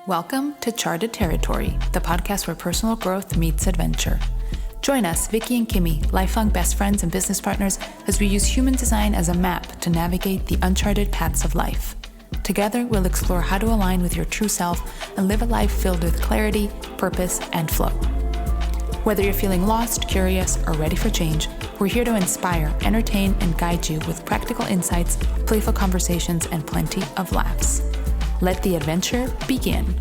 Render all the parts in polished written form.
Welcome to Charted Territory, the podcast where personal growth meets adventure. Join us, Viki and Kimmy, lifelong best friends and business partners, as we use human design as a map to navigate the uncharted paths of life. Together, we'll explore how to align with your true self and live a life filled with clarity, purpose, and flow. Whether you're feeling lost, curious, or ready for change, we're here to inspire, entertain, and guide you with practical insights, playful conversations, and plenty of laughs. Let the adventure begin.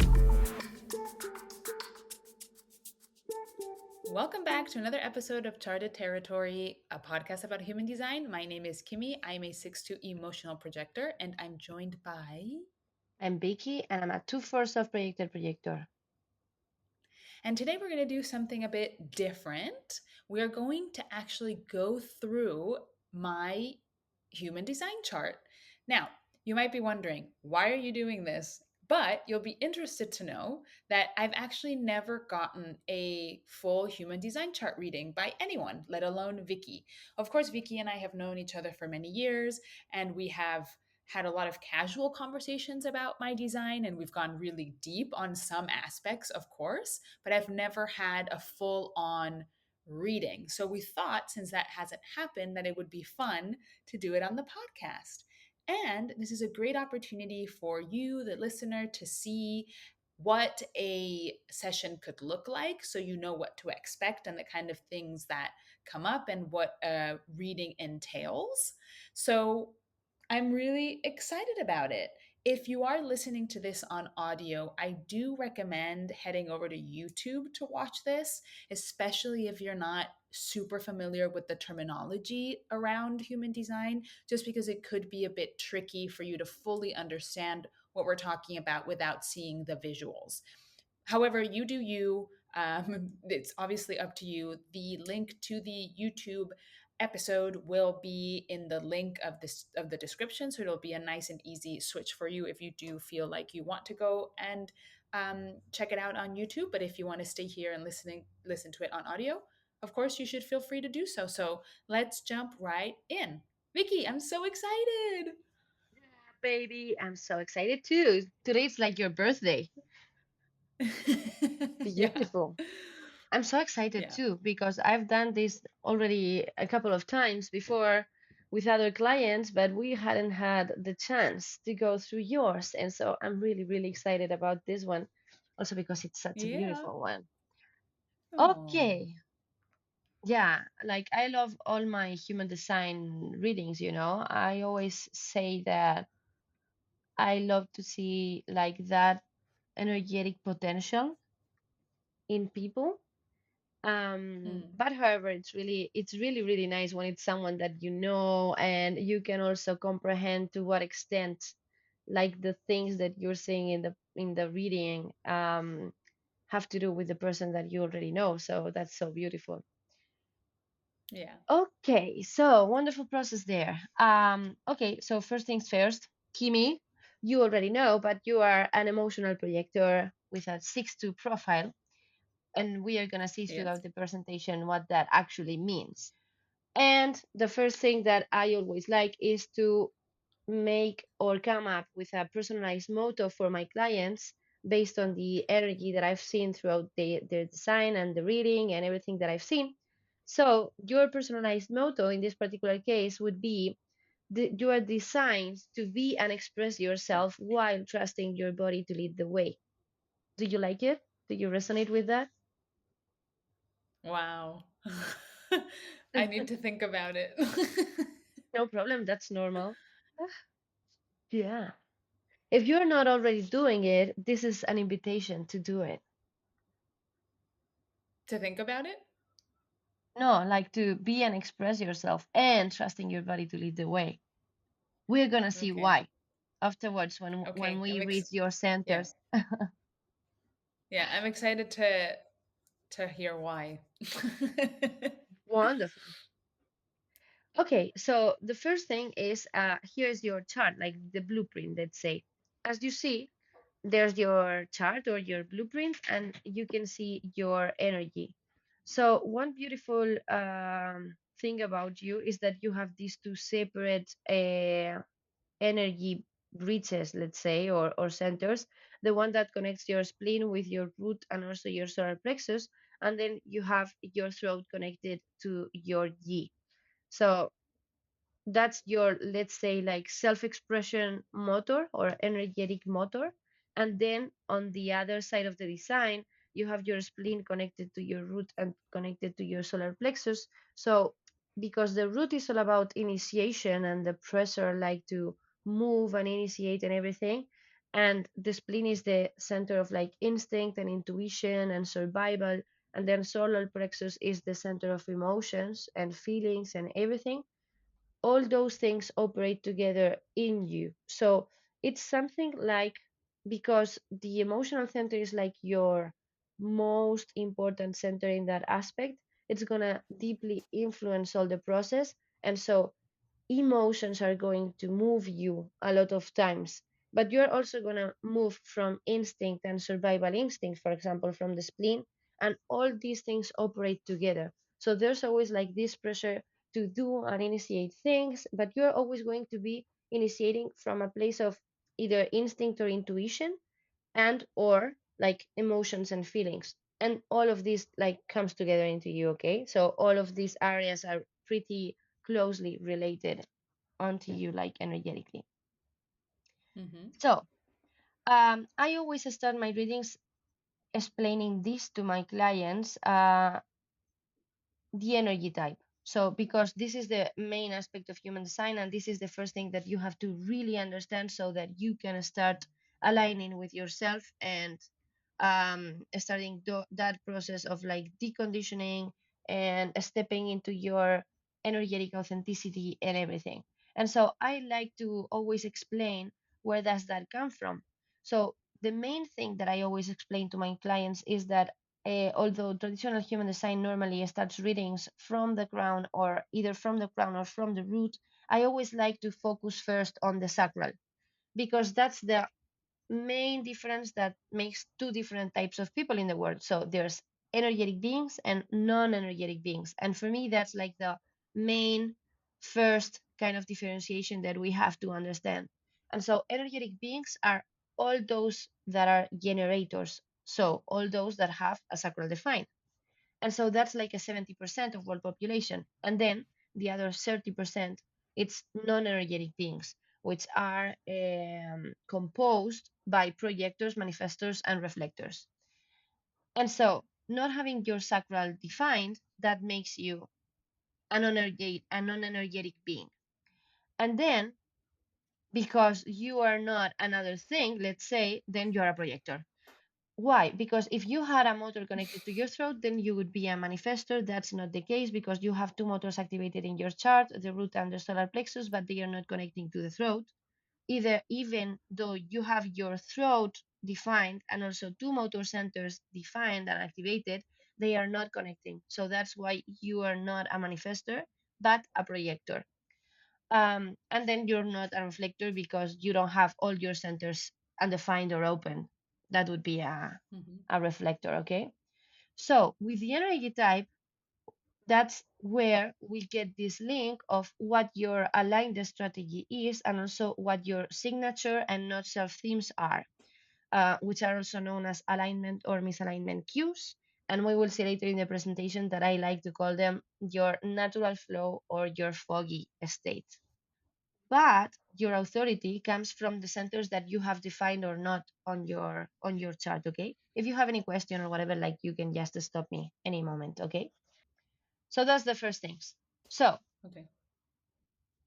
Welcome back to another episode of Charted Territory, a podcast about human design. My name is Kimmy. I'm a 6'2" emotional projector, and I'm joined by... I'm Viki, and I'm a 2/4 self-projector. And today we're going to do something a bit different. We are going to actually go through my human design chart. Now, you might be wondering, why are you doing this? But you'll be interested to know that I've actually never gotten a full human design chart reading by anyone, let alone Viki. Of course, Viki and I have known each other for many years, and we have had a lot of casual conversations about my design, and we've gone really deep on some aspects, of course, but I've never had a full on reading. So we thought, since that hasn't happened, that it would be fun to do it on the podcast. And this is a great opportunity for you, the listener, to see what a session could look like so you know what to expect and the kind of things that come up and what a reading entails. So I'm really excited about it. If you are listening to this on audio, I do recommend heading over to YouTube to watch this, especially if you're not super familiar with the terminology around human design, just because it could be a bit tricky for you to fully understand what we're talking about without seeing the visuals. However, you do you. It's obviously up to you. The link to the YouTube episode will be in the link of the description, so it'll be a nice and easy switch for you if you do feel like you want to go and check it out on YouTube. But if you want to stay here and listen to it on audio, of course you should feel free to do so. So let's jump right in. Viki, I'm so excited. Yeah, baby, I'm so excited too. Today's like your birthday. Yeah. Beautiful. I'm so excited Yeah. too because I've done this already a couple of times before with other clients, but we hadn't had the chance to go through yours. And so I'm really, really excited about this one, also because it's such a Yeah. beautiful one. Oh. Okay. Yeah, like I love all my human design readings, I always say that I love to see like that energetic potential in people. Hmm. But however, it's really, really nice when it's someone that you know and you can also comprehend to what extent like the things that you're seeing in the reading have to do with the person that you already know. So that's so beautiful. Yeah. Okay, so wonderful process there. Okay, so first things first, Kimi, you already know, but you are an emotional projector with a 6-2 profile, and we are gonna see Yes. throughout the presentation what that actually means. And the first thing that I always like is to make or come up with a personalized motto for my clients based on the energy that I've seen throughout their design and the reading and everything that I've seen. So your personalized motto in this particular case would be you are designed to be and express yourself while trusting your body to lead the way. Do you like it? Do you resonate with that? Wow. I need to think about it. No problem, that's normal. Yeah. If you're not already doing it, this is an invitation to do it. To think about it? No, like to be and express yourself and trusting your body to lead the way. We're gonna see Okay. why afterwards when Okay. we read your Yeah. centers. Yeah, I'm excited to hear why. Wonderful. Okay, so the first thing is here's your chart, like the blueprint, let's say. As you see, there's your chart or your blueprint, and you can see your energy. So one beautiful thing about you is that you have these two separate energy. bridges, let's say, or centers. The one that connects your spleen with your root and also your solar plexus, and then you have your throat connected to your yi. So that's your, let's say, like self-expression motor or energetic motor. And then on the other side of the design, you have your spleen connected to your root and connected to your solar plexus. So because the root is all about initiation and the pressure, like to move and initiate and everything, and the spleen is the center of like instinct and intuition and survival, and then solar plexus is the center of emotions and feelings and everything. All those things operate together in you. So it's something like, because the emotional center is like your most important center in that aspect, it's gonna deeply influence all the process. And so emotions are going to move you a lot of times, but you're also going to move from instinct and survival instinct, for example, from the spleen, and all these things operate together. So there's always like this pressure to do and initiate things, but you're always going to be initiating from a place of either instinct or intuition, and or like emotions and feelings, and all of this like comes together into you. Okay, so all of these areas are pretty closely related onto you, like energetically. Hmm. So I always start my readings explaining this to my clients, the energy type. So, because this is the main aspect of human design, and this is the first thing that you have to really understand so that you can start aligning with yourself and starting that process of like deconditioning and stepping into your energetic authenticity and everything. And so, I like to always explain where does that come from. So, the main thing that I always explain to my clients is that although traditional human design normally starts readings from the crown, or either from the crown or from the root, I always like to focus first on the sacral, because that's the main difference that makes two different types of people in the world. So there's energetic beings and non-energetic beings. And for me, that's like the main first kind of differentiation that we have to understand. And so energetic beings are all those that are generators. So all those that have a sacral defined. And so that's like a 70% of world population. And then the other 30%, it's non-energetic beings, which are composed by projectors, manifestors, and reflectors. And so not having your sacral defined, that makes you a non-energetic being. And then because you are not another thing, let's say, then you're a projector. Why? Because if you had a motor connected to your throat, then you would be a manifestor. That's not the case because you have two motors activated in your chart, the root and the solar plexus, but they are not connecting to the throat. Either, even though you have your throat defined and also two motor centers defined and activated, they are not connecting. So that's why you are not a manifestor, but a projector. And then you're not a reflector because you don't have all your centers undefined or open. That would be Hmm. a reflector, okay? So with the energy type, that's where we get this link of what your aligned strategy is and also what your signature and not self themes are, which are also known as alignment or misalignment cues. And we will see later in the presentation that I like to call them your natural flow or your foggy state. But your authority comes from the centers that you have defined or not on your chart. Okay, if you have any question or whatever, like, you can just stop me any moment. Okay, so that's the first things. So Okay.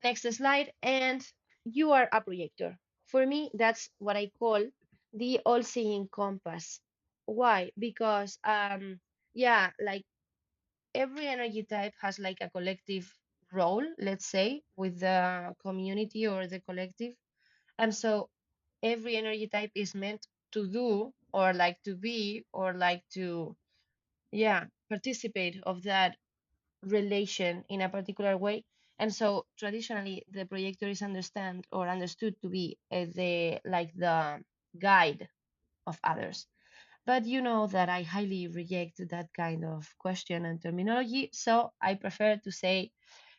next slide. And you are a projector. For me, that's what I call the all-seeing compass. Why? Because yeah, like every energy type has like a collective role, let's say, with the community or the collective. And so every energy type is meant to do or like to be or like to, yeah, participate of that relation in a particular way. And so traditionally the projector is understand or understood to be the like the guide of others. But you know that I highly reject that kind of question and terminology, so I prefer to say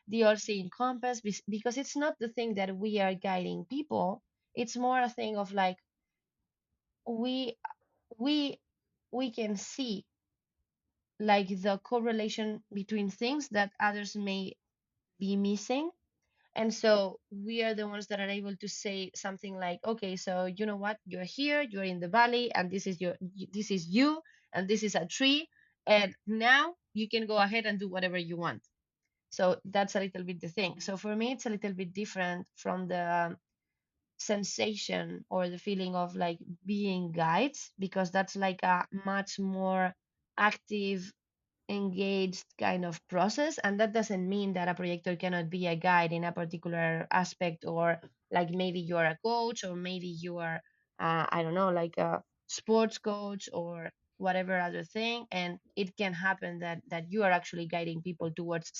the all-seeing compass, because it's not the thing that we are guiding people. It's more a thing of like we we we can see like the correlation between things that others may be missing. And so we are the ones that are able to say something like, okay, so you know what, you're here, you're in the valley, and this is you, and this is a tree, and now you can go ahead and do whatever you want. So that's a little bit the thing. So for me it's a little bit different from the sensation or the feeling of like being guides, because that's like a much more active, engaged kind of process. And that doesn't mean that a projector cannot be a guide in a particular aspect, or like maybe you are a coach, or maybe you are I don't know, like a sports coach or whatever other thing, and it can happen that you are actually guiding people towards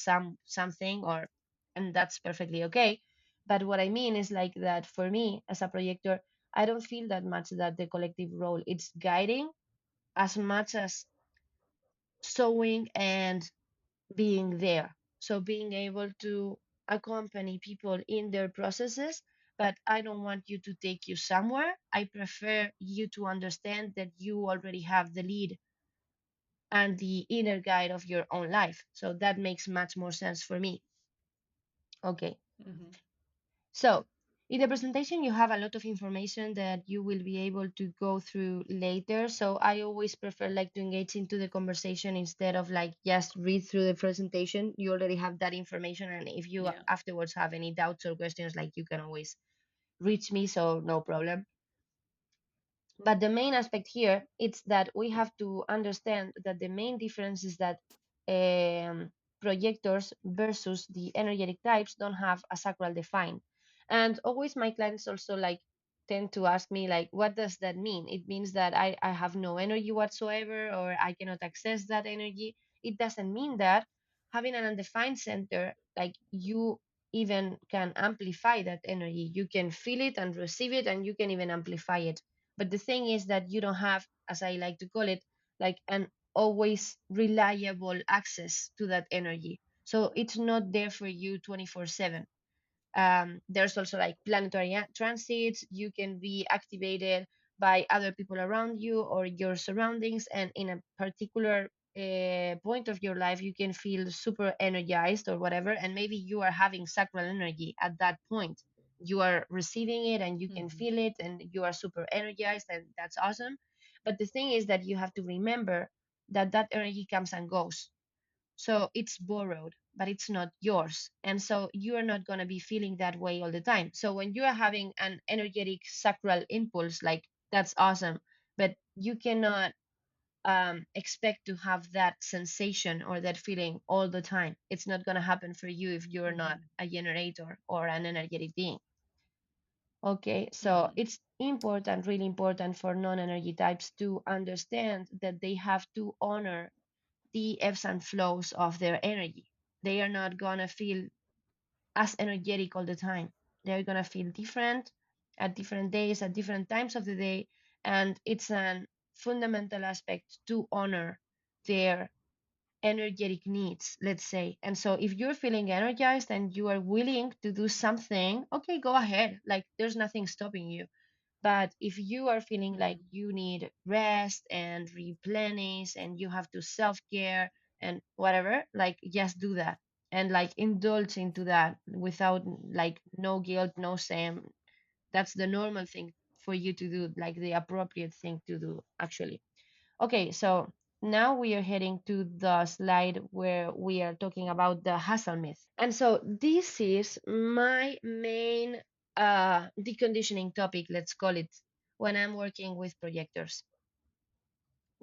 something, or and that's perfectly okay. But what I mean is like that for me as a projector, I don't feel that much that the collective role it's guiding as much as showing and being there. So being able to accompany people in their processes, but I don't want you to take you somewhere. I prefer you to understand that you already have the lead and the inner guide of your own life. So that makes much more sense for me. Okay. Mm-hmm. So, in the presentation, you have a lot of information that you will be able to go through later. So, I always prefer like to engage into the conversation instead of like just read through the presentation. You already have that information, and if you Yeah. afterwards have any doubts or questions, like you can always reach me. So, no problem. But the main aspect here is that we have to understand that the main difference is that projectors versus the energetic types don't have a sacral defined. And always my clients also like tend to ask me like, what does that mean? It means that I have no energy whatsoever, or I cannot access that energy. It doesn't mean that. Having an undefined center, like you even can amplify that energy. You can feel it and receive it, and you can even amplify it. But the thing is that you don't have, as I like to call it, like an always reliable access to that energy. So it's not there for you 24/7. There's also like planetary transits. You can be activated by other people around you or your surroundings, and in a particular point of your life, you can feel super energized or whatever. And maybe you are having sacral energy at that point. You are receiving it and you can Mm-hmm. feel it, and you are super energized, and that's awesome. But the thing is that you have to remember that that energy comes and goes, so it's borrowed, but it's not yours. And so you are not going to be feeling that way all the time. So when you are having an energetic sacral impulse, like that's awesome, but you cannot expect to have that sensation or that feeling all the time. It's not going to happen for you if you're not Mm-hmm. a generator or an energetic being. Okay, so Mm-hmm. it's important, really important for non energy types to understand that they have to honor the ebbs and flows of their energy. They are not gonna feel as energetic all the time. They're gonna feel different at different days, at different times of the day, and it's an fundamental aspect to honor their energetic needs, let's say. And so if you're feeling energized and you are willing to do something, okay, go ahead. Like there's nothing stopping you. But if you are feeling like Mm-hmm. you need rest and replenish and you have to self care and whatever, like just do that and like indulge into that without like no guilt, no shame. That's the normal thing for you to do, like the appropriate thing to do, actually. Okay, so now we are heading to the slide where we are talking about the hustle myth. And so this is my main deconditioning topic, let's call it, when I'm working with projectors.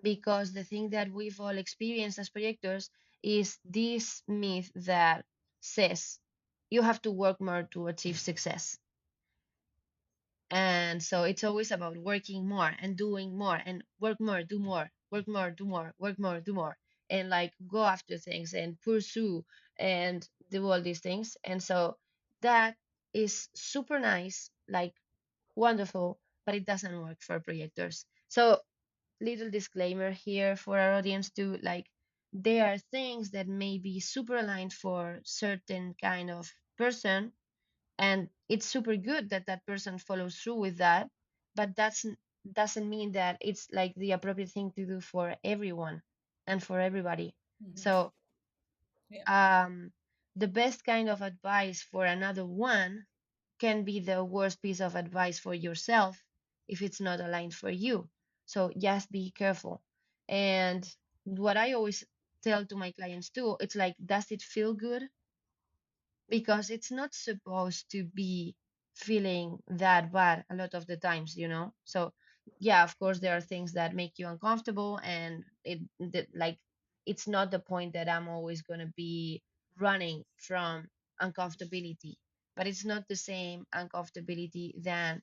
Because the thing that we've all experienced as projectors is this myth that says you have to work more to achieve success. And so it's always about working more and doing more and work more, do more, work more, do more, work more, do more, and like go after things and pursue and do all these things. And so that is super nice, like wonderful, but it doesn't work for projectors. So little disclaimer here for our audience too, like there are things that may be super aligned for certain kind of person, and it's super good that that person follows through with that, but that's doesn't mean that it's like the appropriate thing to do for everyone and for everybody. Mhm. So Yeah. um the best kind of advice for another one can be the worst piece of advice for yourself if it's not aligned for you. So just be careful. And what I always tell to my clients too, it's like, does it feel good? Because it's not supposed to be feeling that bad a lot of the times, you know? So yeah, of course there are things that make you uncomfortable, and like it's not the point that I'm always going to be running from uncomfortability, but it's not the same uncomfortability than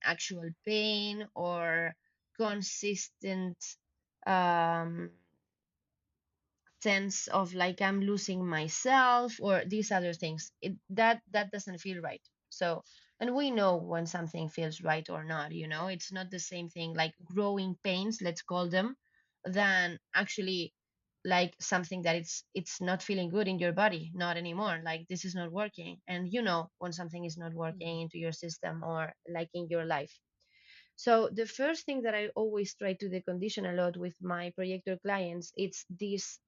actual pain or consistent um sense of like I'm losing myself or these other things. That doesn't feel right. So, and we know when something feels right or not, you know. It's not the same thing like growing pains, let's call them, than actually like something that it's not feeling good in your body, not anymore. Like this is not working. And you know when something is not Mhm. working into your system or like in your life. So the first thing that I always try to decondition a lot with my projector clients, it's this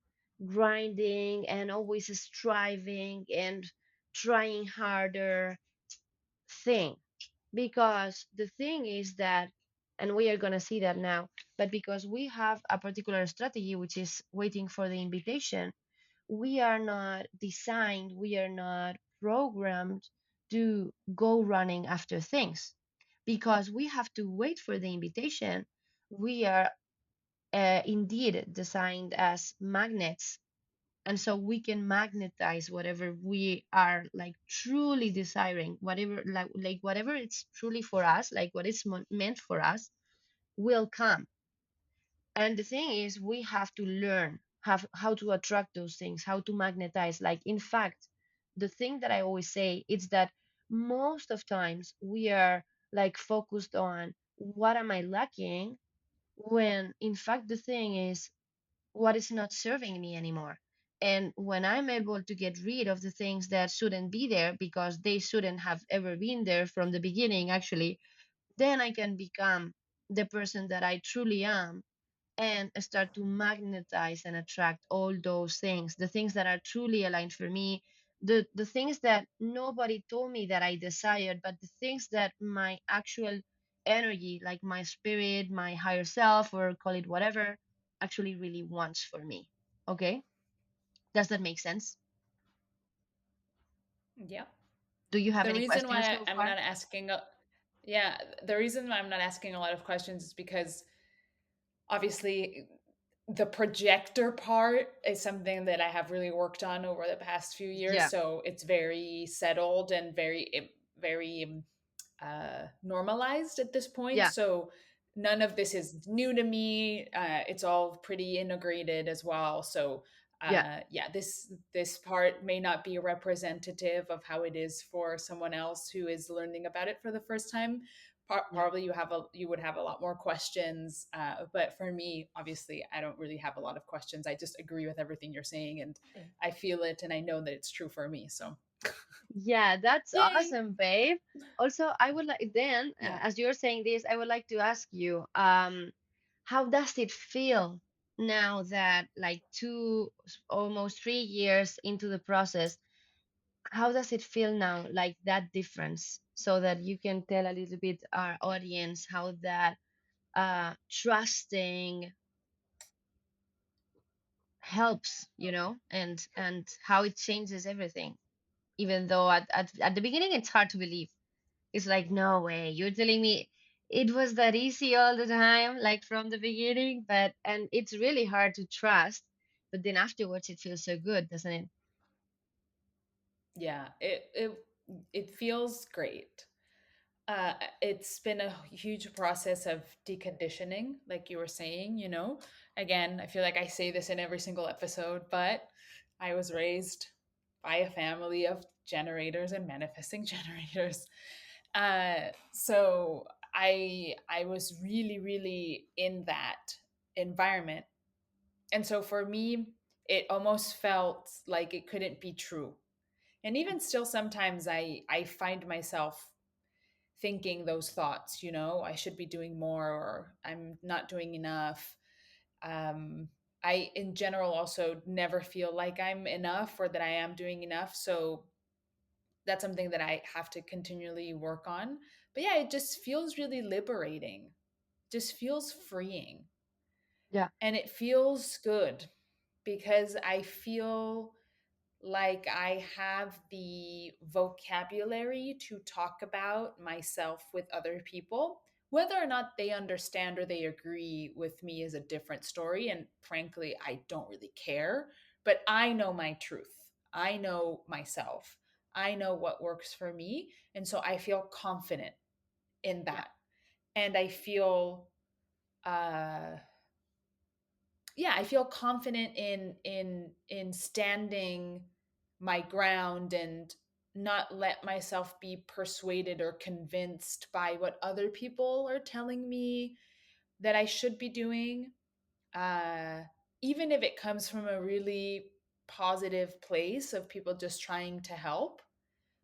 grinding and always striving and trying harder thing. Because the thing is that, and we are going to see that now, but because we have a particular strategy, which is waiting for the invitation, we are not designed, we are not programmed to go running after things because we have to wait for the invitation. We are indeed designed as magnets. And so we can magnetize whatever we are like truly desiring, whatever like whatever it's truly for us, like what is meant for us will come. And the thing is, we have to learn have how to attract those things, how to magnetize. Like, in fact, the thing that I always say is that most of times we are like focused on what am I lacking, when in fact the thing is what is not serving me anymore. And when I'm able to get rid of the things that shouldn't be there because they shouldn't have ever been there from the beginning, actually, then I can become the person that I truly am and start to magnetize and attract all those things, the things that are truly aligned for me, the things that nobody told me that I desired, but the things that my actual energy, like my spirit, my higher self, or call it whatever, actually really wants for me. Okay, does that make sense? Yeah. Do you have The any reason questions why so I'm far? not asking, yeah, the reason why I'm not asking a lot of questions is because obviously the projector part is something that I have really worked on over the past few years. Yeah, So it's very settled and very normalized at this point. yeah, So none of this is new to me. It's all pretty integrated as well. So yeah, yeah, this part may not be representative of how it is for someone else who is learning about it for the first time. yeah. Probably you would have a lot more questions, but for me, obviously, I don't really have a lot of questions. I just agree with everything you're saying, and I feel it, and I know that it's true for me. So Yeah, that's yay! awesome, babe. Also, I would like then, Yeah. as you're saying this, I would like to ask you, how does it feel now that like almost 3 years into the process? How does it feel now, like that difference, so that you can tell a little bit our audience how that trusting helps, you know, and how it changes everything. Even though at the beginning it's hard to believe. It's like, no way, you're telling me it was that easy all the time, like from the beginning, and it's really hard to trust, but then afterwards it feels so good, doesn't it? Yeah, it feels great. It's been a huge process of deconditioning, like you were saying, you know. Again, I feel like I say this in every single episode, but I was raised by a family of generators and manifesting generators. So I was really, really in that environment. And so for me, it almost felt like it couldn't be true. And even still, sometimes I find myself thinking those thoughts, I should be doing more, or I'm not doing enough. Um, I, in general, also never feel like I'm enough or that I am doing enough. So that's something that I have to continually work on. But yeah, it just feels really liberating, just feels freeing. Yeah, And it feels good because I feel like I have the vocabulary to talk about myself with other people. Whether or not they understand or they agree with me is a different story. And frankly, I don't really care. But I know my truth. I know myself. I know what works for me. And so I feel confident in yeah, that. And I feel uh yeah, I feel confident in standing my ground and not let myself be persuaded or convinced by what other people are telling me that I should be doing. uh Even if it comes from a really positive place of people just trying to help,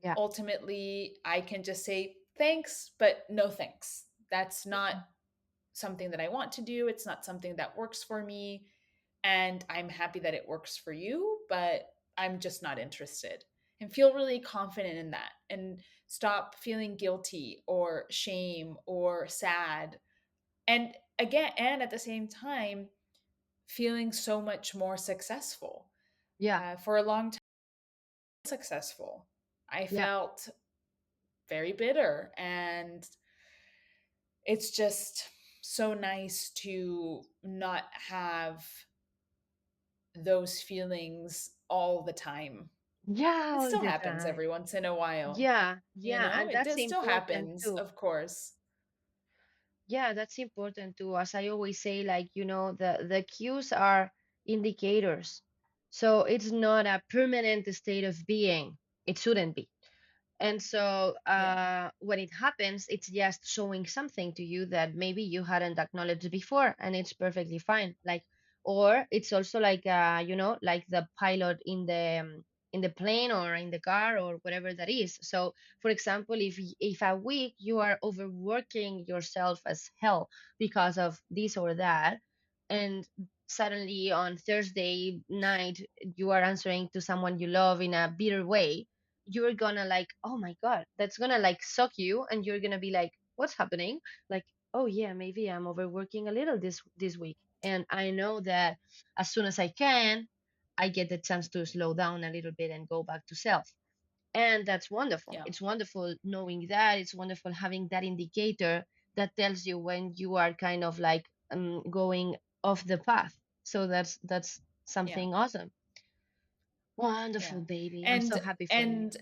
yeah, ultimately I can just say thanks but no thanks. That's not yeah, something that I want to do. It's not something that works for me. And I'm happy that it works for you, but I'm just not interested. And feel really confident in that and stop feeling guilty or shame or sad. And again, and at the same time, feeling so much more successful. yeah, For a long time, successful. I yeah, felt very bitter, and it's just so nice to not have those feelings all the time. yeah, It all still the happens time. every once in a while, Yeah, yeah, and it that's does still important happens, too. of course. Yeah, that's important too. As I always say, like, the cues are indicators. So it's not a permanent state of being. It shouldn't be. And so Yeah, when it happens, it's just showing something to you that maybe you hadn't acknowledged before, and it's perfectly fine. Like, or it's also like, like the pilot in the plane or in the car or whatever that is. So, for example, if a week you are overworking yourself as hell because of this or that, and suddenly on Thursday night you are answering to someone you love in a bitter way, you're gonna like, oh my god, that's gonna like suck you, and you're gonna be like, what's happening? Like, oh yeah, maybe I'm overworking a little this week, and I know that as soon as I can, I get the chance to slow down a little bit and go back to self. And that's wonderful. yeah, It's wonderful knowing that. It's wonderful having that indicator that tells you when you are kind of like going off the path. So that's yeah, something awesome. yeah. Wonderful, baby. I'm so And happy for you. and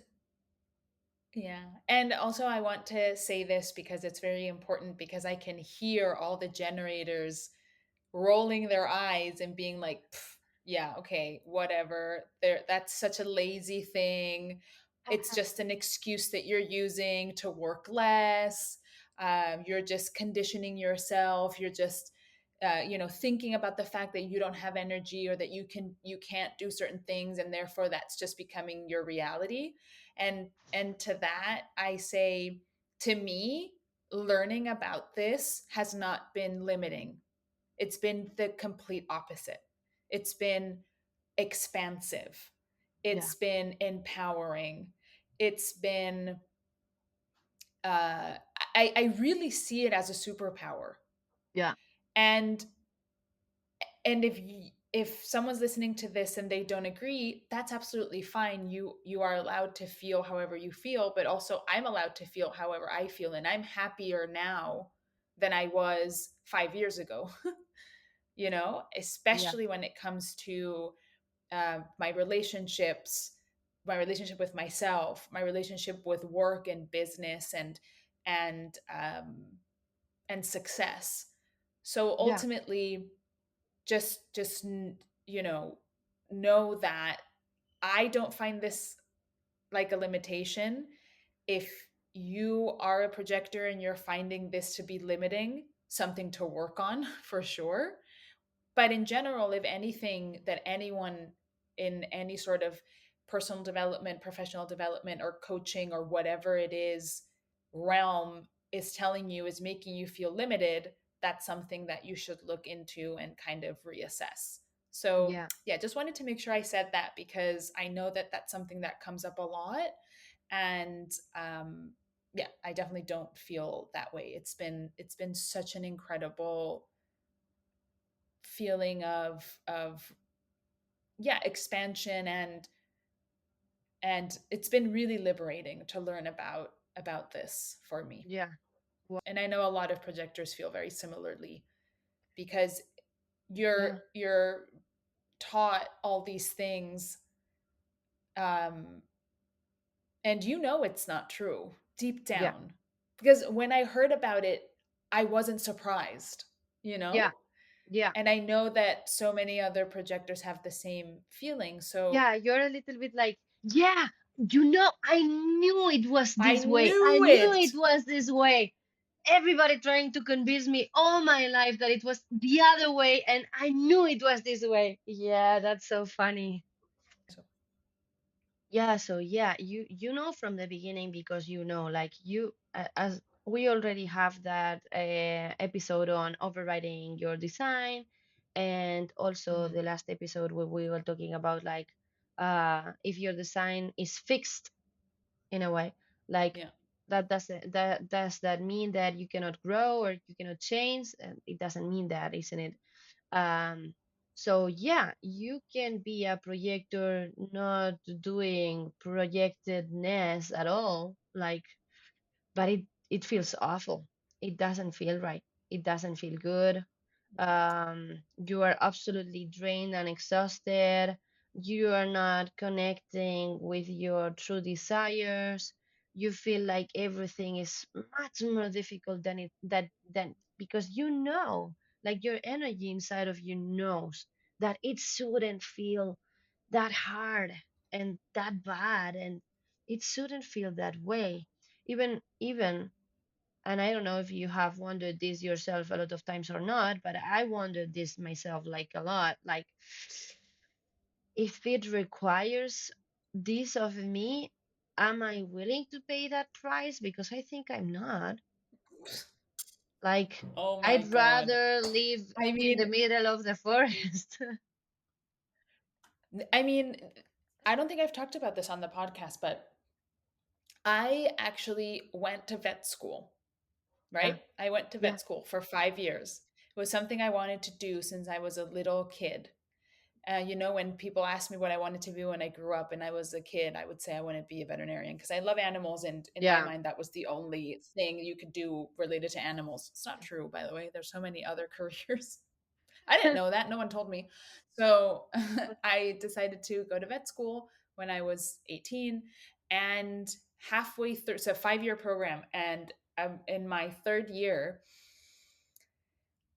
yeah. And also I want to say this because it's very important, because I can hear all the generators rolling their eyes and being like, "Pff, yeah, okay, whatever. There, that's such a lazy thing. It's just an excuse that you're using to work less. You're just conditioning yourself. You're just thinking about the fact that you don't have energy, or that you can't do certain things, and therefore that's just becoming your reality." And to that I say, to me, learning about this has not been limiting. It's been the complete opposite. It's been expansive. Yeah, It's been empowering. It's been, uh, I really see it as a superpower. yeah, And if someone's listening to this and they don't agree, that's absolutely fine. You are allowed to feel however you feel, but also I'm allowed to feel however I feel, and I'm happier now than I was 5 years ago. yeah, Especially when it comes to my relationships, my relationship with myself, my relationship with work and business, and um, and success. So yeah, ultimately, just you know know that I don't find this like a limitation. If you are a projector and you're finding this to be limiting, something to work on for sure. But in general, if anything that anyone in any sort of personal development, professional development, or coaching, or whatever it is realm is telling you is making you feel limited, that's something that you should look into and kind of reassess. So, Yeah. yeah, just wanted to make sure I said that because I know that that's something that comes up a lot. And yeah, I definitely don't feel that way. It's been such an incredible feeling of yeah, expansion, and it's been really liberating to learn about this for me. Yeah. Wow. And I know a lot of projectors feel very similarly because Yeah. you're taught all these things, um and you know it's not true deep Yeah. down, because when I heard about it, I wasn't surprised, you Yeah. know. Yeah. And I know that so many other projectors have the same feeling, so Yeah, you're a little bit like, yeah, I knew it was I this way. I knew knew it. it was this way. Everybody trying to convince me all my life that it was the other way, and I knew it was this way. Yeah, that's so funny. So, Yeah, so yeah, you know from the beginning because like as we already have that episode on overriding your design, and also mhm, the last episode where we were talking about like if your design is fixed in a way, like yeah. that does that mean that you cannot grow or you cannot change? And it doesn't mean that, isn't it? So yeah, you can be a projector not doing projectedness at all, like, but it feels awful. It doesn't feel right. It doesn't feel good. You are absolutely drained and exhausted. You are not connecting with your true desires. You feel like everything is much more difficult than it that than because like your energy inside of you knows that it shouldn't feel that hard and that bad, and it shouldn't feel that way. Even and I don't know if you have wondered this yourself a lot of times or not, but I wondered this myself like a lot. Like, if it requires this of me, am I willing to pay that price? Because I think I'm not. Like, Oh my I'd god. rather live I in mean, the middle of the forest. I mean, I don't think I've talked about this on the podcast, but I actually went to vet school, Yeah, right? I went to yeah, vet school for 5 years. It was something I wanted to do since I was a little kid. When people ask me what I wanted to be when I grew up and I was a kid, I would say I want to be a veterinarian because I love animals. And in my yeah. mind, that was the only thing you could do related to animals. It's not true, by the way. There's so many other careers. I didn't know that. No one told me. So I decided to go to vet school when I was 18, and halfway through, so 5 year program. And in my third year,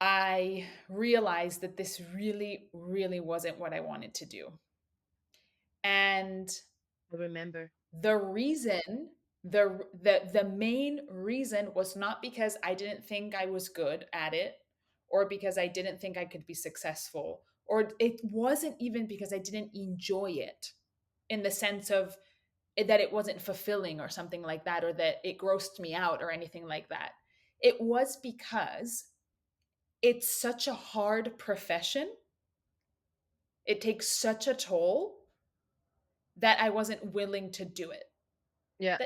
I realized that this really, really wasn't what I wanted to do. And I remember. the reason, the main reason was not because I didn't think I was good at it, or because I didn't think I could be successful, or it wasn't even because I didn't enjoy it in the sense of that it wasn't fulfilling or something like that, or that it grossed me out or anything like that. It was because it's such a hard profession. It takes such a toll that I wasn't willing to do it. Yeah.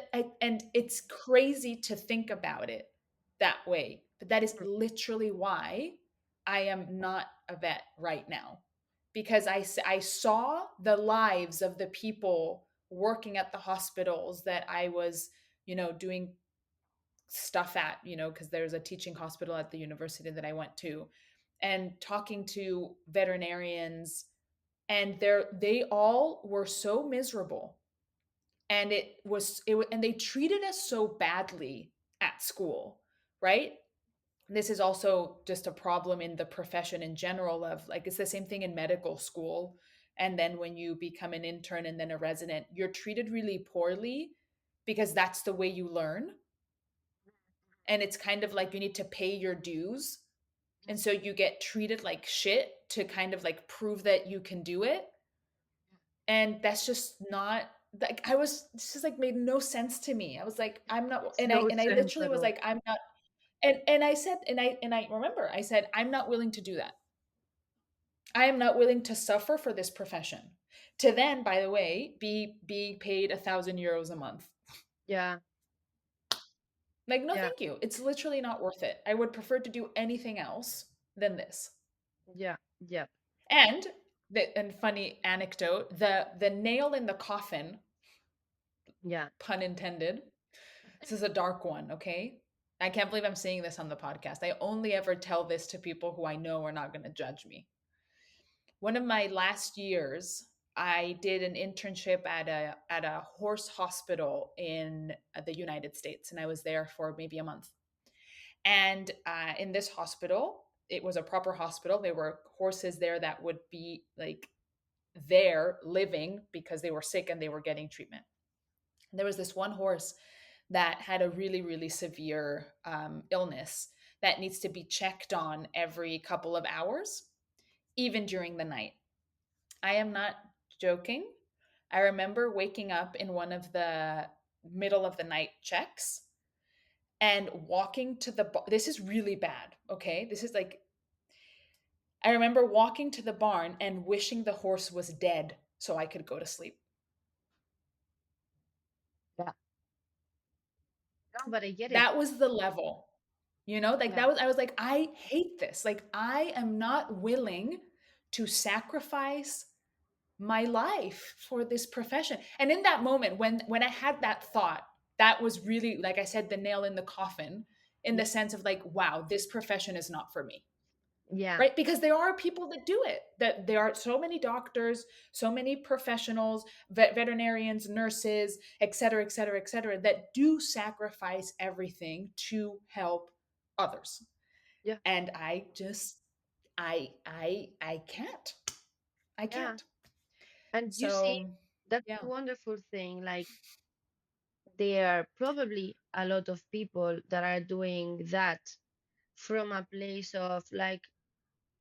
And it's crazy to think about it that way, but that is Mm. literally why I am not a vet right now, because I saw the lives of the people working at the hospitals that I was, doing stuff at, because there's a teaching hospital at the university that I went to, and talking to veterinarians, and they all were so miserable, and and they treated us so badly at school, right? This is also just a problem in the profession in general, of like, it's the same thing in medical school, and then when you become an intern and then a resident, you're treated really poorly because that's the way you learn, and it's kind of like you need to pay your dues, and so you get treated like shit to kind of like prove that you can do it. And that's just not like I was this just like made no sense to me. I was like, I'm not Makes no and I sense literally at was all. like, I'm not and I said and I remember I said, I'm not willing to do that. I am not willing to suffer for this profession. To then, by the way, be paid 1,000 euros a month. Yeah, Like, no, yeah, thank you. It's literally not worth it. I would prefer to do anything else than this. yeah, yeah, And and funny anecdote, the nail in the coffin, yeah, pun intended. This is a dark one, okay? I can't believe I'm saying this on the podcast. I only ever tell this to people who I know are not going to judge me. One of my last years, I did an internship at a horse hospital in the United States, and I was there for maybe a month. And in this hospital, it was a proper hospital. There were horses there that would be like there living because they were sick and they were getting treatment. And there was this one horse that had a really, really severe illness that needs to be checked on every couple of hours, even during the night. I am not joking. I remember waking up in one of the middle of the night checks and walking to the this is really bad, okay? This is like I remember walking to the barn and wishing the horse was dead so I could go to sleep. yeah. No, but I get it. That was the level. You know, like Yeah, that was I was like I hate this. Like I am not willing to sacrifice my life for this profession. And in that moment when I had that thought, that was really like I said the nail in the coffin in yeah, the sense of like wow, this profession is not for me. yeah, Right? Because there are people that do it. That there are so many doctors, so many professionals, veterinarians, nurses, et cetera, et cetera, et cetera, that do sacrifice everything to help others. yeah, And I just I can't. I yeah. can't. And you see, So that's yeah. the wonderful thing. Like, there are probably a lot of people that are doing that from a place of like,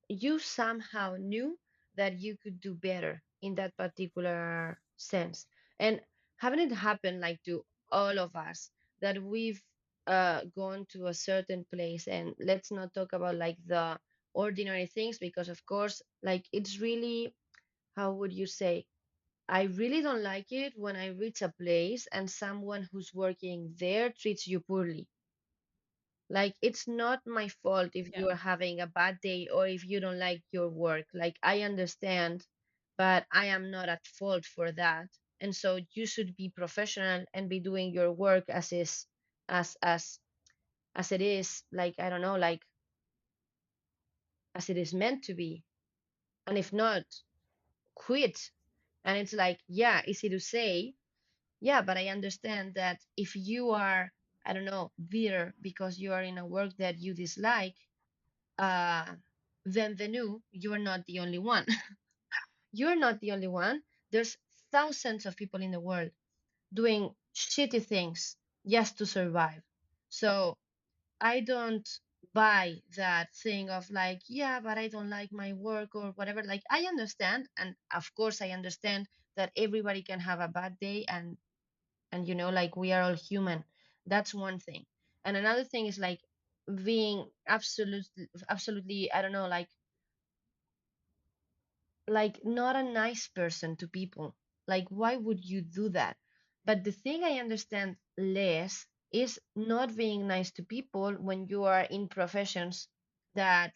you somehow knew that you could do better in that particular sense. And having it happen like to all of us, that we've gone to a certain place, and let's not talk about like the ordinary things, because of course, like it's really, how would you say, I really don't like it when I reach a place and someone who's working there treats you poorly. Like, it's not my fault if Yeah. you are having a bad day or if you don't like your work. Like, I understand, but I am not at fault for that. And so you should be professional and be doing your work as as as it is, like, I don't know, like as it is meant to be. And if not, quit. And it's like, yeah, easy to say. Yeah, but I understand that if you are, I don't know, bitter because you are in a work that you dislike, uh, bienvenue, you are not the only one. You're not the only one. There's thousands of people in the world doing shitty things just to survive. So I don't buy that thing of like, yeah, but I don't like my work or whatever. Like, I understand. And of course, I understand that everybody can have a bad day, and you know, like, we are all human. That's one thing. And another thing is like being absolutely, I don't know, like not a nice person to people. Like, why would you do that? But the thing I understand less is not being nice to people when you are in professions that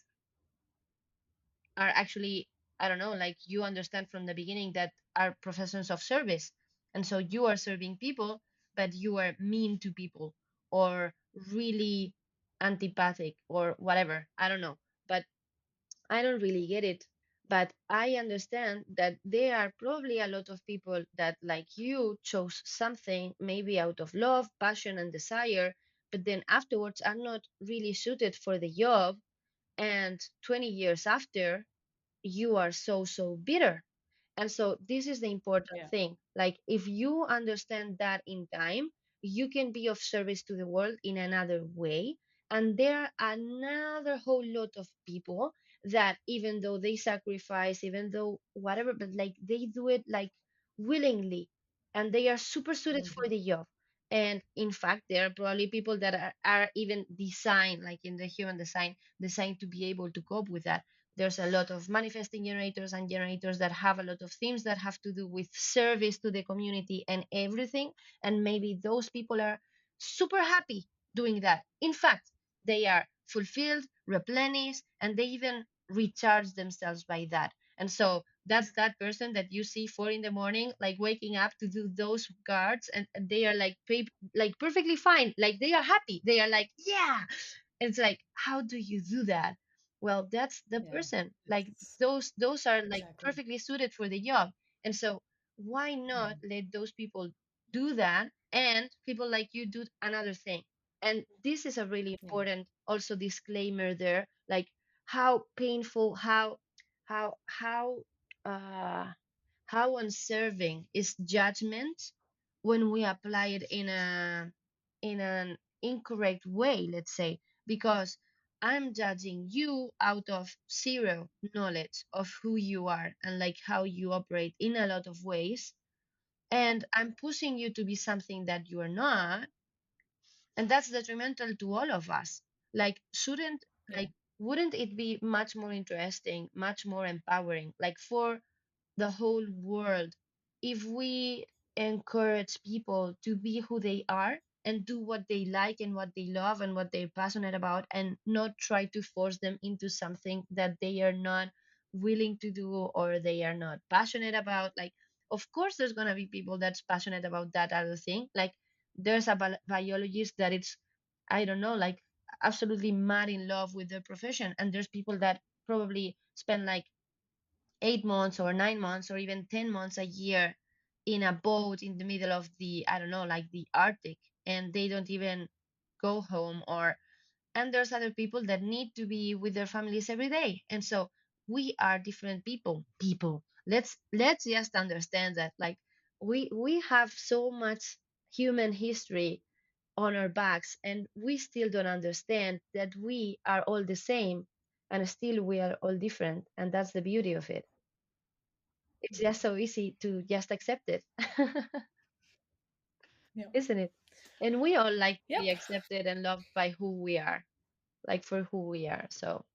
are actually, I don't know, like, you understand from the beginning that are professions of service. And so you are serving people, but you are mean to people or really antipathic or whatever. I don't know. But I don't really get it. But I understand that there are probably a lot of people that, like you, chose something maybe out of love, passion, and desire, but then afterwards are not really suited for the job. And 20 years after, you are so bitter. And so this is the important Yeah. thing. Like, if you understand that in time, you can be of service to the world in another way. And there are another whole lot of people that, even though they sacrifice, even though whatever, but like they do it like willingly, and they are super suited for Mhm. the job. And in fact, there are probably people that are even designed, like in the human design, designed to be able to cope with that. There's a lot of manifesting generators and generators that have a lot of themes that have to do with service to the community and everything. And maybe those people are super happy doing that. In fact, they are fulfilled, replenished, and they even recharge themselves by that. And so that's that person that you see 4 in the morning, like waking up to do those cards, and they are like like perfectly fine, like they are happy, they are like, yeah. It's like, how do you do that? Well, that's the Yeah. person. Like It's those are like exactly. perfectly suited for the job. And so why not Mhm. let those people do that, and people like you do another thing? And this is a really Yeah. important also disclaimer there, like how painful, how uh how unserving is judgment when we apply it in an incorrect way, let's say, because I'm judging you out of zero knowledge of who you are and like how you operate in a lot of ways, and I'm pushing you to be something that you are not, and that's detrimental to all of us. Like shouldn't Yeah. like wouldn't it be much more interesting, much more empowering, like for the whole world, if we encourage people to be who they are and do what they like and what they love and what they're passionate about, and not try to force them into something that they are not willing to do or they are not passionate about. Like, of course there's going to be people that's passionate about that other thing. Like there's a biologist that it's, I don't know, like absolutely mad in love with their profession, and there's people that probably spend like 8 months or 9 months or even 10 months a year in a boat in the middle of the, I don't know, like the Arctic, and they don't even go home. Or, and there's other people that need to be with their families every day. And so we are different people. Let's just understand that, like we have so much human history on our backs, and we still don't understand that we are all the same, and still we are all different, and that's the beauty of it. It's Mhm. just so easy to just accept it, Yep. isn't it? And we all like to be Yep. accepted and loved by who we are, like for who we are. So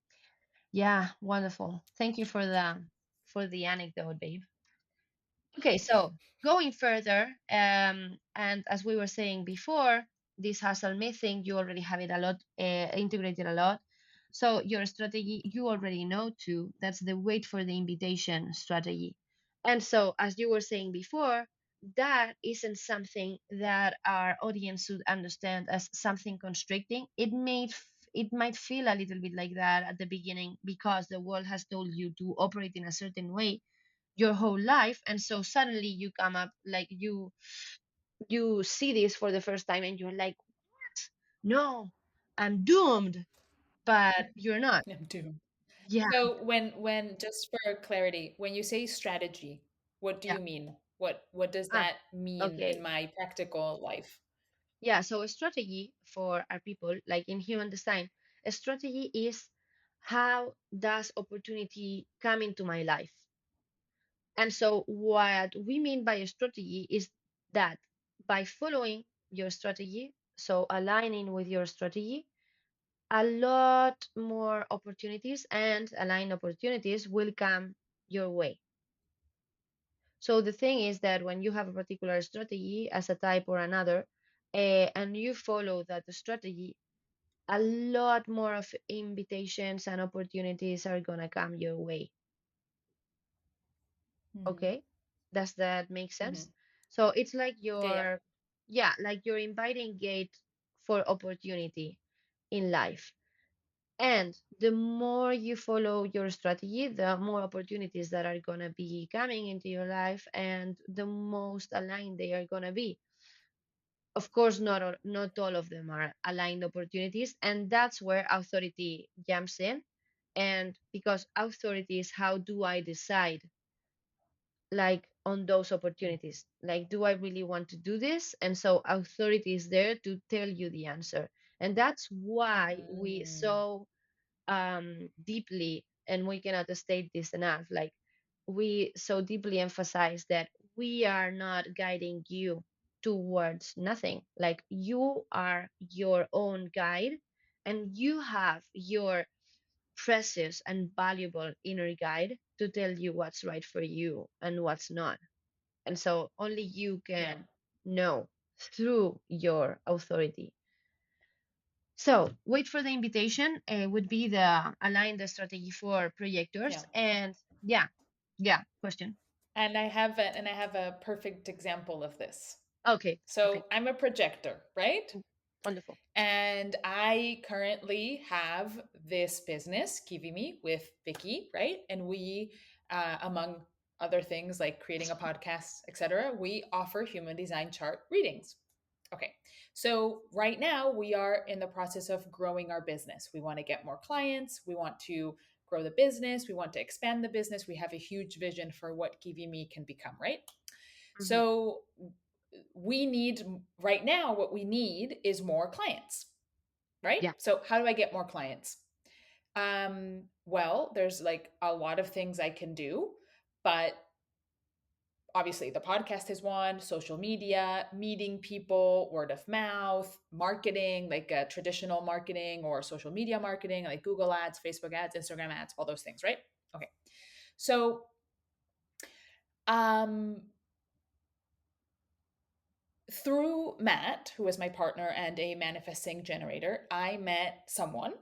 yeah, wonderful. Thank you for the anecdote, babe. Okay, so going further, and as we were saying before, this hustle myth thing, you already have it a lot, integrated a lot. So your strategy, you already know too. That's the wait for the invitation strategy. And so, as you were saying before, that isn't something that our audience should understand as something constricting. It might feel a little bit like that at the beginning because the world has told you to operate in a certain way your whole life, and so suddenly you come up like you see this for the first time and you're like, no, I'm doomed. But you're not. I'm doomed. Yeah. So when just for clarity, when you say strategy, what do Yeah. you mean? What does Ah, that mean in okay. my practical life? Yeah, so a strategy for our people, like in human design, a strategy is how does opportunity come into my life. And so what we mean by a strategy is that by following your strategy, so aligning with your strategy, a lot more opportunities and aligned opportunities will come your way. So the thing is that when you have a particular strategy as a type or another, and you follow that strategy, a lot more of invitations and opportunities are gonna come your way. Hmm. Okay, does that make sense? Hmm. So it's like Yeah, yeah. your, yeah, like your inviting gate for opportunity in life. And the more you follow your strategy, the more opportunities that are going to be coming into your life and the most aligned they are going to be. Of course, not all of them are aligned opportunities. And that's where authority jumps in. And because authority is how do I decide, like on those opportunities? Like, do I really want to do this? And so authority is there to tell you the answer. And that's why we Mm. so deeply, and we cannot state this enough, like we so deeply emphasize that we are not guiding you towards nothing. Like you are your own guide, and you have your precious and valuable inner guide to tell you what's right for you and what's not. And so only you Yeah. can know through your authority. So wait for the invitation would be the align the strategy for Yeah. projectors. And yeah, yeah, question. And I have a perfect example of this. Okay, So okay, I'm a projector, right? wonderful. And I currently have this business, Kivimi, with Viki, right? And we, among other things like creating a podcast, etc., we offer human design chart readings. Okay, so right now we are in the process of growing our business. We want to get more clients. We want to grow the business. We want to expand the business. We have a huge vision for what Kivimi can become, right? Hmm. So we need right now, what we need is more clients, right? Yeah, So how do I get more clients? Well, there's like a lot of things I can do, but obviously the podcast is one, social media, meeting people, word of mouth, marketing, like traditional marketing or social media marketing, like Google ads, Facebook ads, Instagram ads, all those things, right? Okay. So um through Matt, who is my partner and a manifesting generator, I met someone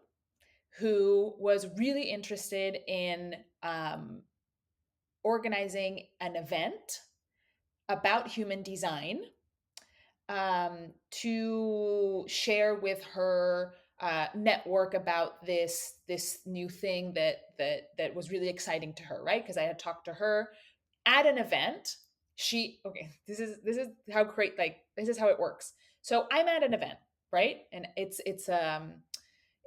who was really interested in organizing an event about human design, to share with her network about this new thing that was really exciting to her, right? Because I had talked to her at an event. She okay. This is how great, like this is how it works. So I'm at an event, right? And it's a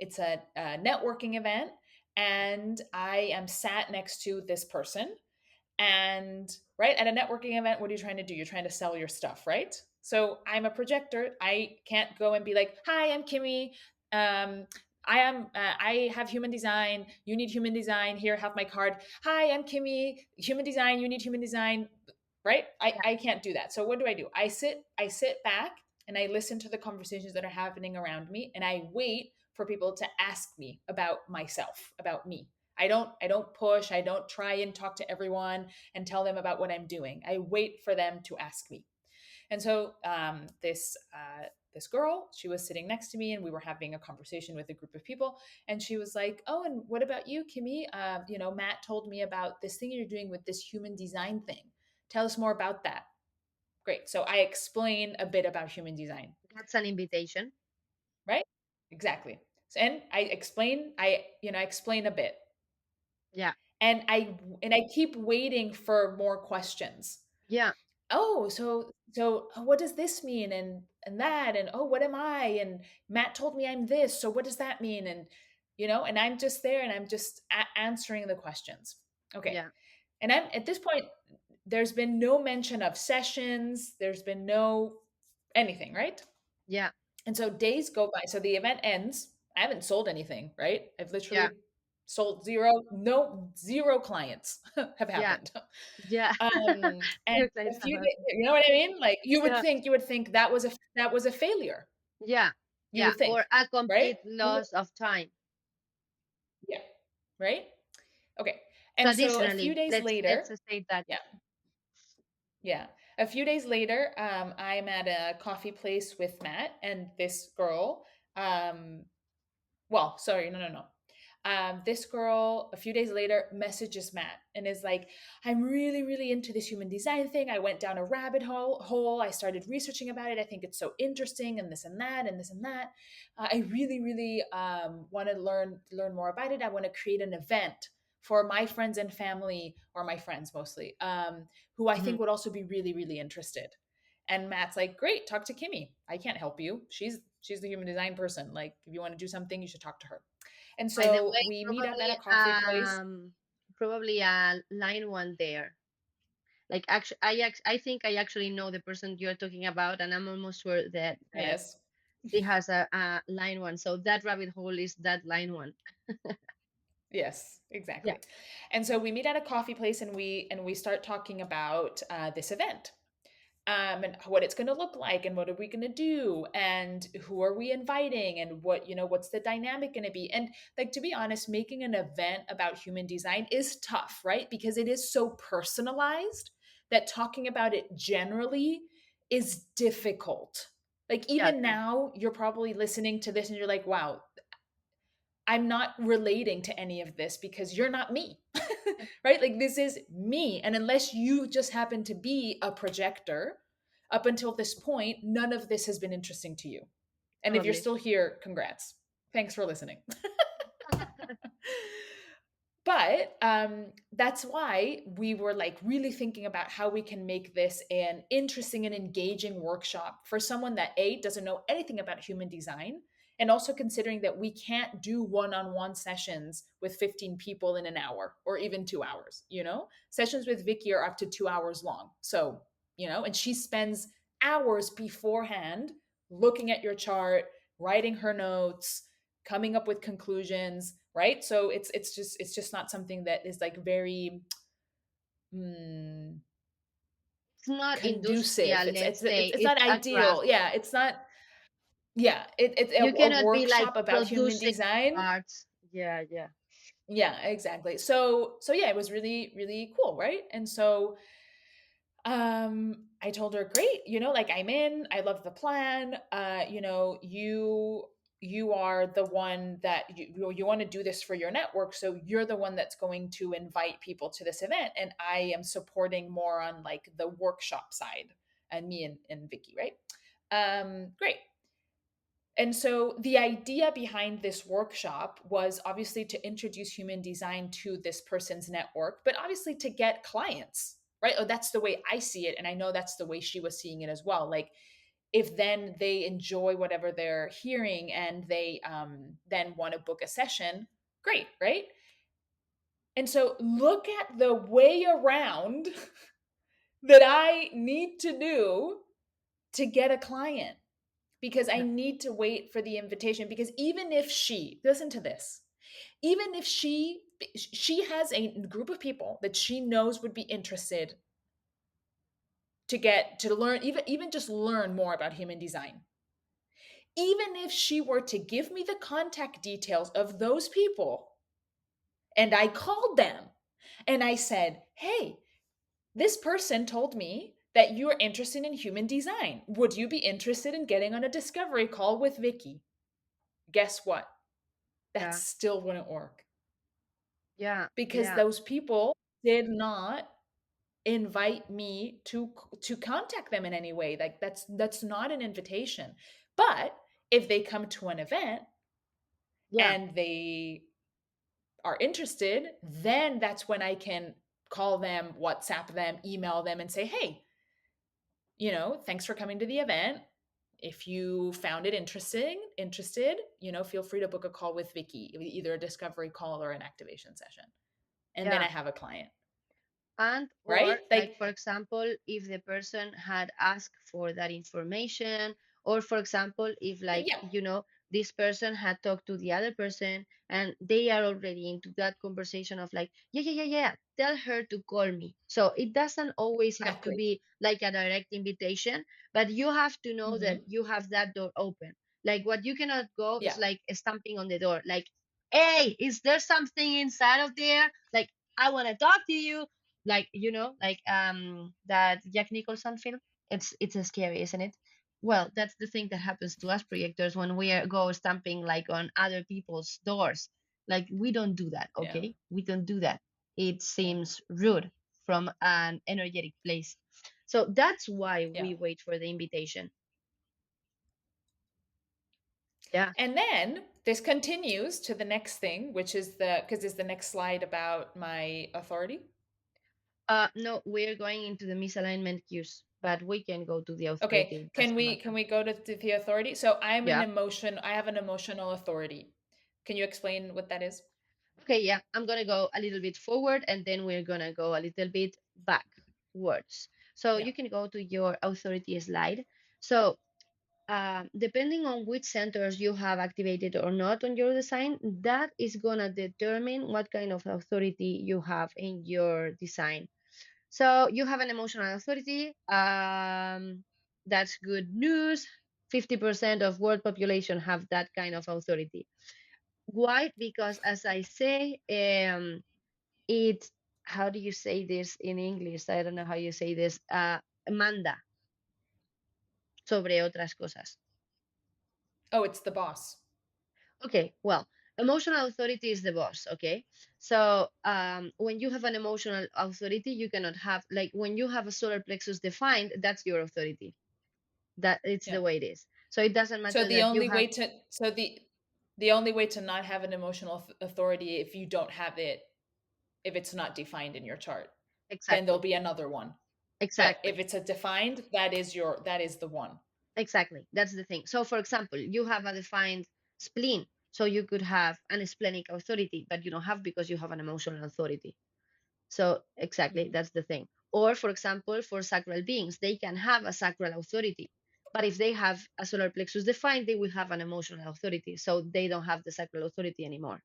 networking event, and I am sat next to this person. And right at a networking event, what are you trying to do? You're trying to sell your stuff, right? So I'm a projector. I can't go and be like, "Hi, I'm Kimmy. Um, I have human design. You need human design. Here, have my card. Hi, I'm Kimmy. Human design. You need human design." Right? I yeah, I can't do that. So what do? I sit back and I listen to the conversations that are happening around me, and I wait for people to ask me about myself, about me. I don't push, I don't try and talk to everyone and tell them about what I'm doing. I wait for them to ask me. And so this girl, she was sitting next to me, and we were having a conversation with a group of people. And she was like, "Oh, and what about you, Kimmy? Matt told me about this thing you're doing with this human design thing. Tell us more about that." Great. So I explain a bit about human design, that's an invitation. right? Exactly. And I explain a bit, Yeah, and I keep waiting for more questions. yeah, Oh, so what does this mean, and that, and oh, what am I? And Matt told me I'm this, so what does that mean? And I'm just there, and I'm just answering the questions. Okay. yeah, And I'm at this point, there's been no mention of sessions, there's been no anything, right? yeah, And so days go by. So the event ends. I haven't sold anything, right? I've yeah, literally sold zero, no, zero clients have yeah, happened. yeah. And Your clients a have few a- days, you know what I mean? Like Yeah, you would think that was a failure. yeah, You yeah. would Or think, a right? complete loss of time. Yeah, right? Okay. And so a few Traditionally, days let's later, state that. yeah, yeah. A few days later, I'm at a coffee place with Matt and this girl. Um, well, sorry, no, no, no. This girl, a few days later, messages Matt and is like, "I'm really, really into this human design thing. I went down a rabbit hole. I started researching about it. I think it's so interesting, and this and that, and this and that. I really, really want to learn more about it. I want to create an event for my friends and family, or my friends mostly, who I Mhm. think would also be really, really interested." And Matt's like, "Great, talk to Kimmy. I can't help you. She's the human design person. Like, if you want to do something, you should talk to her." And By the so way, we meet up at probably a coffee place. probably a line one there. Like actually, I think I actually know the person you're talking about, and I'm almost sure that Yes. she has a line one. So that rabbit hole is that line one. Yes, Yeah. exactly. And so we meet at a coffee place and we start talking about this event, and what it's going to look like and what are we going to do and who are we inviting and what's the dynamic going to be. And like, to be honest, making an event about human design is tough, right? Because it is so personalized that talking about it generally is difficult. Like, Yeah, even true. now you're probably listening to this and you're like, wow, I'm not relating to any of this because you're not me. Right? Like, this is me. And unless you just happen to be a projector up until this point, none of this has been interesting to you. And if you're Totally. still here, congrats. Thanks for listening. But that's why we were like really thinking about how we can make this an interesting and engaging workshop for someone that doesn't know anything about human design, and also considering that we can't do one-on-one sessions with 15 people in an hour or even 2 hours. Sessions with Viki are up to 2 hours long. So, and she spends hours beforehand looking at your chart, writing her notes, coming up with conclusions, right? So it's just not something that is like very mm, It's not conducive. industrial, it's let's it's say. it's it's It's not a ideal. craft. Yeah, it's not. Yeah, it's You a cannot be like workshop about human producing design. parts. Yeah, yeah. Yeah, exactly. So yeah, it was really really cool, right? And so I told her, great, like, I'm in, I love the plan. You are the one that you want to do this for your network, so you're the one that's going to invite people to this event, and I am supporting more on like the workshop side, and me and Vicky, right? Great. And so the idea behind this workshop was obviously to introduce human design to this person's network, but obviously to get clients, right? Oh, that's the way I see it. And I know that's the way she was seeing it as well. Like, if then they enjoy whatever they're hearing and they then want to book a session, great, right? And so look at the way around that I need to do to get a client, because I Yeah. need to wait for the invitation. Because even if she, listen to this, even if she has a group of people that she knows would be interested to get to learn, even just learn more about human design. Even if she were to give me the contact details of those people and I called them and I said, "Hey, this person told me that you're interested in human design. Would you be interested in getting on a discovery call with Vicky?" Guess what? That Yeah. still wouldn't work, Yeah. because Yeah. those people did not invite me to contact them in any way. Like, that's not an invitation. But if they come to an event Yeah. and they are interested, then that's when I can call them, WhatsApp them, email them, and say, "Hey, thanks for coming to the event. If you found it interested, feel free to book a call with Vicky, either a discovery call or an activation session." And then I Yeah. have a client, And right? or like, Like, for example, if the person had asked for that information, or for example, if like, yeah, this person had talked to the other person and they are already into that conversation of like, yeah, yeah, yeah, yeah, tell her to call me. So it doesn't always have to exactly. be like a direct invitation, but you have to know that Hmm. you have that door open. Like, what you cannot go is Yeah, like stamping on the door, like, hey, is there something inside of there? Like, I want to talk to you, like, like that Jack Nicholson film. It's a scary, isn't it? Well, that's the thing that happens to us projectors when go stamping like on other people's doors. Like, we don't do that, yeah, okay? We don't do that. It yeah, seems rude from an energetic place. So that's why yeah. we wait for the invitation. Yeah. And then this continues to the next thing, which is because is the next slide about my authority. No, we're going into the misalignment cues, but we can go to the Okay, authority. can Doesn't we matter. can we go to the authority? So Yeah. I have an emotional authority. Can you explain what that is? Okay, yeah, I'm gonna go a little bit forward and then we're gonna go a little bit backwards. So Yeah. you can go to your authority slide. So depending on which centers you have activated or not on your design, that is going to determine what kind of authority you have in your design. So you have an emotional authority. That's good news. 50% of world population have that kind of authority. Why? Because as I say, it, how do you say this in English? I don't know how you say this. Manda sobre otras cosas. Oh, it's the boss. Okay, well, emotional authority is the boss. Okay, so when you have an emotional authority, you cannot have, like, when you have a solar plexus defined, that's your authority. That it's Yeah. the way it is. So it doesn't So matter the that you only have way to so the only way to not have an emotional authority, if you don't have it, if it's not defined in your chart, then there'll exactly, be another one. But if exactly, it's a defined, that is the one. exactly. That's the thing. So, for example, you have a defined spleen, so you could have an splenic authority, but you don't have because you have an emotional authority. So exactly, Mhm. that's the thing. Or for example, for sacral beings, they can have a sacral authority, but if they have a solar plexus defined, they will have an emotional authority. So they don't have the sacral authority anymore.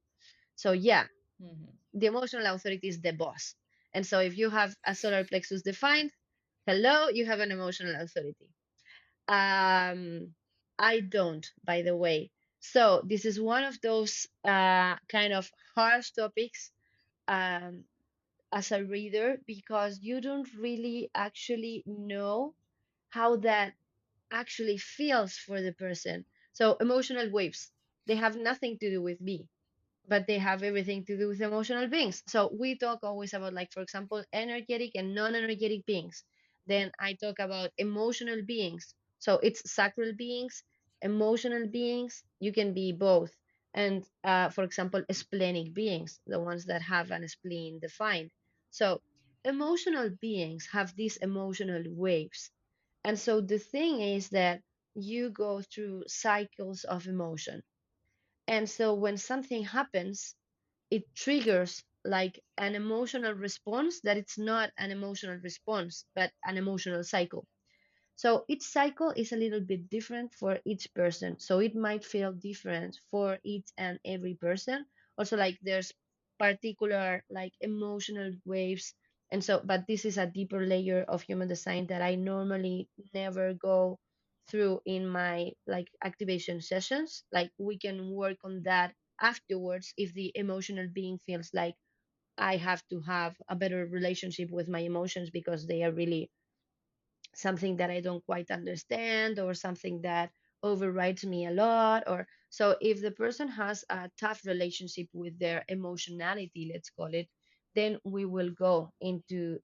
So yeah, Mhm. the emotional authority is the boss. And so if you have a solar plexus defined, hello, you have an emotional authority. Um, I don't, by the way. So this is one of those kind of harsh topics, um, as a reader, because you don't really actually know how that actually feels for the person. So emotional waves, they have nothing to do with me, but they have everything to do with emotional beings. So we talk always about, like, for example, energetic and non-energetic beings. Then I talk about emotional beings. So it's sacral beings, emotional beings. You can be both. And for example, splenic beings, the ones that have an spleen defined. So emotional beings have these emotional waves. And so the thing is that you go through cycles of emotion. And so when something happens, it triggers like an emotional response that it's not an emotional response, but an emotional cycle. So each cycle is a little bit different for each person. So it might feel different for each and every person. Also, like, there's particular like emotional waves. And so, but this is a deeper layer of human design that I normally never go through in my like activation sessions. Like, we can work on that afterwards if the emotional being feels like I have to have a better relationship with my emotions because they are really something that I don't quite understand, or something that overrides me a lot. Or so if the person has a tough relationship with their emotionality, let's call it, then we will go into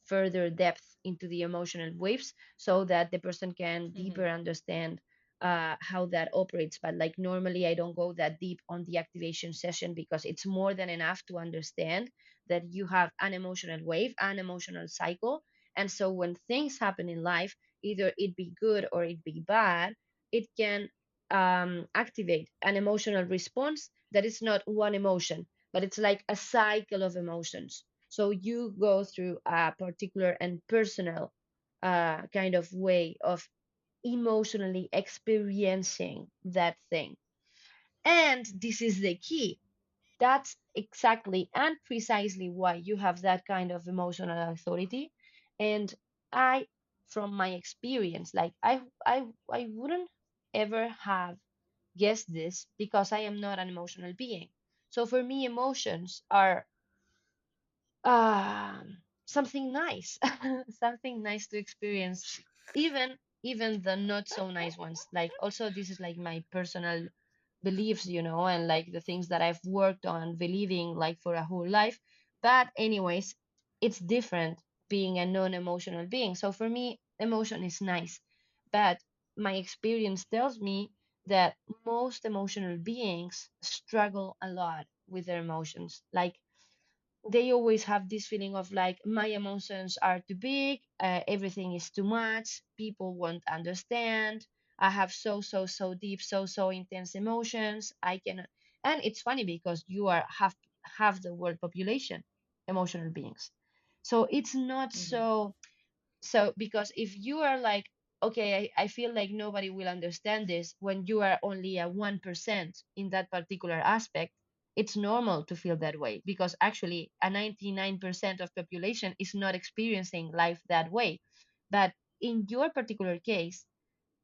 further depth into the emotional waves so that the person can deeper Mhm. understand how that operates. But like, normally I don't go that deep on the activation session because it's more than enough to understand that you have an emotional wave, an emotional cycle. And so when things happen in life, either it be good or it be bad, it can activate an emotional response that is not one emotion, but it's like a cycle of emotions. So you go through a particular and personal kind of way of emotionally experiencing that thing. And this is the key. That's exactly and precisely why you have that kind of emotional authority. And I, from my experience, like I wouldn't ever have guessed this because I am not an emotional being. So for me, emotions are something nice, something nice to experience, even the not so nice ones. Like, also, this is like my personal beliefs, and like the things that I've worked on believing like for a whole life. But anyways, it's different being a non-emotional being. So for me, emotion is nice, but my experience tells me that most emotional beings struggle a lot with their emotions. Like, they always have this feeling of like, my emotions are too big, everything is too much, people won't understand, I have so deep, so intense emotions, I cannot. And it's funny because you are half the world population emotional beings. So it's not Mhm. so, because if you are like okay, I feel like nobody will understand this. When you are only a 1% in that particular aspect, it's normal to feel that way, because actually a 99% of population is not experiencing life that way. But in your particular case,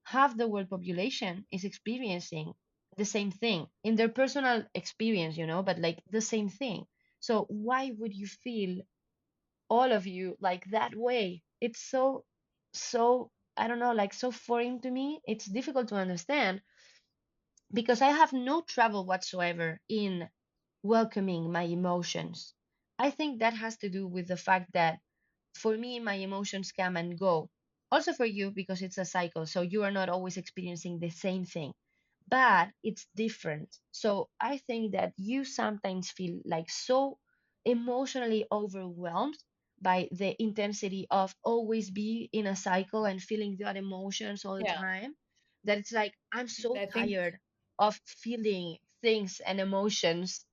half the world population is experiencing the same thing in their personal experience, but like the same thing. So why would you feel, all of you, like that way? It's so, I don't know, like so foreign to me. It's difficult to understand, because I have no trouble whatsoever in welcoming my emotions. I think that has to do with the fact that for me, my emotions come and go. Also for you, because it's a cycle. So you are not always experiencing the same thing, but it's different. So I think that you sometimes feel like so emotionally overwhelmed by the intensity of always be in a cycle and feeling that emotions all the Yeah. time, that it's like, I'm so I think, tired of feeling things and emotions.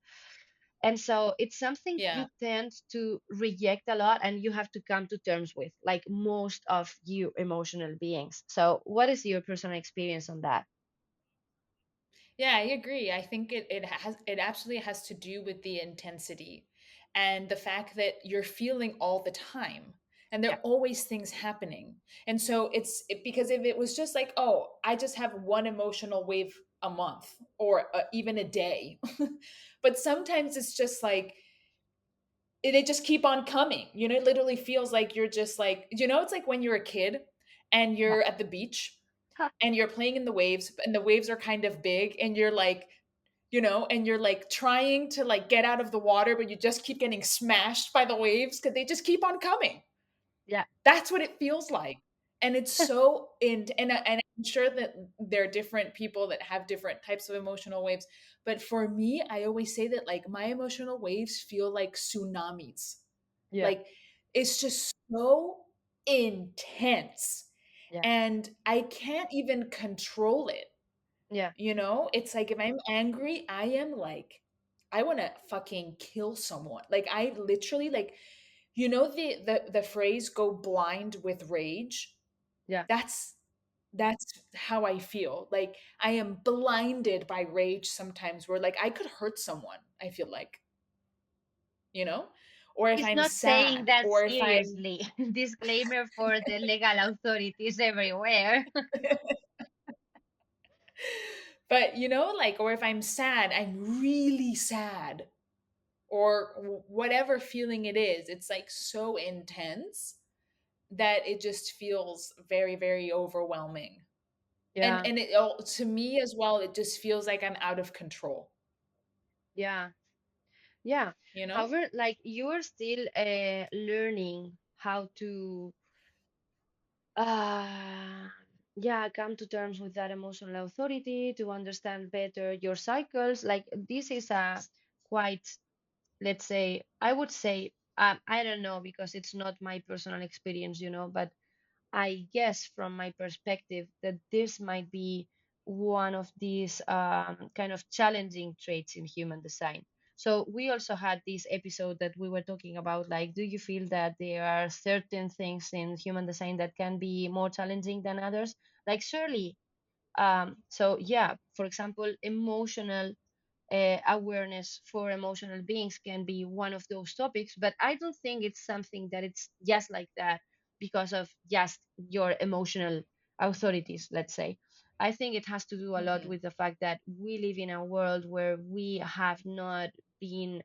And so it's something yeah. you tend to reject a lot, and you have to come to terms with, like most of you emotional beings. So what is your personal experience on that? Yeah, I agree. I think it absolutely has to do with the intensity and the fact that you're feeling all the time and there Yeah, are always things happening. And so because if it was just like, oh, I just have one emotional wave a month or even a day. But sometimes it's just like they just keep on coming. It literally feels like you're just like, it's like when you're a kid and yeah, you're at the beach ha, and you're playing in the waves and the waves are kind of big and you're like, and you're like trying to like get out of the water, but you just keep getting smashed by the waves because they just keep on coming. yeah, That's what it feels like. And it's so and I'm sure that there are different people that have different types of emotional waves. But for me, I always say that like my emotional waves feel like tsunamis. yeah, Like it's just so intense. yeah, And I can't even control it. yeah, It's like if I'm angry, I am like, I want to fucking kill someone. Like I literally like, the phrase "go blind with rage." yeah. That's that's how I feel. Like I am blinded by rage sometimes. Where like I could hurt someone. I feel like, you know, or if He's I'm not saying sad, that or if I'm, seriously. Disclaimer for the legal authorities everywhere. but like, or if I'm sad, I'm really sad or whatever feeling it is, it's like so intense that it just feels very, very overwhelming. And Yeah, and to me as well, it just feels like I'm out of control, yeah, yeah. you know? However, like you're still learning how to uh yeah, come to terms with that emotional authority, to understand better your cycles. Like this is a quite, let's say, I would say, I don't know, because it's not my personal experience, but I guess from my perspective that this might be one of these kind of challenging traits in human design. So we also had this episode that we were talking about, like, do you feel that there are certain things in human design that can be more challenging than others? Like, surely. So yeah, for example, emotional awareness for emotional beings can be one of those topics, but I don't think it's something that it's just like that because of just your emotional authorities, let's say. I think it has to do a lot Hmm. with the fact that we live in a world where we have not been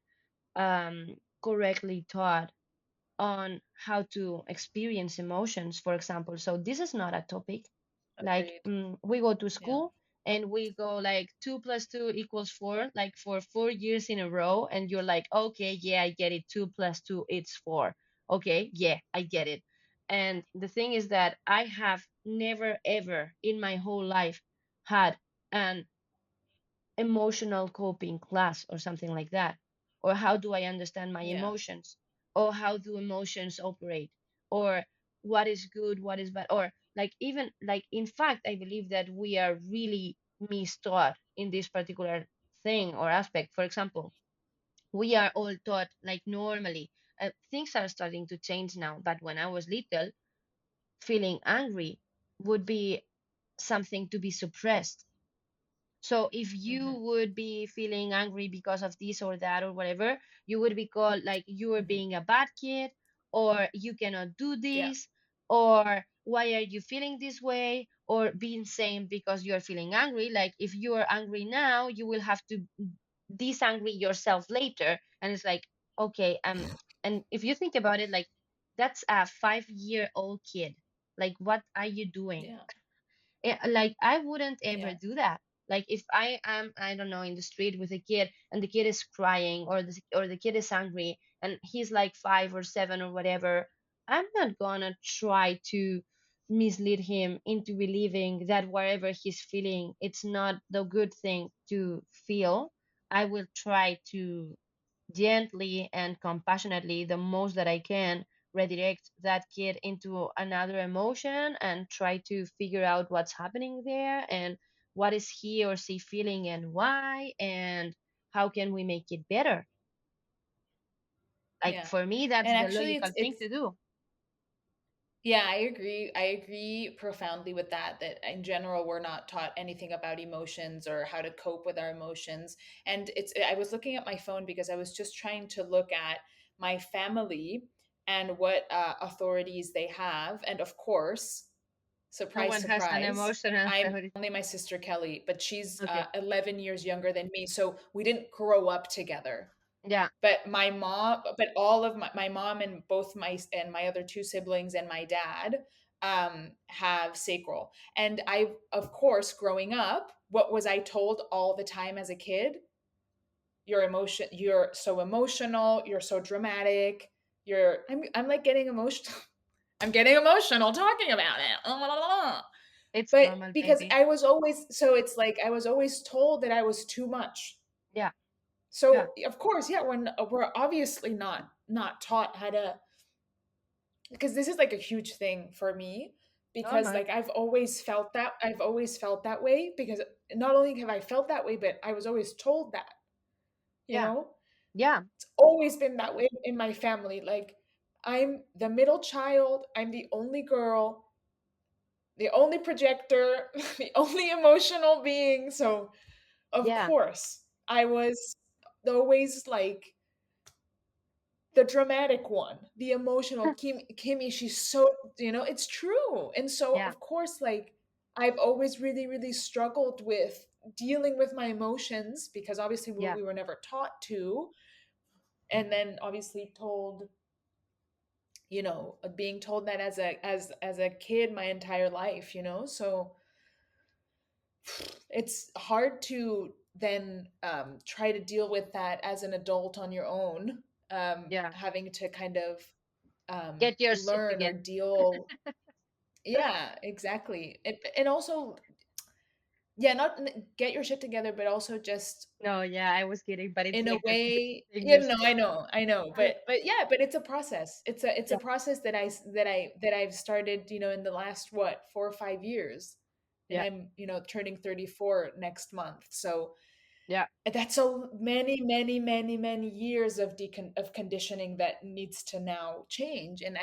correctly taught on how to experience emotions, for example. So this is not a topic. Like Agreed. we go to Yeah. school and we go like 2 + 2 = 4, like for 4 years in a row, and you're like, okay, yeah, I get it. 2 + 2 it's 4. Okay, yeah, I get it. And the thing is that I have never ever in my whole life had an emotional coping class or something like that, or how do I understand my Yeah. emotions, or how do emotions operate, or what is good, what is bad, or like, even like, in fact, I believe that we are really mistaught in this particular thing or aspect. For example, we are all taught, like, normally, things are starting to change now, but when I was little, feeling angry, would be something to be suppressed. So if you Hmm. would be feeling angry because of this or that or whatever, you would be called like you are Hmm. being a bad kid, or you cannot do Yeah. this, or why are you feeling this way, or being same because you are feeling angry. Like if you are angry now, you will have to disangry yourself later. And it's like, okay, and if you think about it, like that's a 5-year-old kid. Like, what are you doing? Yeah. Like I wouldn't ever Yeah. do that. Like if I am, I don't know, in the street with a kid and the kid is crying, or the kid is angry and he's like 5 or 7 or whatever, I'm not gonna try to mislead him into believing that whatever he's feeling, it's not the good thing to feel. I will try to gently and compassionately, the most that I can, redirect that kid into another emotion and try to figure out what's happening there, and what is he or she feeling and why, and how can we make it better. Like Yeah. for me, that's And the actually, logical thing to do. yeah, I agree. I agree profoundly with that, that in general, we're not taught anything about emotions or how to cope with our emotions. And I was looking at my phone because I was just trying to look at my family and what authorities they have. And of course, No surprise, one has an surprise, emotional I'm authority. only my sister Kelly, but she's Okay. 11 years younger than me. So we didn't grow up together. Yeah. But all of my mom and both my other two siblings and my dad have sacral. And I, of course, growing up, what was I told all the time as a kid? You're so emotional, you're so dramatic, I'm like getting emotional. I'm getting emotional talking about it. It's But normal, because baby. I was always, so it's like I was always told that I was too much. Yeah. Yeah. So of course, yeah, we're obviously not taught how to, because this is like a huge thing for me, No, because no. like I've always felt that way, because not only have I felt that way, but I was always told that, you Yeah. know? Yeah. It's always been that way in my family. Like I'm the middle child, I'm the only girl, the only projector, the only emotional being. So of Yeah. course, I was always like the dramatic one, the emotional Kimmy. She's so, it's true. And so, Yeah. of course, like I've always really, really struggled with dealing with my emotions, because obviously Yeah. we were never taught to. And then obviously told, being told that as a kid my entire life, so it's hard to then try to deal with that as an adult on your own, Yeah. having to kind of Get your shit learn or together. deal. Yeah, exactly. And also, yeah, not get your shit together, but also just No, yeah, I was kidding, but it's in a like the way, thing yeah, you're no, saying. I know, but yeah, but it's a process. It's a Yeah. process that I've started, in the last, what, 4 or 5 years. And Yeah. I'm, turning 34 next month. So Yeah. that's so many, many, many, many years of conditioning that needs to now change. And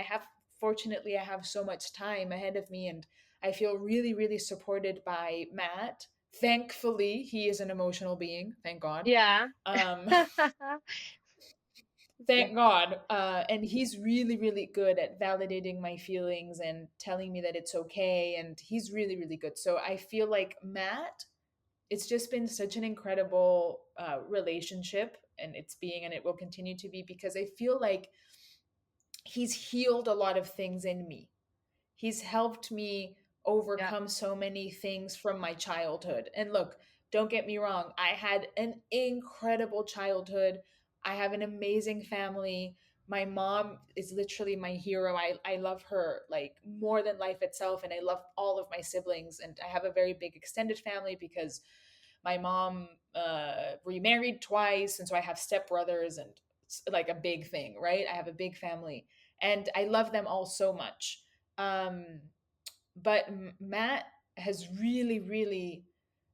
fortunately, I have so much time ahead of me, and I feel really, really supported by Matt. Thankfully, he is an emotional being. Thank God. Yeah. Um, Yeah. thank God. And he's really, really good at validating my feelings and telling me that it's okay. And he's really, really good. So I feel like Matt, it's just been such an incredible relationship, and it will continue to be, because I feel like he's healed a lot of things in me. He's helped me Yeah. overcome so many things from my childhood. And look, don't get me wrong, I had an incredible childhood. I have an amazing family. My mom is literally my hero. I love her like more than life itself. And I love all of my siblings. And I have a very big extended family, because my mom remarried twice. And so I have stepbrothers, and it's like a big thing, right? I have a big family, and I love them all so much. um, but Matt has really, really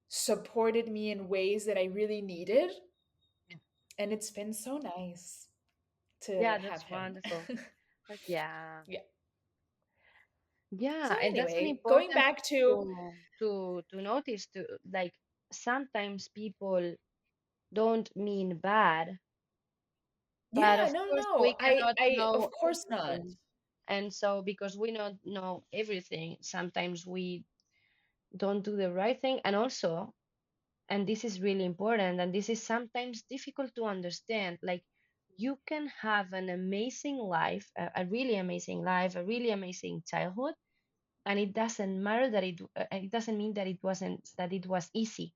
supported me in ways that I really needed. Yeah. And it's been so nice to Yeah, have that's him. wonderful. Like, yeah. Yeah. Yeah, So and that's an anyway, going important back thing to, to notice to like sometimes people don't mean bad, but yeah, of no, course we no, cannot I, know of course not. everything. And so because we don't know everything, sometimes we don't do the right thing. And also, and this is really important, and this is sometimes difficult to understand, like you can have an amazing life, a really amazing life, a really amazing childhood, and it doesn't matter that it doesn't mean that it was easy.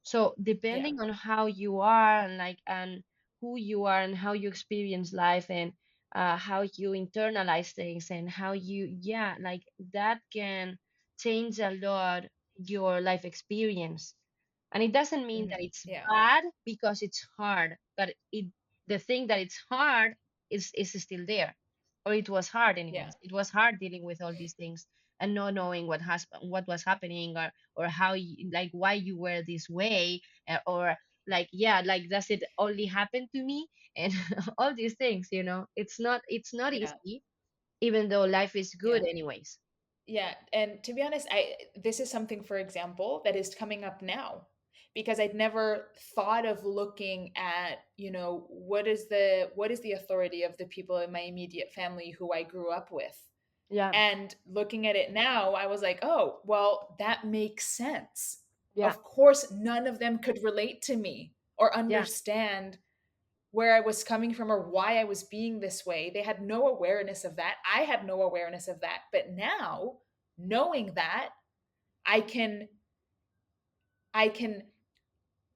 So Yeah, depending on how you are and who you are and how you experience life and how you internalize things and how you, yeah, like that can change a lot your life experience. And it doesn't mean that it's yeah, bad because it's hard, but the thing that it's hard is still there. Or it was hard yeah, anyways. It was hard dealing with all these things and not knowing what was happening, or how you, like why you were this way, or like, yeah, like does it only happen to me, and all these things, it's not yeah, easy, even though life is good yeah. anyways. Yeah, and to be honest, I this is something, for example, that is coming up now because I'd never thought of looking at, what is the authority of the people in my immediate family who I grew up with. Yeah, And looking at it now, I was like, "Oh, well, that makes sense." yeah, Of course, none of them could relate to me or yeah, understand where I was coming from or why I was being this way. They had no awareness of that. I had no awareness of that. But now, knowing that, I can I can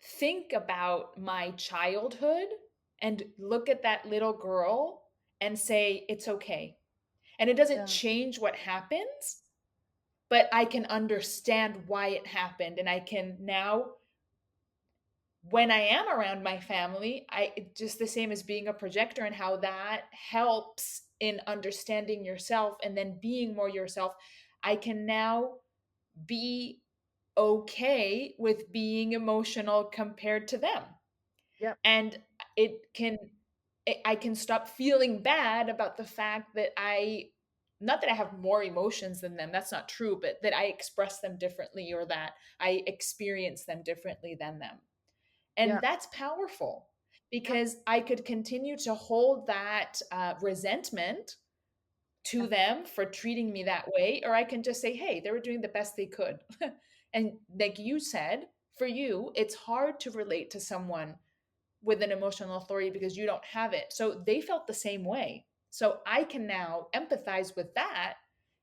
think about my childhood and look at that little girl and say it's okay. And it doesn't yeah, change what happens, but I can understand why it happened and I can now, when I am around my family, just the same as being a projector and how that helps in understanding yourself and then being more yourself. I can now be okay with being emotional compared to them. yeah, And it can, I can stop feeling bad about the fact that not that I have more emotions than them, that's not true, but that I express them differently or that I experience them differently than them. And yeah, that's powerful yeah, because I could continue to hold that resentment to yeah, them for treating me that way, or I can just say, hey, they were doing the best they could. And like you said, for you, it's hard to relate to someone with an emotional authority because you don't have it. So they felt the same way. So I can now empathize with that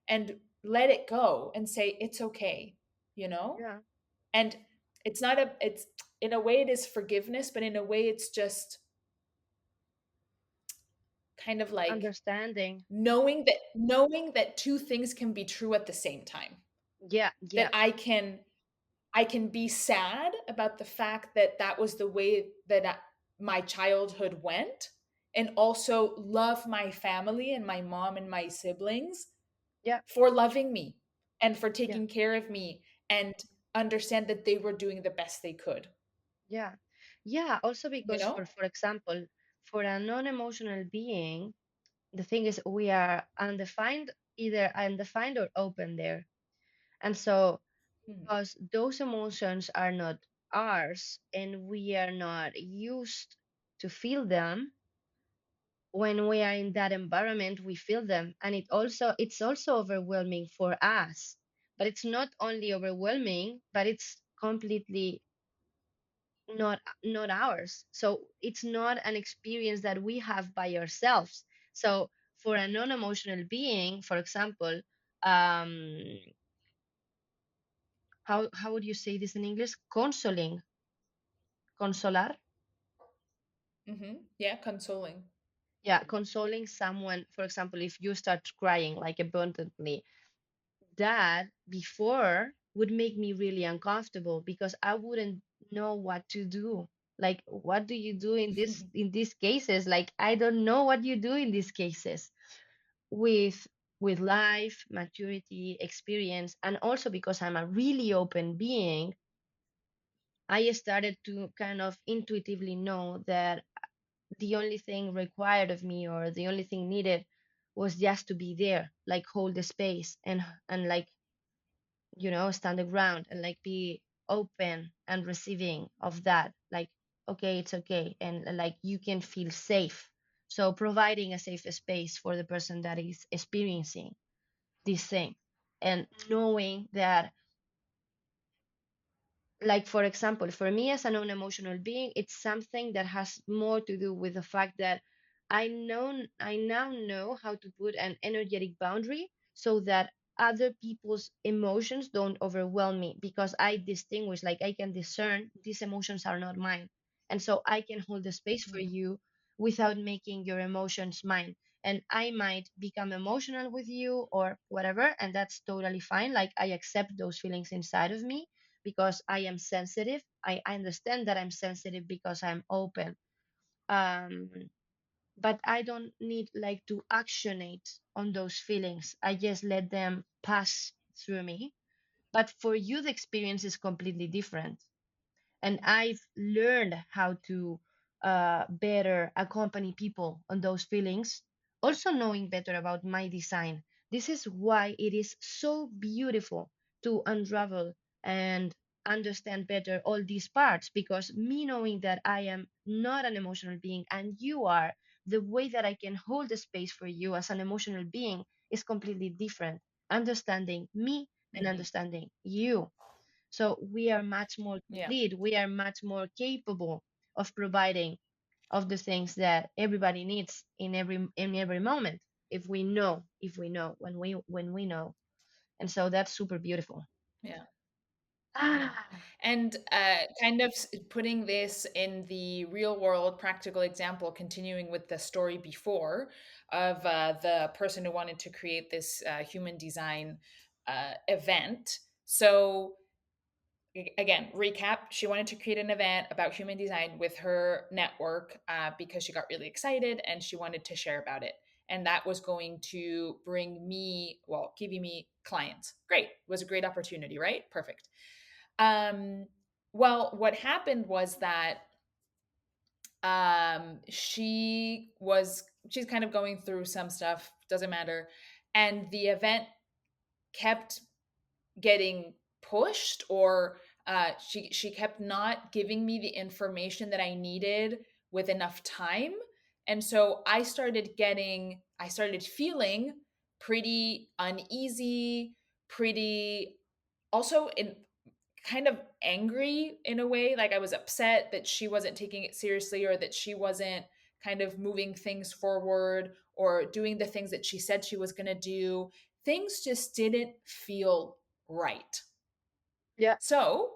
and let it go and say, it's okay, you know? yeah. And it's not a, it's, in a way it is forgiveness, but in a way it's just kind of like Understanding. knowing that two things can be true at the same time. Yeah, That yeah, I can be sad about the fact that that was the way that my childhood went, and also love my family and my mom and my siblings yeah, for loving me and for yeah, taking care of me and understand that they were doing the best they could, yeah. Yeah, also you because know? for example, for a non-emotional being, the thing is we are undefined, either undefined or open there. And so Mhm. because those emotions are not ours and we are not used to feel them, when we are in that environment we feel them, and it's also overwhelming for us. But it's not only overwhelming, but it's completely not ours. So it's not an experience that we have by ourselves. So for a non-emotional being, for example, um how would you say this in English? Consolar. Yeah, consoling. Yeah, consoling someone, for example, if you start crying like abundantly, that before would make me really uncomfortable because I wouldn't know what to do. Like, what do you do in these cases? Like, I don't know what you do in these cases with life, maturity, experience, and also because I'm a really open being, I started to kind of intuitively know that the only thing required of me or the only thing needed was just to be there, like hold the space and like, stand the ground and like be open and receiving of that. Like, okay, it's okay. And like you can feel safe. So providing a safe space for the person that is experiencing this thing, and knowing that, like for example, for me as a non-emotional being, it's something that has more to do with the fact that I now know how to put an energetic boundary so that other people's emotions don't overwhelm me, because I distinguish, like I can discern these emotions are not mine, and so I can hold the space for Mhm. you without making your emotions mine. And I might become emotional with you or whatever, and that's totally fine. Like I accept those feelings inside of me because I am sensitive. I understand that I'm sensitive because I'm open. Um, but I don't need like to actionate on those feelings. I just let them pass through me. But for you, the experience is completely different, and I've learned how to better accompany people on those feelings, also knowing better about my design. This is why it is so beautiful to unravel and understand better all these parts, because me knowing that I am not an emotional being and you are, the way that I can hold the space for you as an emotional being is completely different. Understanding me and Mhm. understanding you, so we are much more Yeah. complete. We are much more capable of providing of the things that everybody needs in every moment, if we know when we know. And so that's super beautiful. Yeah. Yeah. Ah, And kind of putting this in the real world practical example, continuing with the story before of the person who wanted to create this human design event. So, again, recap, she wanted to create an event about human design with her network because she got really excited and she wanted to share about it. And that was going to bring me, well, giving me clients. Great. It was a great opportunity, right? Perfect. Um, well, what happened was that she's kind of going through some stuff, doesn't matter. And the event kept getting pushed, or she kept not giving me the information that I needed with enough time. And so I started feeling pretty uneasy, pretty also in kind of angry in a way. Like I was upset that she wasn't taking it seriously, or that she wasn't kind of moving things forward or doing the things that she said she was going to do. Things just didn't feel right. yeah, So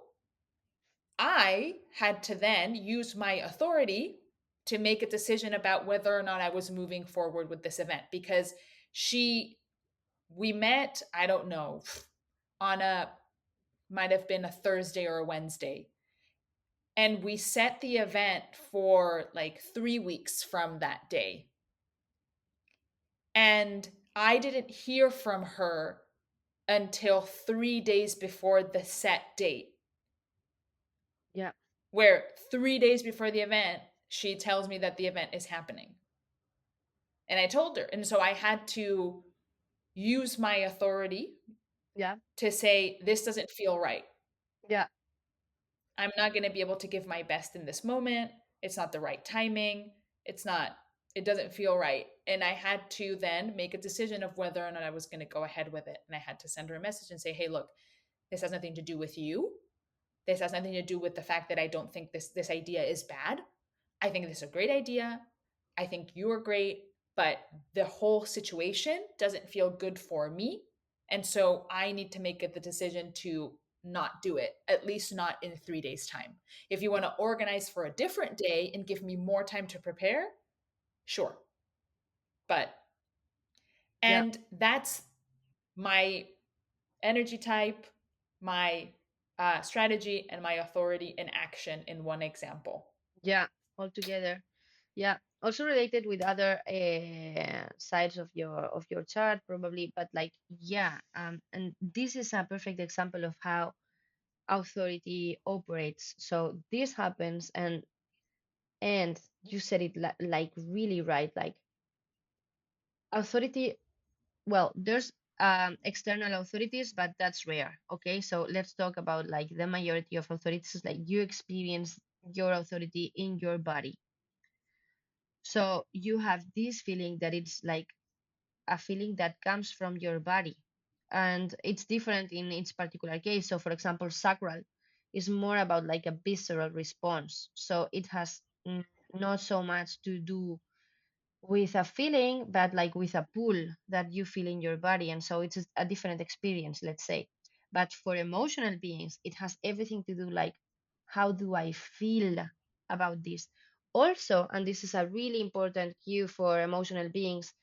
I had to then use my authority to make a decision about whether or not I was moving forward with this event, because she we met, I don't know, on a might have been a Thursday or a Wednesday. And we set the event for like 3 weeks from that day. And I didn't hear from her until 3 days before the set date, yeah, where 3 days before the event, she tells me that the event is happening. And I told her. And so I had to use my authority yeah, to say, this doesn't feel right. yeah, I'm not going to be able to give my best in this moment. It's not the right timing. It's not, it doesn't feel right. And I had to then make a decision of whether or not I was going to go ahead with it. And I had to send her a message and say, hey, look, this has nothing to do with you. This has nothing to do with the fact that I don't think this idea is bad. I think this is a great idea. I think you are great, but the whole situation doesn't feel good for me. And so I need to make the decision to not do it, at least not in 3 days' time. If you want to organize for a different day and give me more time to prepare, sure. But, yeah, and that's my energy type, my strategy, and my authority in action in one example. yeah, all together. Yeah, also related with other sides of your chart probably, but like, yeah, and this is a perfect example of how authority operates. So this happens, and you said it like really right. Like Authority, well, there's external authorities, but that's rare. Okay, so let's talk about like the majority of authorities, like you experience your authority in your body. So you have this feeling that it's like a feeling that comes from your body, and it's different in each particular case. So for example, sacral is more about like a visceral response, so it has not so much to do with a feeling, but like with a pull that you feel in your body. And so it's a different experience, let's say. But for emotional beings, it has everything to do like, how do I feel about this? Also, and this is a really important cue for emotional beings,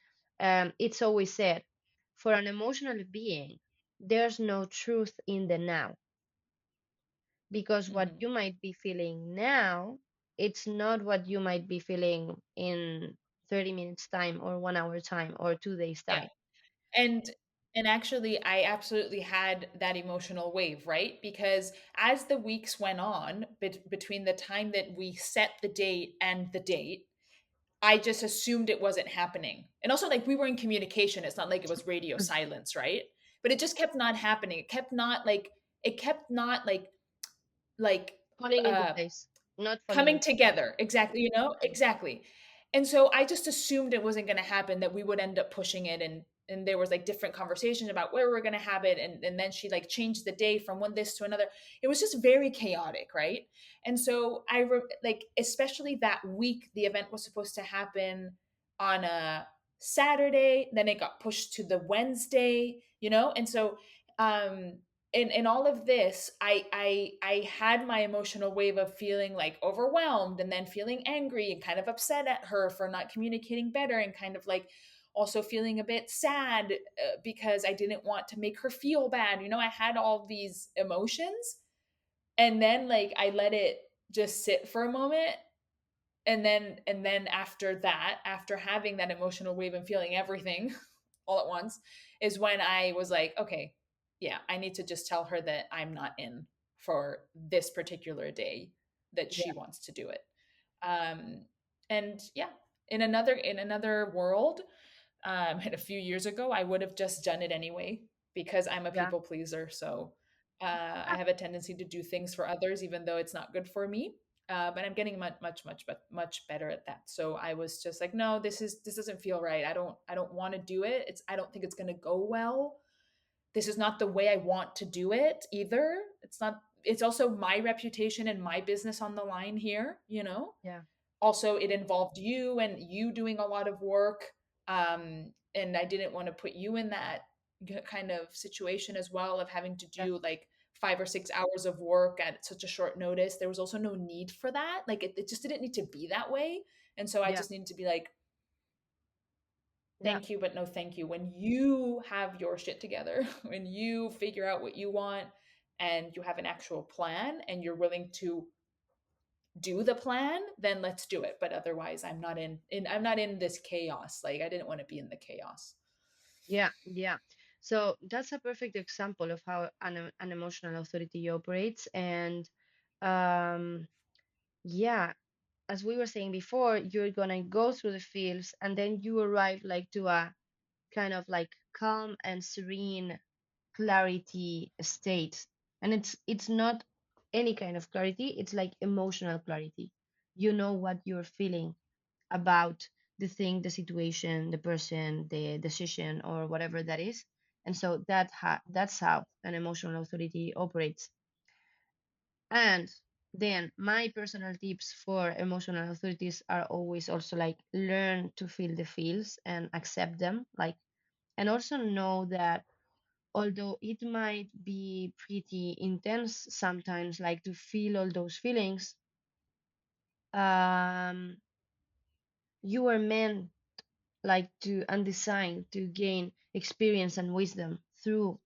it's always said, for an emotional being, there's no truth in the now, because what Hmm. you might be feeling now, it's not what you might be feeling in 30 minutes time or 1 hour time or 2 days Yeah. time. And actually I absolutely had that emotional wave, right? Because as the weeks went on, between the time that we set the date and the date, I just assumed it wasn't happening. And also, like, we were in communication. It's not like it was radio silence, right? But it just kept not happening. It kept not like Falling into uh place, not falling coming into place. together. Exactly, you know? Exactly. And so I just assumed it wasn't going to happen, that we would end up pushing it, and there was like different conversations about where we're going to have it, and then she like changed the day from one this to another. It was just very chaotic, right? And so like, especially that week the event was supposed to happen on a Saturday, then it got pushed to the Wednesday, you know? And so in all of this, I had my emotional wave of feeling like overwhelmed, and then feeling angry and kind of upset at her for not communicating better, and kind of like also feeling a bit sad, because I didn't want to make her feel bad. You know, I had all these emotions, and then like I let it just sit for a moment, and then after that, after having that emotional wave and feeling everything all at once, is when I was like, okay, yeah, I need to just tell her that I'm not in for this particular day that she Yeah, wants to do it. um and yeah, in another world, and a few years ago, I would have just done it anyway, because I'm a yeah, people pleaser. So I have a tendency to do things for others, even though it's not good for me. But I'm getting much better at that. So I was just like, no, this doesn't feel right. I don't want to do it. I don't think it's going to go well. This is not the way I want to do it either. It's not. It's also my reputation and my business on the line here. You know, yeah, also it involved you, and you doing a lot of work, and I didn't want to put you in that kind of situation as well, of having to that, do like 5 or 6 hours of work at such a short notice. There was also no need for that. Like, it just didn't need to be that way. And so I yeah, just needed to be like, yeah, thank you, but no thank you. When you have your shit together, when you figure out what you want, and you have an actual plan, and you're willing to do the plan, then let's do it. But otherwise, I'm not in this chaos. Like, I didn't want to be in the chaos. yeah, yeah. So that's a perfect example of how an emotional authority operates. And um, yeah, as we were saying before, you're gonna go through the fields and then you arrive like to a kind of like calm and serene clarity state. And it's not any kind of clarity, it's like emotional clarity. You know what you're feeling about the thing, the situation, the person, the decision, or whatever that is. And so that's how an emotional authority operates. And then my personal tips for emotional authorities are always also like learn to feel the feels and accept them, like, and also know that although it might be pretty intense sometimes, like to feel all those feelings, um, you were meant like to and designed to gain experience and wisdom through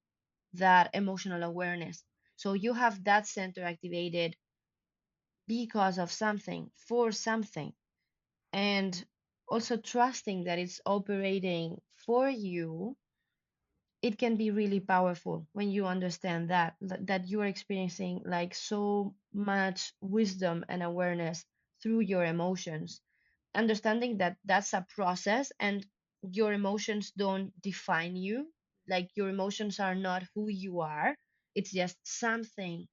that emotional awareness. So you have that center activated because of something, for something, and also trusting that it's operating for you. It can be really powerful when you understand that you are experiencing like so much wisdom and awareness through your emotions, understanding that that's a process. And your emotions don't define you. Like your emotions are not who you are. It's just something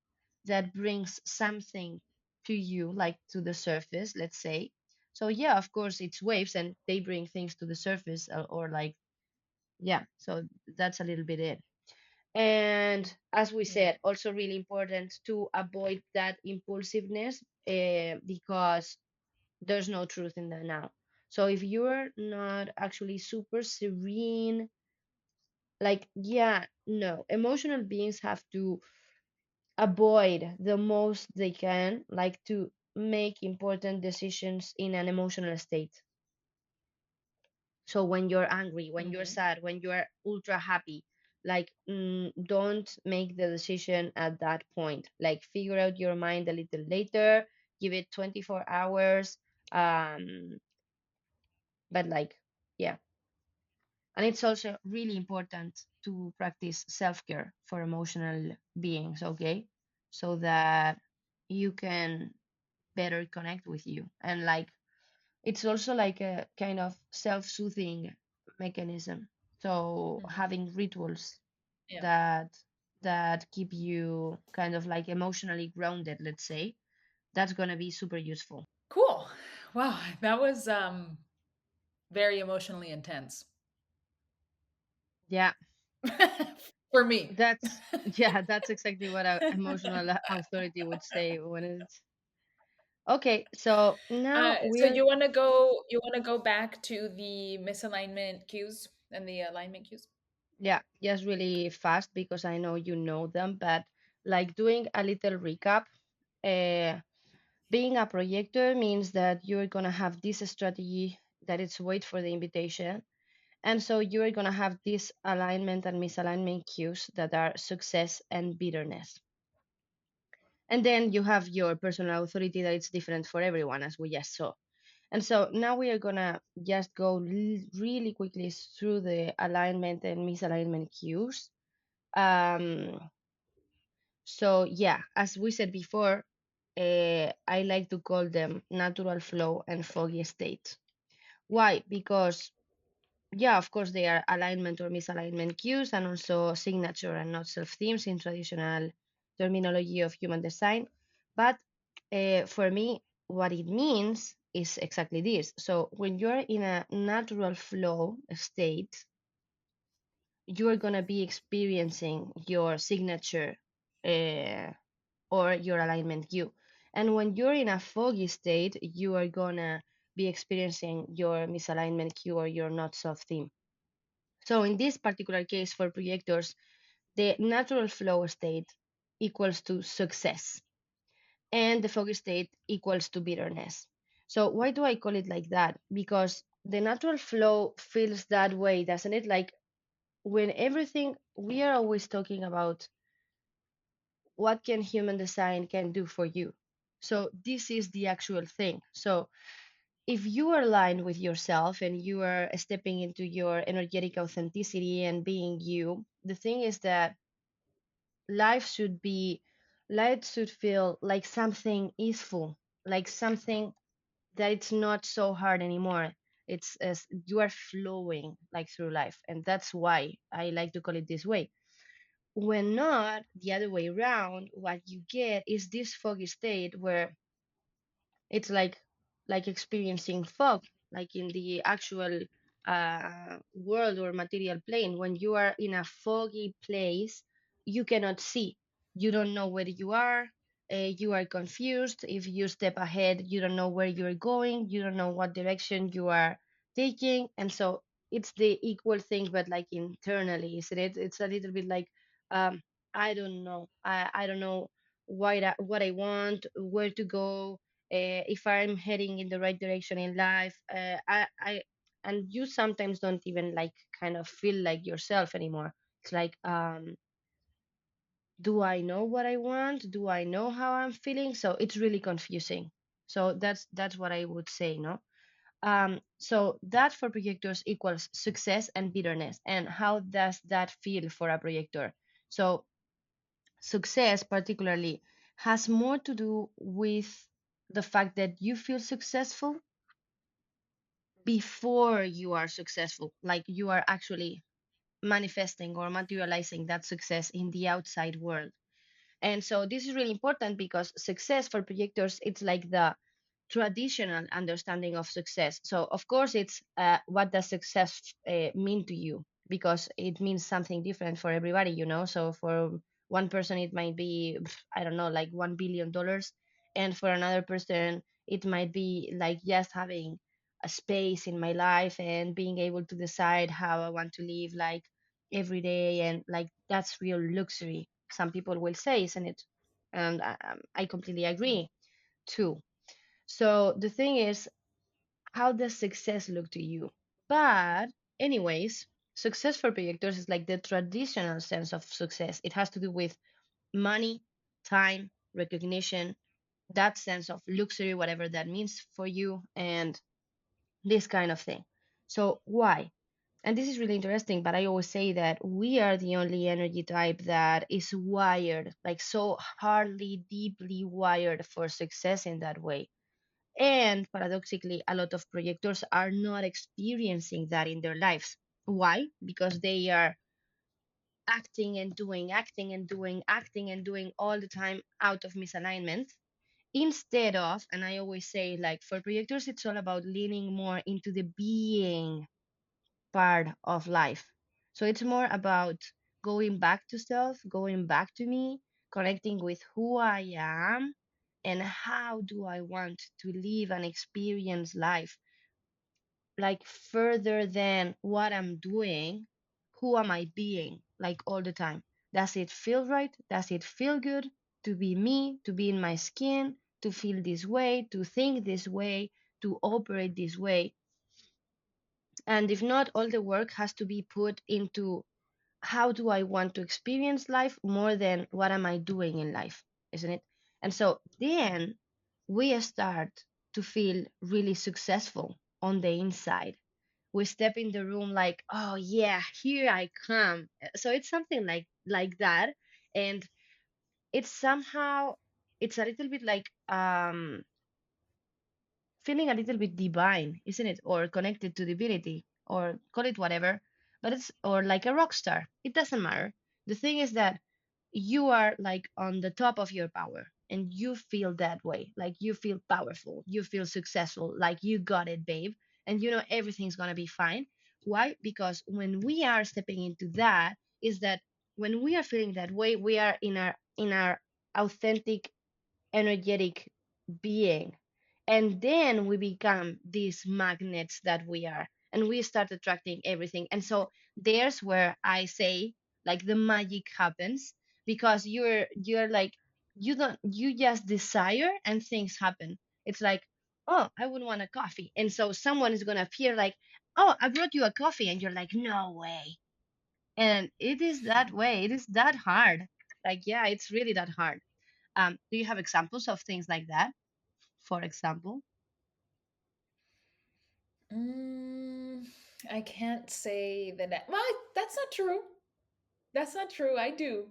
that brings something to you, like to the surface, let's say. So yeah, of course it's waves and they bring things to the surface, or like, yeah, so that's a little bit it. And as we Yeah. said, also really important to avoid that impulsiveness, because there's no truth in that now. So if you're not actually super serene, like, yeah, no, emotional beings have to avoid the most they can, like to make important decisions in an emotional state. So when you're angry, when you're Hmm. sad, when you're ultra happy, like, don't make the decision at that point. Like figure out your mind a little later, give it 24 hours. Um, but like, yeah. And it's also really important to practice self-care for emotional beings, okay? So that you can better connect with you. And like, it's also like a kind of self-soothing mechanism. So Hmm. having rituals Yeah. that keep you kind of like emotionally grounded, let's say, that's gonna be super useful. Cool. Wow, that was very emotionally intense Yeah, for me. that's yeah, that's exactly what a emotional authority would say when it's okay. So now So we're, you want to go back to the misalignment cues and the alignment cues? yeah, just really fast because I know you know them, but like doing a little recap. Uh, Being a projector means that you're gonna have this strategy that it's wait for the invitation. And so you're gonna have this alignment and misalignment cues that are success and bitterness. And then you have your personal authority that it's different for everyone, as we just saw. And so now we are gonna just go really quickly through the alignment and misalignment cues. Um, so yeah, as we said before, I like to call them natural flow and foggy state. Why? Because yeah, of course they are alignment or misalignment cues and also signature and not self themes in traditional terminology of human design. But for me, what it means is exactly this. So when you're in a natural flow state, you're gonna be experiencing your signature uh, or your alignment cue. And when you're in a foggy state, you are gonna be experiencing your misalignment cue or your not self theme. So in this particular case for projectors, the natural flow state equals to success and the foggy state equals to bitterness. So why do I call it like that? Because the natural flow feels that way, doesn't it? Like when everything, we are always talking about what can human design can do for you. So this is the actual thing. So if you are aligned with yourself and you are stepping into your energetic authenticity and being you, the thing is that life should be, life should feel like something easeful, like something that it's not so hard anymore. It's as you are flowing like through life, and that's why I like to call it this way. When not the other way around, what you get is this foggy state where it's like experiencing fog, like in the actual world or material plane. When you are in a foggy place, you cannot see. You don't know where you are. You are confused. If you step ahead, you don't know where you are going. You don't know what direction you are taking. And so it's the equal thing, but like internally, isn't it? It's a little bit like, um, I don't know. I don't know what I want, where to go, if I'm heading in the right direction in life. And you sometimes don't even like kind of feel like yourself anymore. It's like, do I know what I want? Do I know how I'm feeling? So it's really confusing. So that's what I would say, no? So that for projectors equals success and bitterness. And how does that feel for a projector? So success particularly has more to do with the fact that you feel successful. before you are successful, like you are actually manifesting or materializing that success in the outside world. And so this is really important because success for projectors, it's like the traditional understanding of success. So of course it's what does success mean to you, because it means something different for everybody, you know. So for one person it might be, I don't know, like $1 billion, and for another person it might be like just having a space in my life and being able to decide how I want to live, like every day, and like that's real luxury, some people will say, isn't it? And I completely agree too. So the thing is, how does success look to you? But, anyways, success for projectors is like the traditional sense of success. It has to do with money, time, recognition, that sense of luxury, whatever that means for you, and this kind of thing. So, why? And this is really interesting, but I always say that we are the only energy type that is wired, like so hardly, deeply wired for success in that way. And paradoxically, a lot of projectors are not experiencing that in their lives. Why? Because they are acting and doing, acting and doing, acting and doing all the time out of misalignment. Instead of, and I always say, like for projectors, it's all about leaning more into the being part of life. So it's more about going back to self, going back to me, connecting with who I am and how do I want to live and experience life, like further than what I'm doing, who am I being, like all the time? Does it feel right? Does it feel good to be me, to be in my skin, to feel this way, to think this way, to operate this way? And if not, all the work has to be put into how do I want to experience life more than what am I doing in life, isn't it? And so then we start to feel really successful on the inside. We step in the room like, oh yeah, here I come. So it's something like that. And it's somehow, it's a little bit like feeling a little bit divine, isn't it? Or connected to divinity, or call it whatever. But it's, or like a rock star. It doesn't matter. The thing is that you are like on the top of your power and you feel that way. Like you feel powerful, you feel successful, like you got it, babe. And you know everything's gonna be fine. Why? Because when we are stepping into that, is that when we are feeling that way, we are in our authentic energetic being. And then we become these magnets that we are, and we start attracting everything. And so there's where I say, like, the magic happens, because you're like, you don't, you just desire and things happen. It's like, oh, I would want a coffee. And so someone is going to appear like, oh, I brought you a coffee. And you're like, no way. And it is that way. It is that hard. Like, yeah, it's really that hard. Do you have examples of things like that? For example? Mm, I can't say that. Well, that's not true. That's not true. I do.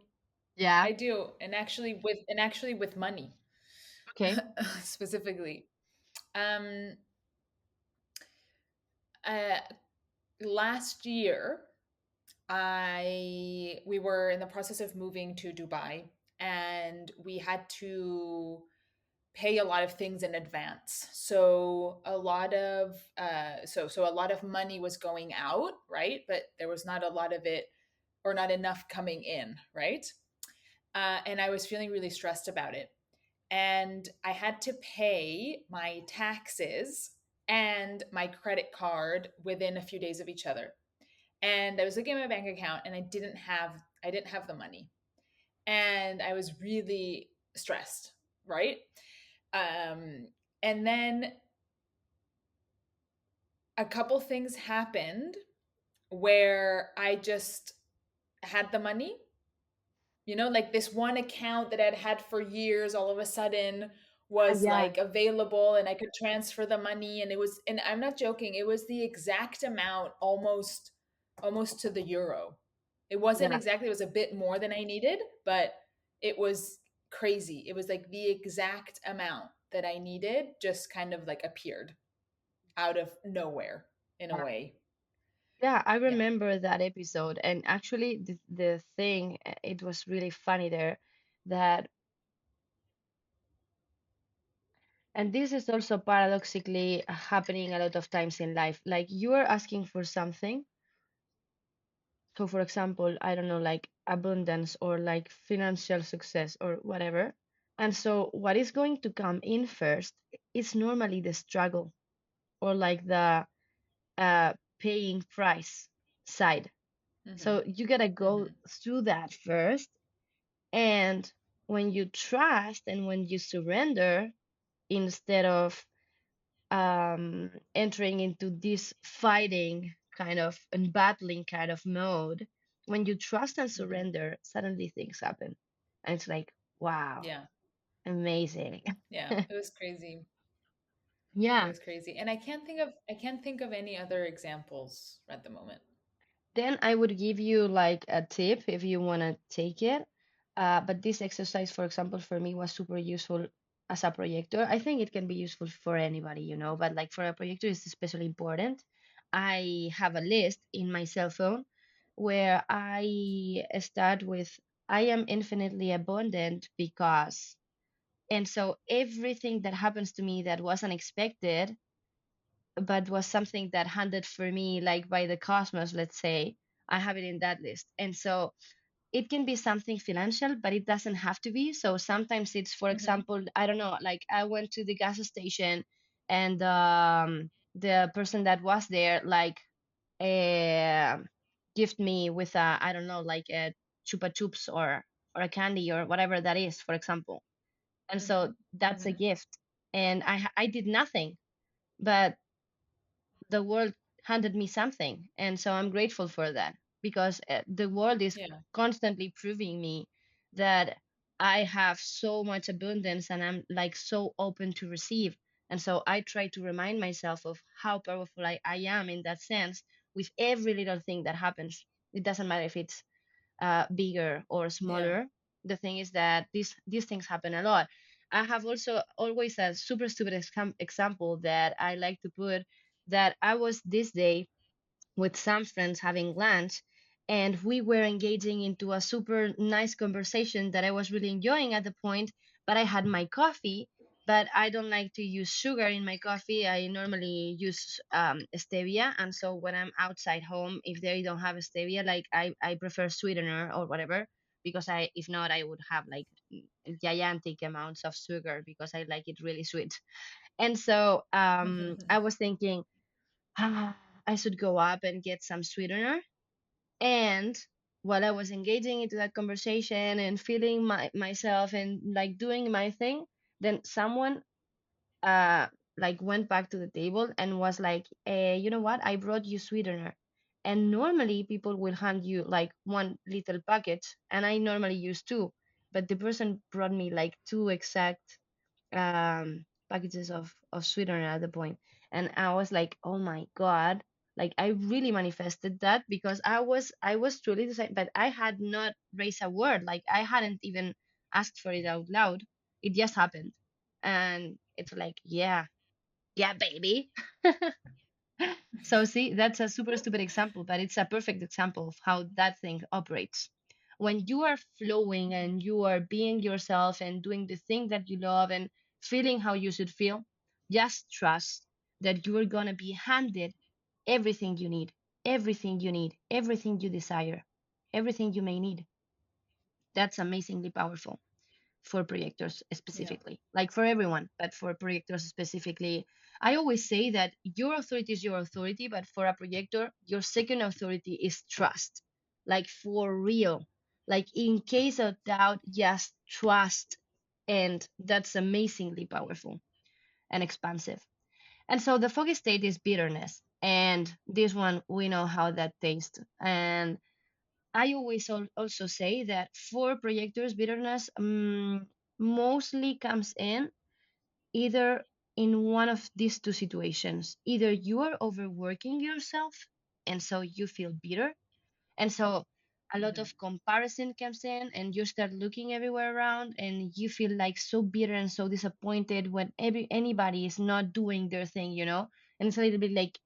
Yeah. I do. And actually with money Okay. specifically. Um uh last year I we were in the process of moving to Dubai, and we had to pay a lot of things in advance. So a lot of a lot of money was going out, right? But there was not a lot of it, or not enough coming in, right? And I was feeling really stressed about it. And I had to pay my taxes and my credit card within a few days of each other. And I was looking at my bank account, and I didn't have the money. And I was really stressed, right? Um, and then a couple things happened where I just had the money. Like this one account that I'd had for years, all of a sudden was Yeah. like available, and I could transfer the money, and I'm not joking, it was the exact amount, almost to the euro. It wasn't Yeah. exactly, it was a bit more than I needed, but it was crazy. It was like the exact amount that I needed just kind of like appeared out of nowhere in a way. Yeah, I Yeah. remember that episode, and actually, the thing, it was really funny there that, and this is also paradoxically happening a lot of times in life. Like you are asking for something. So, for example, I don't know, like abundance or like financial success or whatever. And so, what is going to come in first is normally the struggle or like the uh, paying price side. Hmm. So, you gotta go Hmm. through that first. And when you trust and when you surrender, instead of entering into this fighting kind of and battling kind of mode, when you trust and Hmm. surrender, suddenly things happen. And it's like, wow, Yeah. amazing. Yeah. It was crazy. It Yeah. was crazy. And I can't think of any other examples at the moment. Then I would give you like a tip if you want to take it. But this exercise, for example, for me was super useful as a projector. I think it can be useful for anybody, but like for a projector, it's especially important. I have a list in my cell phone where I start with I am infinitely abundant because, and so everything that happens to me that was unexpected, but was something that handed for me like by the cosmos, let's say, I have it in that list. And so it can be something financial, but it doesn't have to be. So sometimes it's, for Hmm. example, I don't know, like I went to the gas station and the person that was there like uh, gift me with a, I don't know, like a chupa chups or a candy or whatever that is, for example. And Hmm. so that's a Hmm. gift. And I did nothing, but the world handed me something, and so I'm grateful for that, because the world is Yeah. constantly proving me that I have so much abundance and I'm like so open to receive. And so I try to remind myself of how powerful I am in that sense with every little thing that happens. It doesn't matter if it's bigger or Yeah. smaller. The thing is that these things happen a lot. I have also always a super stupid example that I like to put, that I was this day with some friends having lunch, and we were engaging into a super nice conversation that I was really enjoying at the point. But I had my coffee, but I don't like to use sugar in my coffee. I normally use stevia, and so when I'm outside home, if they don't have stevia, like I prefer sweetener or whatever, because I if not I would have like gigantic amounts of sugar because I like it really sweet. And so I was thinking, ah, I should go up and get some sweetener. And while I was engaging into that conversation and feeling myself and like doing my thing, then someone uh like went back to the table and was like, you know what? I brought you sweetener. And normally people will hand you like one little packet, and I normally use two, but the person brought me like two exact packages of sweetener at the point. And I was like, oh my god, like I really manifested that, because I was truly decided, but I had not raised a word, like I hadn't even asked for it out loud. It just happened. And it's like, yeah, yeah, baby. So see, that's a super stupid example, but it's a perfect example of how that thing operates. When you are flowing and you are being yourself and doing the thing that you love and feeling how you should feel, just trust that you are gonna be handed everything you need, everything you need, everything you desire, everything you may need. That's amazingly powerful for projectors Yeah. specifically, like for everyone, but for projectors specifically. I always say that your authority is your authority, but for a projector, your second authority is trust. Like for real. Like in case of doubt, just trust. And that's amazingly powerful and expansive. And so the foggy state is bitterness. And this one, we know how that tastes. And I always also say that for projectors, bitterness mostly comes in either in one of these two situations. Either you are overworking yourself, and so you feel bitter, and so a lot Hmm. of comparison comes in, and you start looking everywhere around, and you feel like so bitter and so disappointed when anybody is not doing their thing. And it's a little bit like,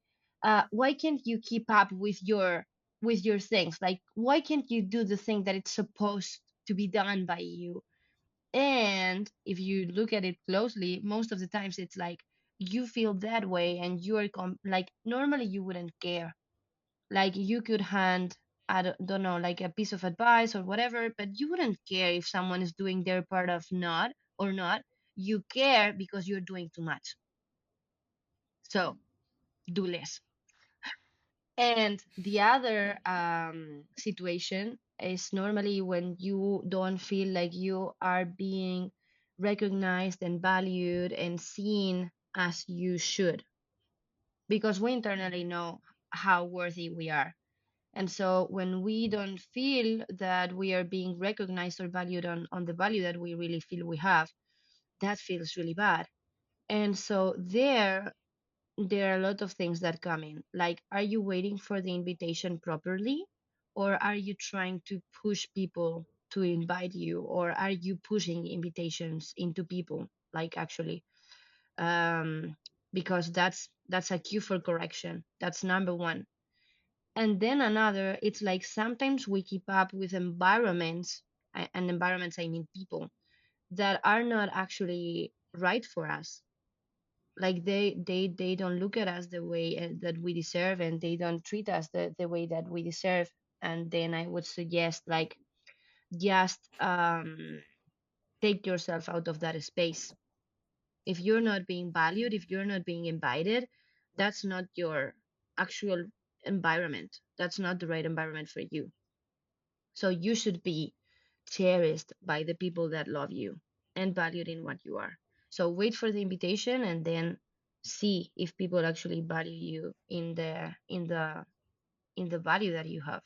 why can't you keep up with your things? Like, why can't you do the thing that it's supposed to be done by you? And if you look at it closely, most of the times it's like you feel that way, and you are like, normally you wouldn't care. Like, you could hand, don't know, like a piece of advice or whatever, but you wouldn't care if someone is doing their part of not or not. You care because you're doing too much. So do less. And the other situation is normally when you don't feel like you are being recognized and valued and seen as you should, because we internally know how worthy we are. And so when we don't feel that we are being recognized or valued on the value that we really feel we have, that feels really bad. And so there are a lot of things that come in. Like, are you waiting for the invitation properly? Or are you trying to push people to invite you? Or are you pushing invitations into people? Like, actually, um, because that's a cue for correction. That's number one. And then another, it's like sometimes we keep up with environments, and environments, I mean people, that are not actually right for us. Like, they don't look at us the way that we deserve, and they don't treat us the way that we deserve. And then I would suggest, like, just take yourself out of that space. If you're not being valued, if you're not being invited, that's not your actual environment. That's not the right environment for you. So you should be cherished by the people that love you and valued in what you are. So wait for the invitation, and then see if people actually value you in the value that you have.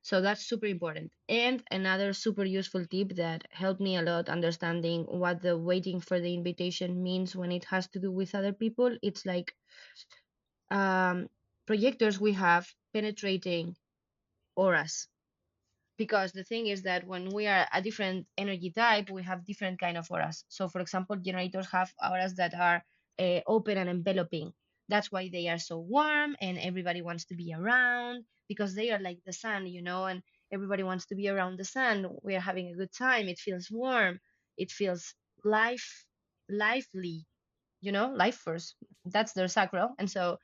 So that's super important. And another super useful tip that helped me a lot understanding what the waiting for the invitation means when it has to do with other people. It's like, um, projectors, we have penetrating auras, because the thing is that when we are a different energy type, we have different kind of auras. So for example, generators have auras that are open and enveloping. That's why they are so warm and everybody wants to be around, because they are like the sun, and everybody wants to be around the sun. We are having a good time, it feels warm, it feels lively, life force. That's their sacral. And so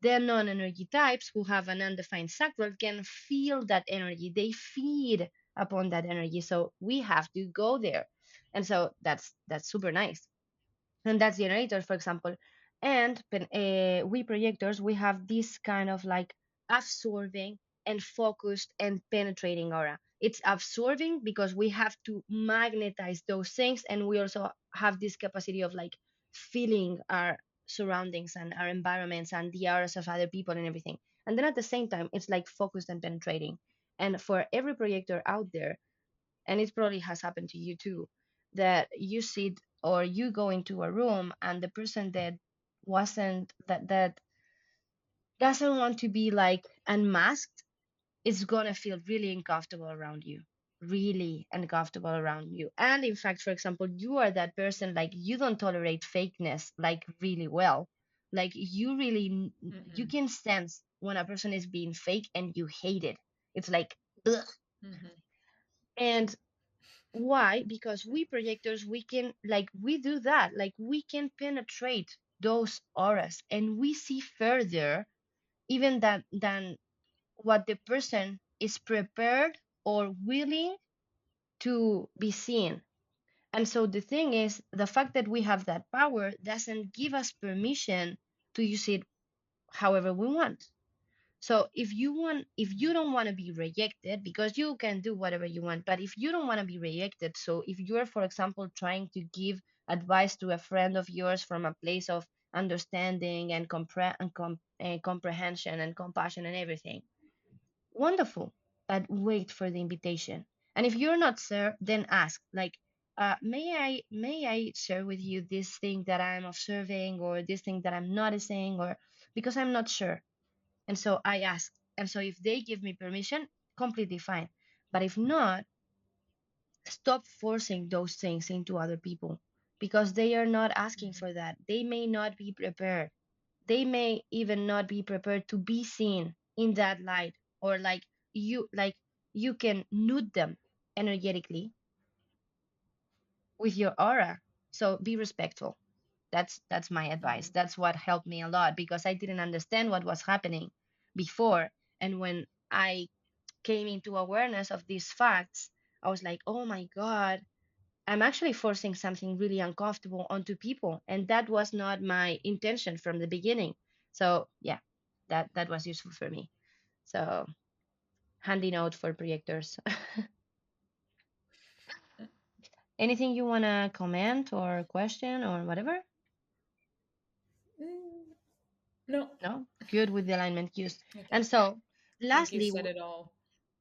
the non-energy types who have an undefined sacral can feel that energy. They feed upon that energy. So we have to go there. And so that's super nice. And that's generators, for example. And we projectors, we have this kind of like absorbing and focused and penetrating aura. It's absorbing because we have to magnetize those things, and we also have this capacity of like feeling our surroundings and our environments and the auras of other people and everything. And then at the same time, it's like focused and penetrating. And for every projector out there, and it probably has happened to you too, that you sit or you go into a room, and the person that wasn't that doesn't want to be like unmasked is gonna feel really uncomfortable around you, really uncomfortable around you. And in fact, for example, you are that person, like, you don't tolerate fakeness like really well. Like, you really, you Mm-hmm. can sense when a person is being fake, and you hate it. It's like, ugh. Mm-hmm. And why? Because we projectors, we can, like, we do that. Like, we can penetrate those auras, and we see further even than what the person is prepared or willing to be seen. And so the thing is, the fact that we have that power doesn't give us permission to use it however we want. So if you don't want to be rejected, because you can do whatever you want, but if you don't want to be rejected, so if you're, for example, trying to give advice to a friend of yours from a place of understanding and comprehension and compassion and everything, wonderful, but wait for the invitation. And if you're not sure, then ask, like, may I share with you this thing that I'm observing, or this thing that I'm noticing, or because I'm not sure. And so I ask. And so if they give me permission, completely fine. But if not, stop forcing those things into other people, because they are not asking for that. They may not be prepared. they may even not be prepared to be seen in that light, or like you can nude them energetically with your aura. So be respectful. That's my advice. Mhm. That's what helped me a lot, because I didn't understand what was happening before. And when I came into awareness of these facts, I was like, oh my God, I'm actually forcing something really uncomfortable onto people. And that was not my intention from the beginning. So yeah, that was useful for me. So handy note for projectors. Anything you wanna comment or question or whatever? Mm, no, No? Good with the alignment cues. I And think so I think you lastly, said it all.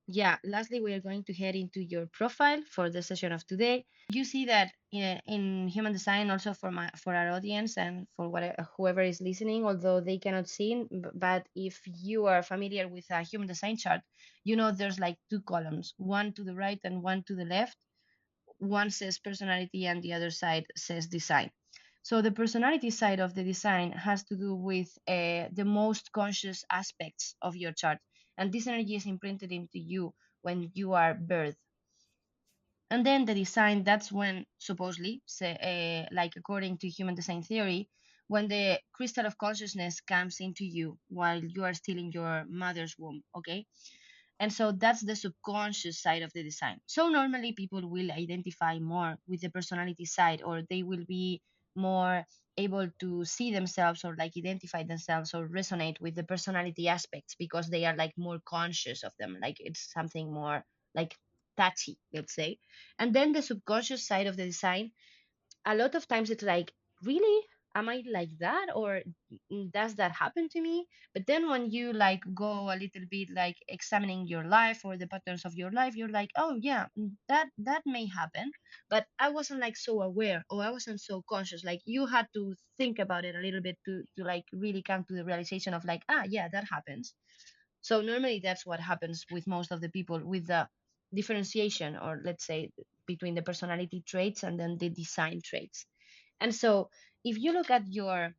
yeah, lastly, we are going to head into your profile for the session of today. You see that in human design, also for our audience and for whoever is listening, although they cannot see, but if you are familiar with a human design chart, you know there's like two columns, one to the right and one to the left. One says personality and the other side says design. So the personality side of the design has to do with the most conscious aspects of your chart, and this energy is imprinted into you when you are birthed. And then the design, that's when supposedly, say, like according to human design theory, when the crystal of consciousness comes into you while you are still in your mother's womb. Okay, and so that's the subconscious side of the design. So normally people will identify more with the personality side, or they will be more able to see themselves or like identify themselves or resonate with the personality aspects, because they are like more conscious of them, like it's something more like touchy, let's say. And then the subconscious side of the design, a lot of times it's like, really, am I like that, or does that happen to me? But then when you like go a little bit like examining your life or the patterns of your life, you're like, oh yeah, that may happen, but I wasn't like so aware, or I wasn't so conscious. Like you had to think about it a little bit to like really come to the realization of like, ah yeah, that happens. So normally that's what happens with most of the people with the differentiation, or let's say between the personality traits and then the design traits. And so if you look at your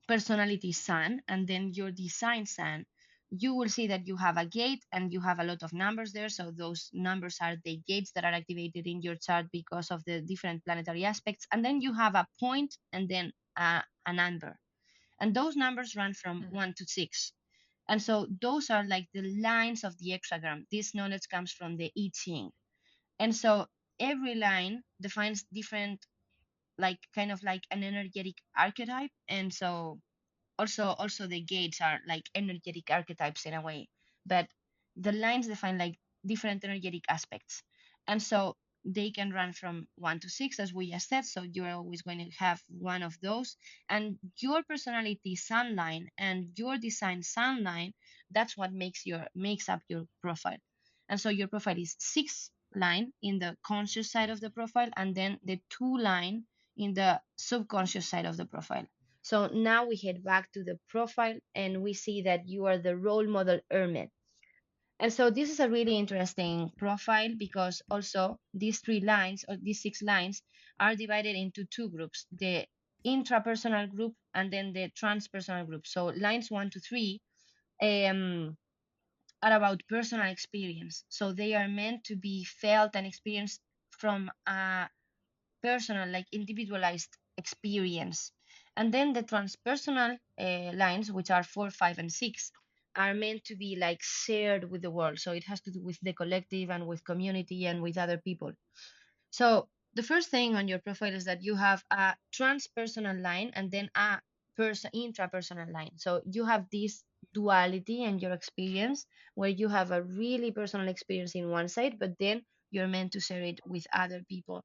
personality sun and then your design sun, you will see that you have a gate and you have a lot of numbers there. So those numbers are the gates that are activated in your chart because of the different planetary aspects. And then you have a point and then a number. And those numbers run from Mhm. 1 to 6. And so those are like the lines of the hexagram. This knowledge comes from the I Ching. And so every line defines different, like kind of like an energetic archetype. And so also the gates are like energetic archetypes in a way, but the lines define like different energetic aspects. And so they can run from 1 to 6, as we just said, so you're always going to have one of those. And your personality sun line and your design sun line, that's what makes up your profile. And so your profile is 6 line in the conscious side of the profile, and then the 2 line in the subconscious side of the profile. So now we head back to the profile and we see that you are the role model Hermet. And so this is a really interesting profile, because also these 3 lines, or these 6 lines, are divided into 2 groups, the intrapersonal group and then the transpersonal group. So lines 1 to 3 um, are about personal experience. So they are meant to be felt and experienced from a personal, like individualized experience. And then the transpersonal lines, which are 4, 5, and 6, are meant to be like shared with the world. So it has to do with the collective and with community and with other people. So the first thing on your profile is that you have a transpersonal line and then a intrapersonal line. So you have this duality in your experience, where you have a really personal experience in one side, but then you're meant to share it with other people.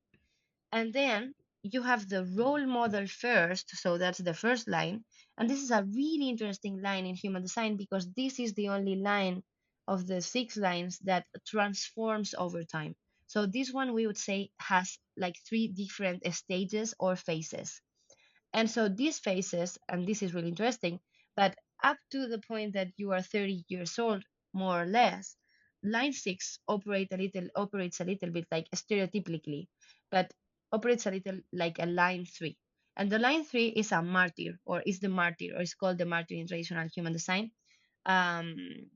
And then you have the role model first, so that's the first line. And this is a really interesting line in human design, because this is the only line of the 6 lines that transforms over time. So this one, we would say, has like 3 different stages or phases. And so these phases, and this is really interesting, but up to the point that you are 30 years old, more or less, line 6 operates a little bit like stereotypically, but operates a little like a line 3. And the line three is a martyr, or is the martyr, or is called the martyr in traditional human design. Um,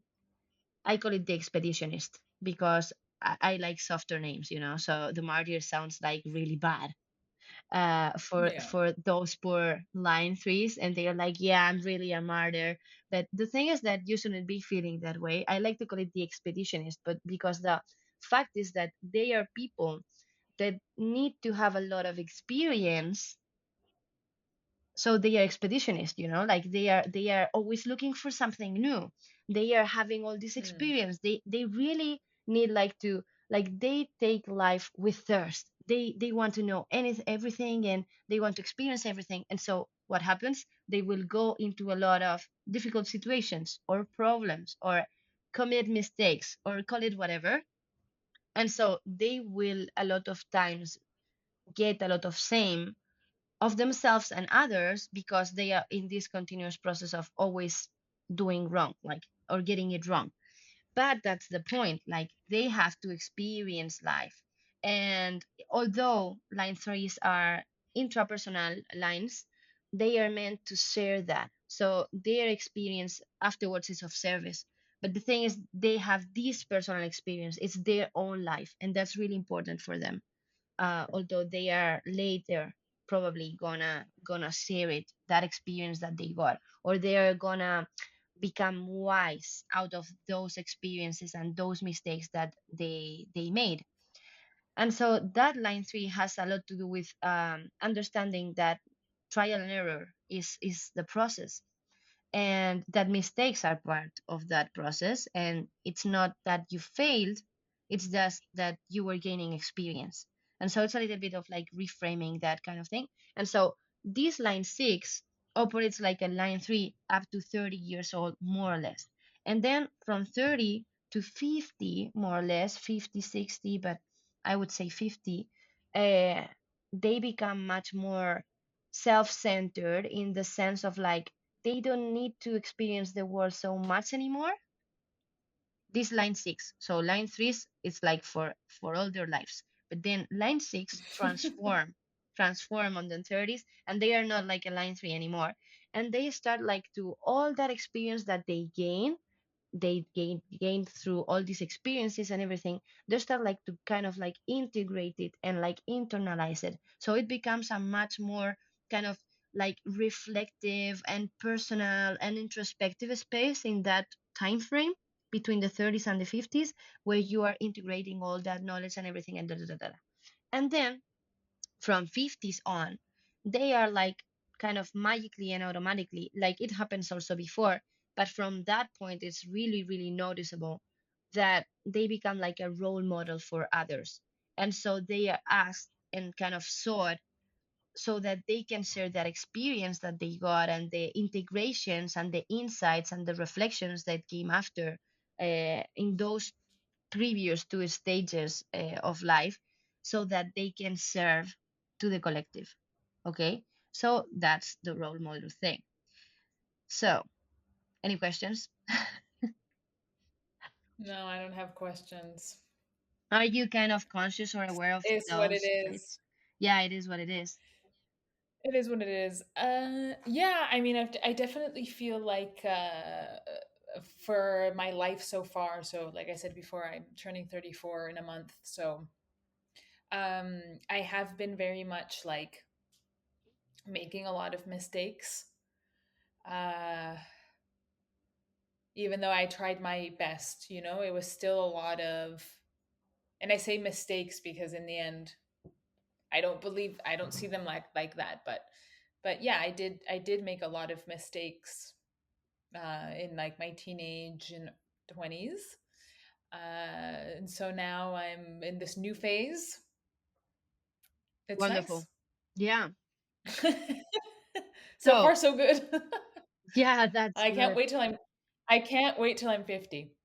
I call it the expeditionist because I like softer names, you know. So the martyr sounds like really bad Yeah. for those poor line threes, and they're like, yeah, I'm really a martyr. But the thing is that you shouldn't be feeling that way. I like to call it the expeditionist, but because the fact is that they are people that need to have a lot of experience, so they are expeditionists, you know, like they are always looking for something new. They are having all this Mm. experience. They really need like to, like, they take life with thirst. They want to know anything, everything, and they want to experience everything. And so what happens, they will go into a lot of difficult situations or problems or commit mistakes or call it whatever. And so they will a lot of times get a lot of shame of themselves and others because they are in this continuous process of always doing wrong, like, or getting it wrong. But that's the point, like they have to experience life. And although line threes are intrapersonal lines, they are meant to share that, so their experience afterwards is of service. But the thing is, they have this personal experience, it's their own life, and that's really important for them. Although they are later probably gonna share it, that experience that they got, or they are gonna become wise out of those experiences and those mistakes that they made. And so that line three has a lot to do with understanding that trial and error is the process, and that mistakes are part of that process, and it's not that you failed, it's just that you were gaining experience. And so it's a little bit of like reframing that kind of thing. And so this line six operates like a line three up to 30 years old, more or less. And then from 30 to 50, more or less 50, 60, but I would say 50, uh, they become much more self-centered in the sense of like they don't need to experience the world so much anymore. This line six, so line threes is like for all their lives, but then line six transform on the 30s, and they are not like a line three anymore, and they start like to all that experience that they gained through all these experiences and everything. They start like to kind of like integrate it and like internalize it, so it becomes a much more kind of like reflective and personal and introspective space in that time frame between the 30s and the 50s, where you are integrating all that knowledge and everything, and da, da, da, da. And then from 50s on, they are like kind of magically and automatically, like it happens also before, but from that point, it's really, really noticeable that they become like a role model for others. And so they are asked and kind of sought so that they can share that experience that they got and the integrations and the insights and the reflections that came after in those previous two stages of life, so that they can serve to the collective. Okay, so that's the role model thing. So, any questions? No, I don't have questions. Are you kind of conscious or aware of It's what it those is. traits? Yeah, it is what it is. It is what it is. Yeah, I mean, I definitely feel like for my life so far, so like I said before, I'm turning 34 in a month. So I have been very much like making a lot of mistakes. Uh, Even though I tried my best, it was still a lot of, and I say mistakes because in the end, I don't see them like that, but yeah, I did make a lot of mistakes in like my teenage and 20s. And so now I'm in this new phase. It's nice. Wonderful. Yeah. So So, far so good. yeah, that's I can't good. wait till I'm 50.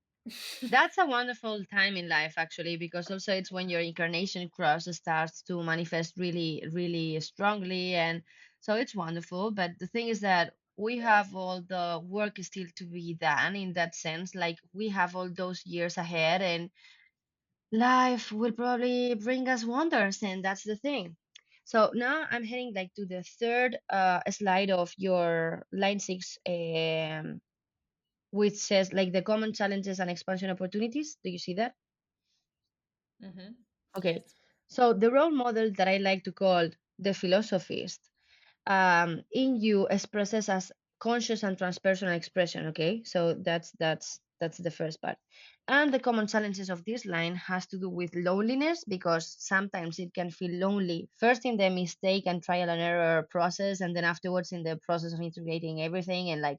That's a wonderful time in life, actually, because also it's when your incarnation cross starts to manifest really, really strongly. And so it's wonderful. But the thing is that we have all the work still to be done in that sense. Like we have all those years ahead, and life will probably bring us wonders. And that's the thing. So now I'm heading like to the third slide of your line six, which says like the common challenges and expansion opportunities. Do you see that? Mm-hmm. Okay. Yes. So the role model that I like to call the philosophist in you expresses as conscious and transpersonal expression. Okay, so that's the first part. And the common challenges of this line has to do with loneliness, because sometimes it can feel lonely first in the mistake and trial and error process, and then afterwards in the process of integrating everything, and like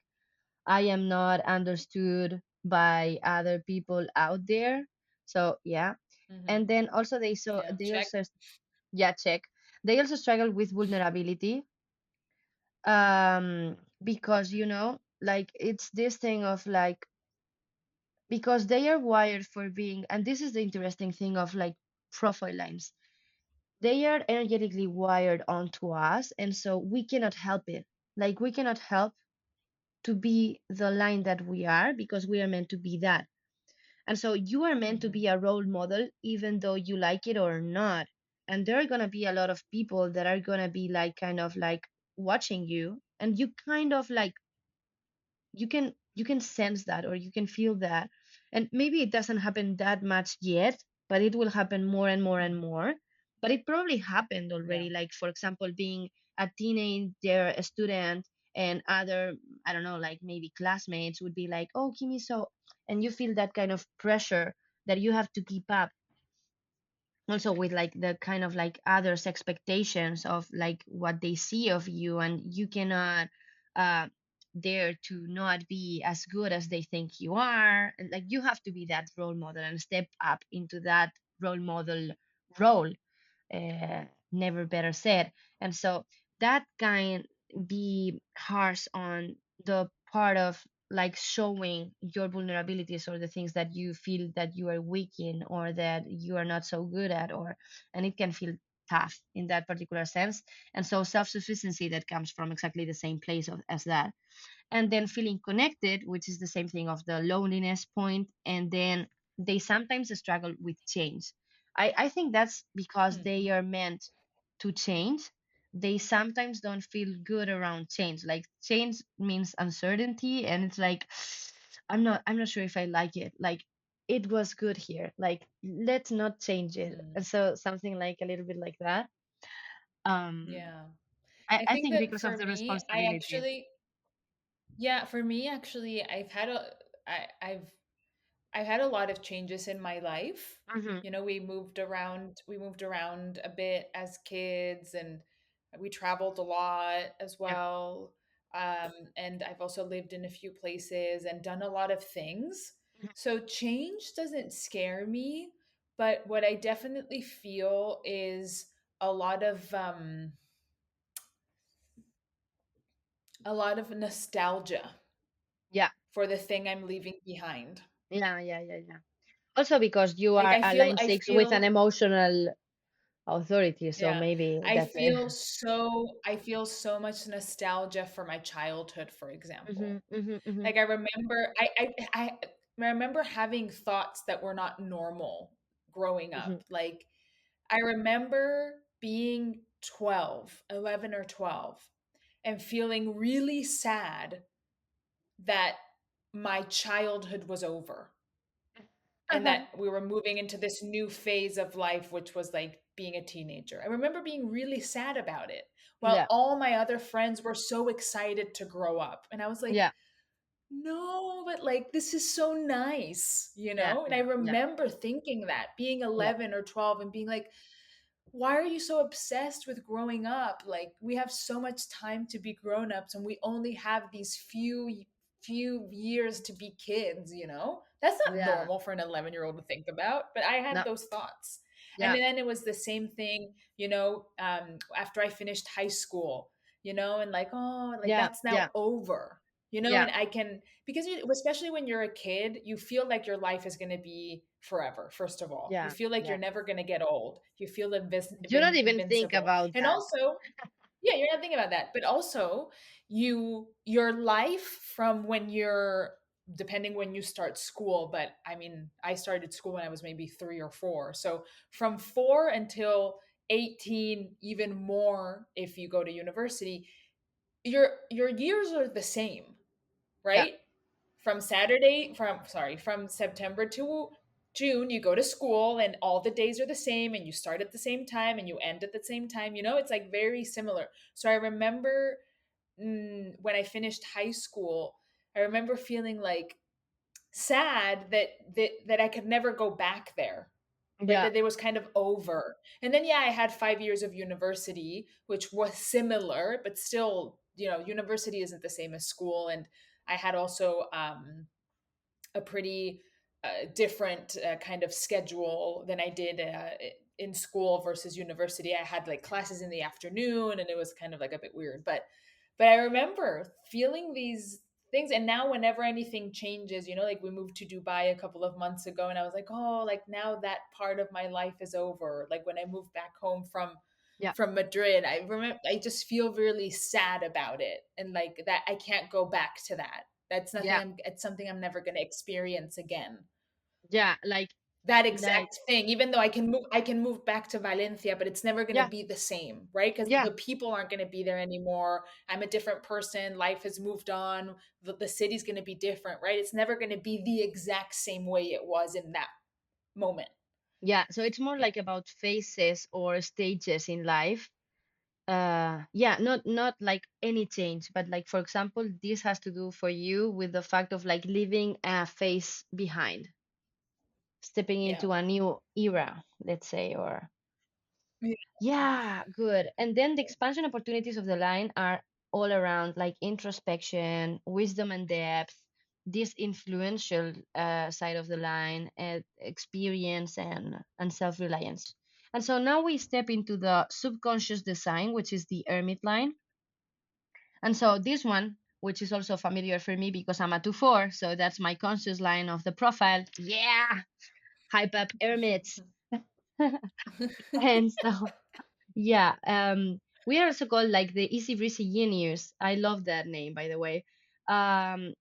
I am not understood by other people out there. So yeah. Mm-hmm. And then also Yeah. they Check. also, yeah, check. They also struggle with vulnerability, because like it's this thing of like, because they are wired for being, and this is the interesting thing of like profile lines, they are energetically wired onto us, and so we cannot help it. Like we cannot help to be the line that we are, because we are meant to be that. And so you are meant to Mm-hmm. be a role model even though you like it or not. And there are going to be a lot of people that are going to be like kind of like watching you, and you kind of like, you can sense that, or you can feel that. And maybe it doesn't happen that much yet, but it will happen more and more and Mm-hmm. more. But it probably happened Yeah. already, like for example being a teenager, a student, and other, I don't know, like maybe classmates would be like, oh Kimmy, so, and you feel that kind of pressure that you have to keep up, also with like the kind of like others expectations of like what they see of you, and you cannot uh dare to not be as good as they think you are, and like you have to be that role model and step up into that role model role, never better said. And so that can be harsh on the part of like showing your vulnerabilities, or the things that you feel that you are weak in, or that you are not so good at, or, and it can feel tough in that particular sense. And so self-sufficiency that comes from exactly the same place as that, and then feeling connected, which is the same thing of the loneliness point. And then they sometimes struggle with change. I think that's because Mm-hmm. they are meant to change. They sometimes don't feel good around change. Like change means uncertainty, and it's like, I'm not sure if I like it. Like it was good here. Like let's not change it. Mm. And so something like a little bit like that. Um, Yeah. I, I I think think that because of for the me, I responsibility. actually, yeah, for me actually, I've had a lot of changes in my life. Hmm. You know, we moved around a bit as kids, and we traveled a lot as Yeah. well. And I've also lived in a few places and done a lot of things. So change doesn't scare me, but what I definitely feel is a lot of um a lot of nostalgia Yeah. for the thing I'm leaving behind. Yeah, yeah, yeah, yeah. Also because you Like are I a feel line I six with an feel emotional authority, so Yeah, maybe that's it. I feel so much nostalgia for my childhood, for Hmm, example. hmm, hmm. Like I remember I remember having thoughts that were not normal growing Hmm. up. Like I remember being 12, 11 or 12 and feeling really sad that my childhood was over and that we were moving into this new phase of life, which was like being a teenager. I remember being really sad about it while Yeah, all my other friends were so excited to grow up. And I was like, yeah, no, but like this is so nice, you yeah, know? And I yeah, yeah, remember thinking that being yeah, 11 or 12 and being like, why are you so obsessed with growing up? Like we have so much time to be grown-ups and we only have these few years to be kids, you know? That's not yeah. normal for an 11-year-old to think about, but I had No, those thoughts. And yeah, then it was the same thing, you know, after I finished high school, you know, and like, oh, like yeah, that's now yeah, over, you know, yeah, and I can, because especially when you're a kid, you feel like your life is going to be forever. First of all, you yeah, feel like you're yeah. never going to get old. You feel You don't even think invincible. about And that. also, yeah, you're not thinking about that. But also, your life from when you're, depending when you start school, but I mean, I started school when I was maybe 3 or 4. So from 4 until 18, even more if you go to university, your years are the same, Yeah. right? From September to June, you go to school and all the days are the same and you start at the same time and you end at the same time. It's like very similar. So I remember, when I finished high school, I remember feeling like sad that I could never go back there. Right, Yeah. that it was kind of over. And then, yeah, I had 5 years of university, which was similar, but still, university isn't the same as school. And I had also a pretty different kind of schedule than I did in school versus university. I had like classes in the afternoon, and it was kind of like a bit weird. But I remember feeling these things, and now whenever anything changes, like we moved to Dubai a couple of months ago, and I was like, oh, like now that part of my life is over. Like when I moved back home Yeah. from Madrid, I remember I just feel really sad about it, and like that I can't go back to that. Yeah. It's something I'm never going to experience again. Yeah. That Like, exact thing, even though I can move back to Valencia, but it's never going to yeah. be the same, right? Because Yeah. the people aren't going to be there anymore. I'm a different person. Life has moved on. The city's going to be different, right? It's never going to be the exact same way it was in that moment. Yeah. So it's more Yeah. like about phases or stages in life. Yeah, not like any change, but like, for example, this has to do for you with the fact of like leaving a phase behind, stepping Yeah. into a new era, let's say, or Yeah. yeah, good. And then the expansion opportunities of the line are all around like introspection, wisdom and depth, this influential side of the line, experience and self-reliance. And so now we step into the subconscious design, which is the Hermit line. And so this one, which is also familiar for me because I'm a 2-4, so that's my conscious line of the profile. Yeah, hype up Hermits. And so yeah, we are also called like the easy breezy genius. I love that name, by the way,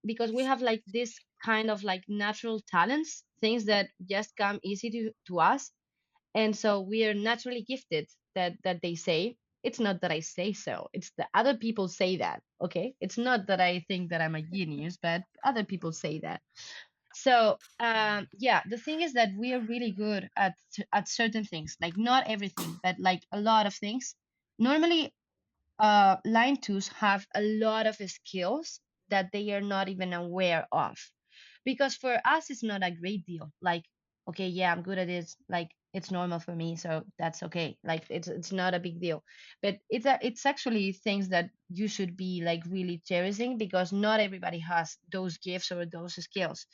because we have like this kind of like natural talents, things that just come easy to us, and so we are naturally gifted. That they say. It's not that I say so. It's that other people say that. Okay, it's not that I think that I'm a genius, but other people say that. So yeah, the thing is that we are really good at certain things, like not everything, but like a lot of things. Normally, line twos have a lot of skills that they are not even aware of, because for us it's not a great deal. Like, okay, yeah, I'm good at this. Like it's normal for me, so that's okay. Like it's not a big deal, but it's actually things that you should be like really cherishing because not everybody has those gifts or those skills.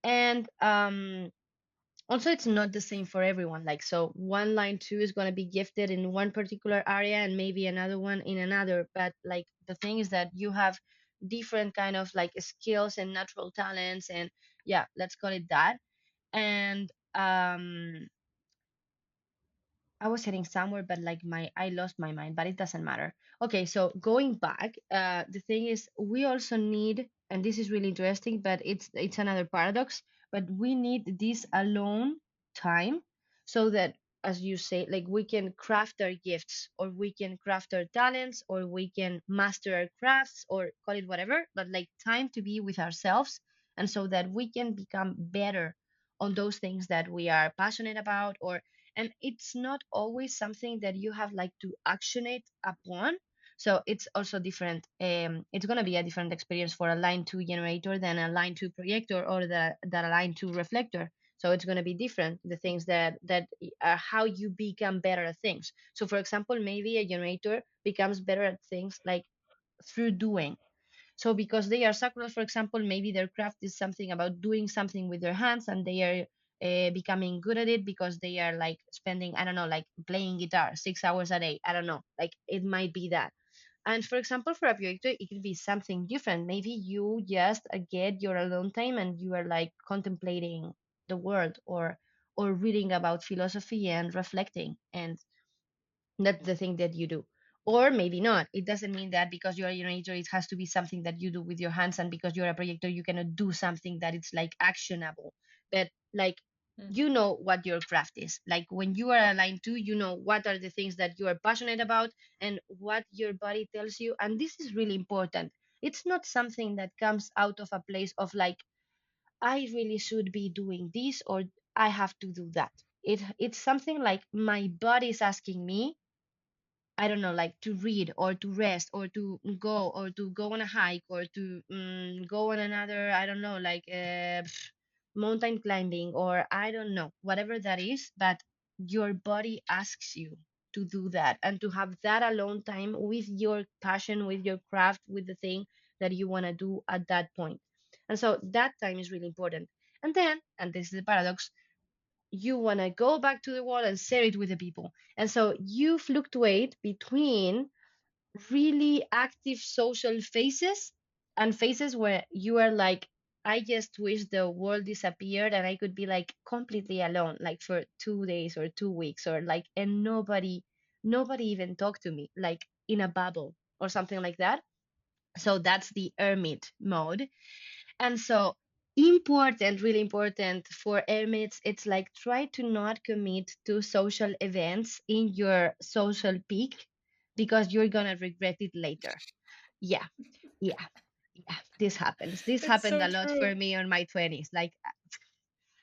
And also it's not the same for everyone. Like, so one line two is going to be gifted in one particular area and maybe another one in another, but like the thing is that you have different kind of like skills and natural talents, and yeah, let's call it that. And I was heading somewhere, but like I lost my mind, but it doesn't matter. Okay, so going back, the thing is we also need, and this is really interesting, but it's another paradox, but we need this alone time so that, as you say, like we can craft our gifts or we can craft our talents or we can master our crafts or call it whatever, but like time to be with ourselves, and so that we can become better on those things that we are passionate about. Or, and it's not always something that you have like to action it upon. So it's also different. It's going to be a different experience for a line 2 generator than a line 2 projector or that a line 2 reflector. So it's going to be different, the things that are how you become better at things. So for example, maybe a generator becomes better at things like through doing. So because they are sacral, for example, maybe their craft is something about doing something with their hands, and they are becoming good at it because they are like spending, I don't know, like playing guitar 6 hours a day. I don't know, like it might be that. And for example, for a projector, it could be something different. Maybe you just get your alone time and you are like contemplating the world, or reading about philosophy and reflecting, and that's the thing that you do. Or maybe not. It doesn't mean that because you're a generator it has to be something that you do with your hands, and because you're a projector you cannot do something that it's like actionable. But like, Mm. you know what your craft is. Like when you are aligned to, you know what are the things that you are passionate about and what your body tells you. And this is really important. It's not something that comes out of a place of like, I really should be doing this or I have to do that. It's something like my body is asking me, I don't know, like to read or to rest or to go on a hike or to go on another, I don't know, like mountain climbing or I don't know, whatever that is. But your body asks you to do that and to have that alone time with your passion, with your craft, with the thing that you want to do at that point. And so that time is really important. And then, and this is the paradox, you want to go back to the wall and share it with the people. And so you fluctuate between really active social phases and phases where you are like, I just wish the world disappeared and I could be like completely alone, like for 2 days or 2 weeks, or like, and nobody even talked to me, like in a bubble or something like that. So that's the hermit mode. And so, important, really important for hermits, it's like try to not commit to social events in your social peak because you're gonna regret it later. Yeah, yeah, yeah. This happens. This It's happened so a lot true. for me on my 20s. Like,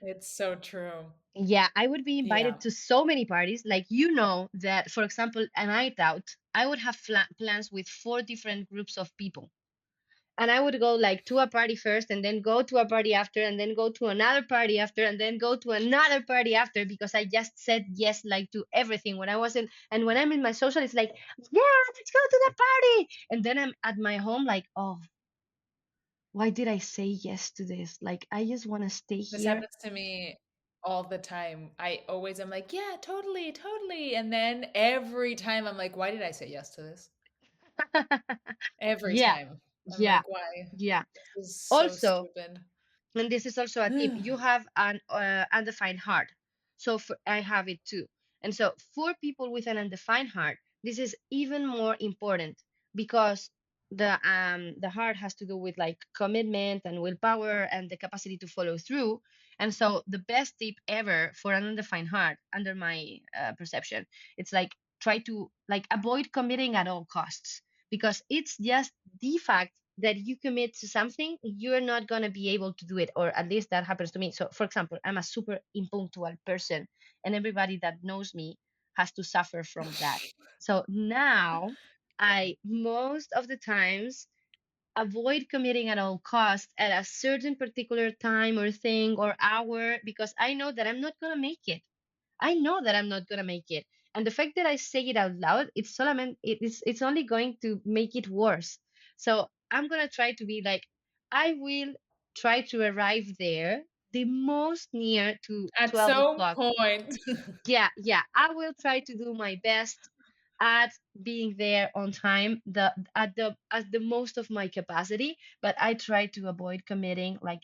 It's so true. yeah, I would be Yeah. invited to so many parties. Like, you know, that, for example, a night out, I would have plans with four different groups of people, and I would go like to a party first and then go to a party after and then go to another party after and then go to another party after because I just said yes like to everything when I wasn't. And when I'm in my social, it's like, yeah, let's go to the party. And then I'm at my home like, oh, why did I say yes to this? Like, I just want to stay This here. happens to me all the time. I always am like, yeah, totally, totally. And then every time I'm like, why did I say yes to this? Every Yeah, time. I'm yeah, like, why? yeah. This is so Also, stupid. and this is also a tip, you have an undefined heart. So for, I have it too. And so for people with an undefined heart, this is even more important because the heart has to do with like commitment and willpower and the capacity to follow through. And so the best tip ever for an undefined heart, under my perception, it's like try to like avoid committing at all costs, because it's just the fact that you commit to something, you're not going to be able to do it. Or at least that happens to me. So, for example, I'm a super impunctual person, and everybody that knows me has to suffer from that. So now I, most of the times, avoid committing at all costs at a certain particular time or thing or hour because I know that I'm not going to make it. I know that I'm not gonna make it. And the fact that I say it out loud, it's only going to make it worse. So I'm gonna try to be like, I will try to arrive there the most near to At 12 some o'clock. point. Yeah, yeah, I will try to do my best at being there on time, the at the most of my capacity, but I try to avoid committing, like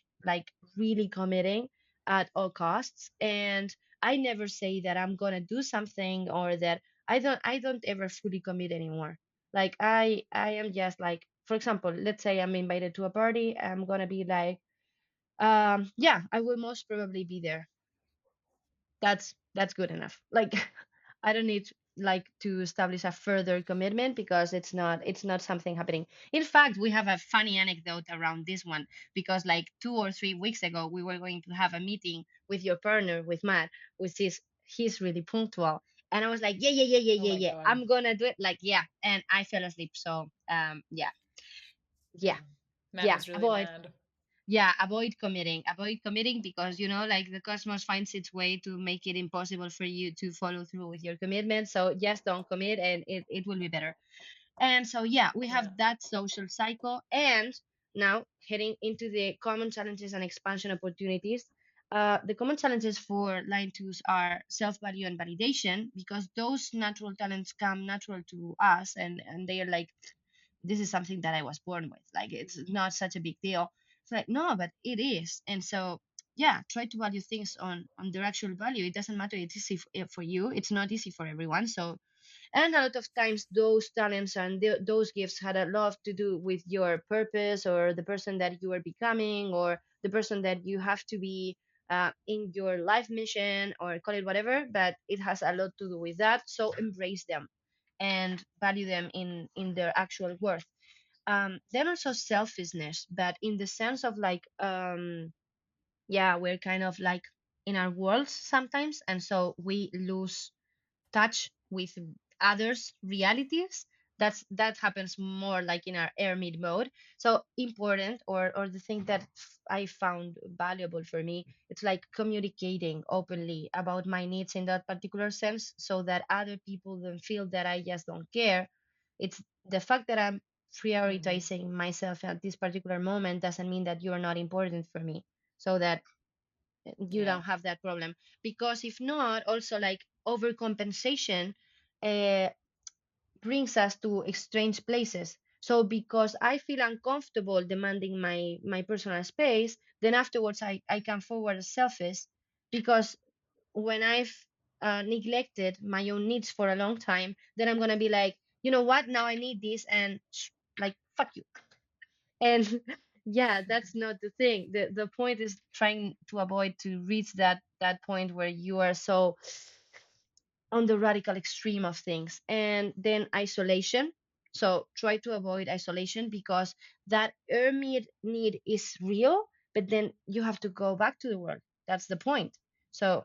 really committing at all costs. And I never say that I'm gonna do something or that I don't ever fully commit anymore. Like I am just like, for example, let's say I'm invited to a party, I'm gonna be like, yeah, I will most probably be there. That's good enough. Like, I don't need like to establish a further commitment because it's not something happening. In fact, we have a funny anecdote around this one because like 2 or 3 weeks ago we were going to have a meeting with your partner, with Matt, which is, he's really punctual. And I was like, yeah, yeah, yeah, yeah, Oh yeah, my yeah, God. I'm gonna do it. Like, yeah, and I fell asleep. So yeah, yeah, Mm. Matt yeah, was really avoid. mad. Yeah, avoid committing because like the cosmos finds its way to make it impossible for you to follow through with your commitment. So just don't commit and it will be better. And so yeah, we have Yeah. that social cycle. And now heading into the common challenges and expansion opportunities. The common challenges for line twos are self-value and validation, because those natural talents come natural to us, and they are like, this is something that I was born with. Like, it's not such a big deal. It's like, no, but it is. And so, yeah, try to value things on their actual value. It doesn't matter. It's easy for you. It's not easy for everyone. So, and a lot of times, those talents and those gifts had a lot to do with your purpose or the person that you are becoming or the person that you have to be. in your life mission, or call it whatever, but it has a lot to do with that. So embrace them and value them in their actual worth. Then also selfishness, but in the sense of like, yeah, we're kind of like in our worlds sometimes, and so we lose touch with others' realities. That happens more like in our ermit mode. So important, or the thing that I found valuable for me, it's like communicating openly about my needs in that particular sense, so that other people don't feel that I just don't care. It's the fact that I'm Mhm. prioritizing myself at this particular moment doesn't mean that you're not important for me. So that you Yeah. don't have that problem. Because if not, also like overcompensation uh, brings us to strange places. So because I feel uncomfortable demanding my personal space, then afterwards I come forward as selfish, because when I've neglected my own needs for a long time, then I'm gonna be like, you know what, now I need this, and like, fuck you. And yeah, that's not the thing. The point is trying to avoid to reach that point where you are so on the radical extreme of things. And then isolation. So try to avoid isolation, because that hermit need is real, but then you have to go back to the world. That's the point. So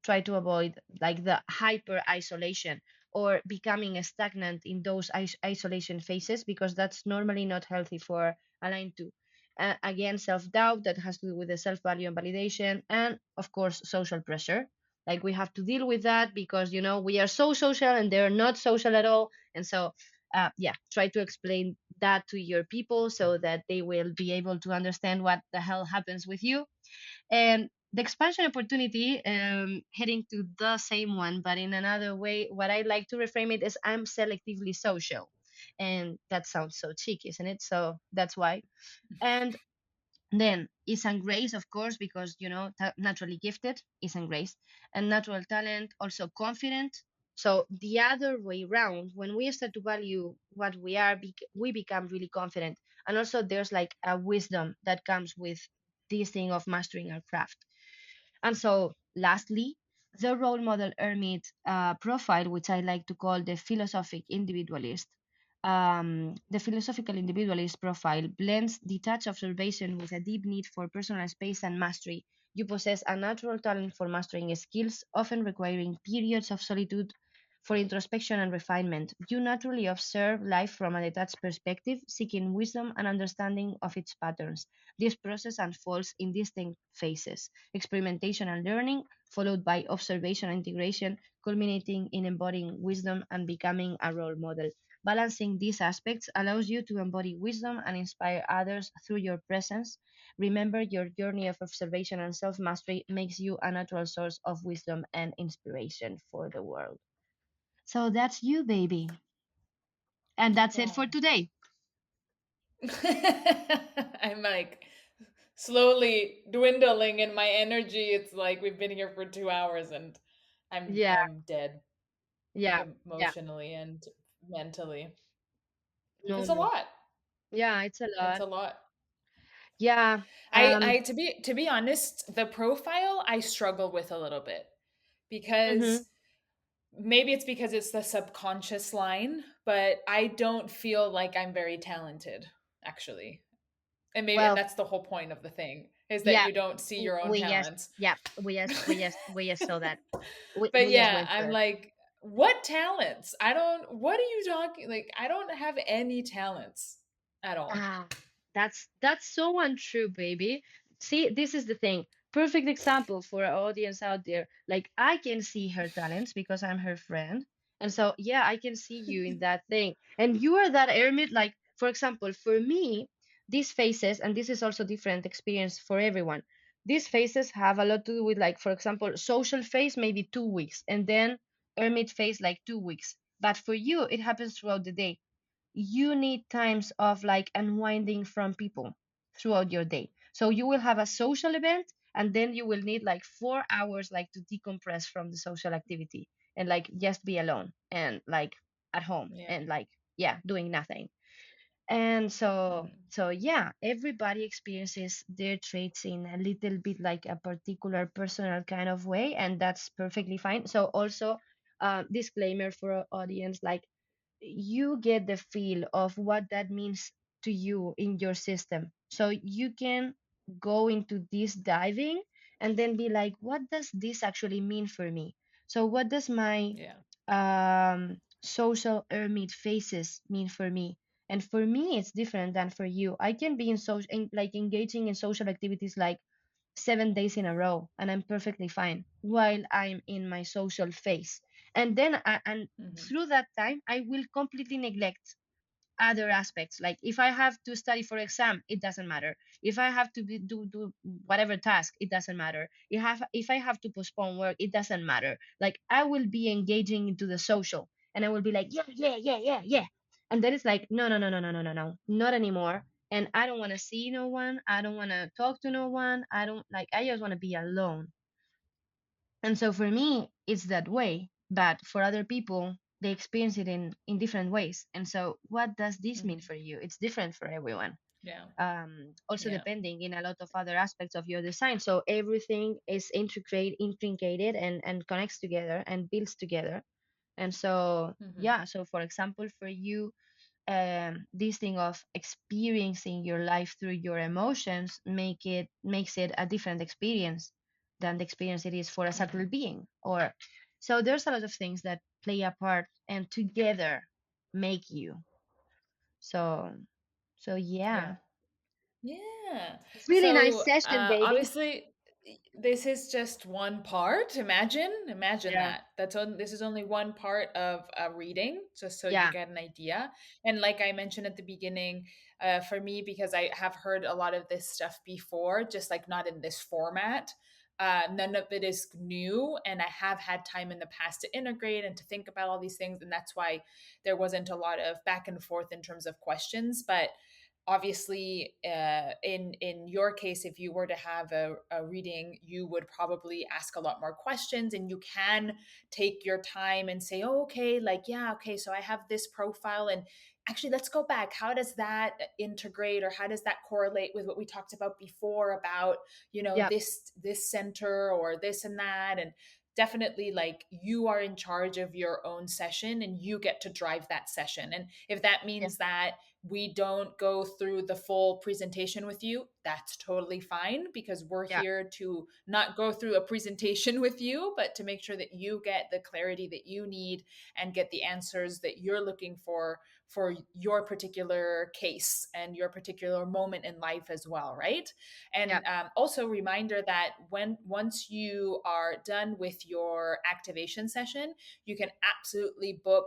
try to avoid like the hyper isolation, or becoming stagnant in those isolation phases, because that's normally not healthy for a line two. Again, self doubt that has to do with the self value and validation, and of course social pressure. Like we have to deal with that, because we are so social and they're not social at all. And so yeah, try to explain that to your people, so that they will be able to understand what the hell happens with you. And the expansion opportunity, heading to the same one, but in another way, what I like to reframe it is I'm selectively social. And that sounds so cheeky, isn't it? So that's why. And then is and grace, of course, because naturally gifted is and grace, and natural talent, also confident. So the other way round, when we start to value what we are, we become really confident. And also there's like a wisdom that comes with this thing of mastering our craft. And so, lastly, the role model hermit profile, which I like to call the philosophic individualist. The philosophical individualist profile blends detached observation with a deep need for personal space and mastery. You possess a natural talent for mastering skills, often requiring periods of solitude for introspection and refinement. You naturally observe life from a detached perspective, seeking wisdom and understanding of its patterns. This process unfolds in distinct phases: experimentation and learning, followed by observation and integration, culminating in embodying wisdom and becoming a role model. Balancing these aspects allows you to embody wisdom and inspire others through your presence. Remember, your journey of observation and self mastery makes you a natural source of wisdom and inspiration for the world. So that's you, baby. And that's it for Oh. today. I'm like slowly dwindling in my energy. It's like we've been here for 2 hours and Yeah, I'm dead yeah, yeah. emotionally and mentally. No, It's a no. lot. Yeah, it's a It's lot. a lot. Yeah. I to be honest, the profile I struggle with a little bit Mm-hmm. because maybe it's because it's the subconscious line, but I don't feel like I'm very talented, actually. And Well, that's the whole point of the thing is that yeah, you don't see your own we just, talents. yeah, we just saw that. But We just yeah, went I'm there. like, what talents? I don't, what are you talking? Like, I don't have any talents at all. Ah, that's so untrue, baby. See, this is the thing. Perfect example for our audience out there. Like, I can see her talents because I'm her friend. And so, yeah, I can see you in that thing. And you are that hermit. Like, for example, for me, these phases, and this is also different experience for everyone. These phases have a lot to do with, like, for example, social phase, maybe 2 weeks, and then hermit phase, like 2 weeks. But for you, it happens throughout the day. You need times of like unwinding from people throughout your day. So you will have a social event, and then you will need like 4 hours like to decompress from the social activity, and like just be alone and like at home Yeah. and like, yeah, doing nothing. And so Mhm. so yeah, everybody experiences their traits in a little bit like a particular personal kind of way, and that's perfectly fine. So also, disclaimer for our audience, like, you get the feel of what that means to you in your system, so you can go into this diving and then be like, what does this actually mean for me? So what does my Yeah. social hermit phases mean for me? And for me it's different than for you. I can be in social like engaging in social activities like 7 days in a row, and I'm perfectly fine while I'm in my social phase. And then and Mhm. through that time I will completely neglect other aspects. Like if I have to study for exam, it doesn't matter. If I have to do whatever task, it doesn't matter. If I have to postpone work, it doesn't matter. Like I will be engaging into the social, and I will be like, yeah, yeah, yeah, yeah, yeah. And then it's like, no, no, no, no, no, no, no, no, not anymore. And I don't want to see no one. I don't want to talk to no one. I don't like. I just want to be alone. And so for me, it's that way. But for other people, they experience it in different ways. And so, what does this mean Mhm. for you? It's different for everyone. Yeah. Also Yeah. depending in a lot of other aspects of your design. So everything is intricated and connects together and builds together. And so, Mhm. yeah. So for example, for you, this thing of experiencing your life through your emotions makes it a different experience than the experience it is for a sacral Mhm. being. Or so there's a lot of things that play a part and together make you. So so Yeah. yeah. Yeah. Really nice So session, baby. obviously, this is just one part. Imagine Yeah, that. This is only one part of a reading, just so you yeah, get an idea. And like I mentioned at the beginning, for me, because I have heard a lot of this stuff before, just like not in this format. None of it is new, and I have had time in the past to integrate and to think about all these things, and that's why there wasn't a lot of back and forth in terms of questions. But obviously, in your case, if you were to have a reading, you would probably ask a lot more questions, and you can take your time and say, oh, okay, like, yeah, okay, so I have this profile, and actually let's go back, how does that integrate, or how does that correlate with what we talked about before about, yeah, this center or this and that. And definitely, like, you are in charge of your own session, and you get to drive that session. And if that yeah, means that we don't go through the full presentation with you, that's totally fine, because we're yeah, here to not go through a presentation with you, but to make sure that you get the clarity that you need and get the answers that you're looking for your particular case and your particular moment in life as well, right? yeah, And also, reminder that when once you are done with your activation session, you can absolutely book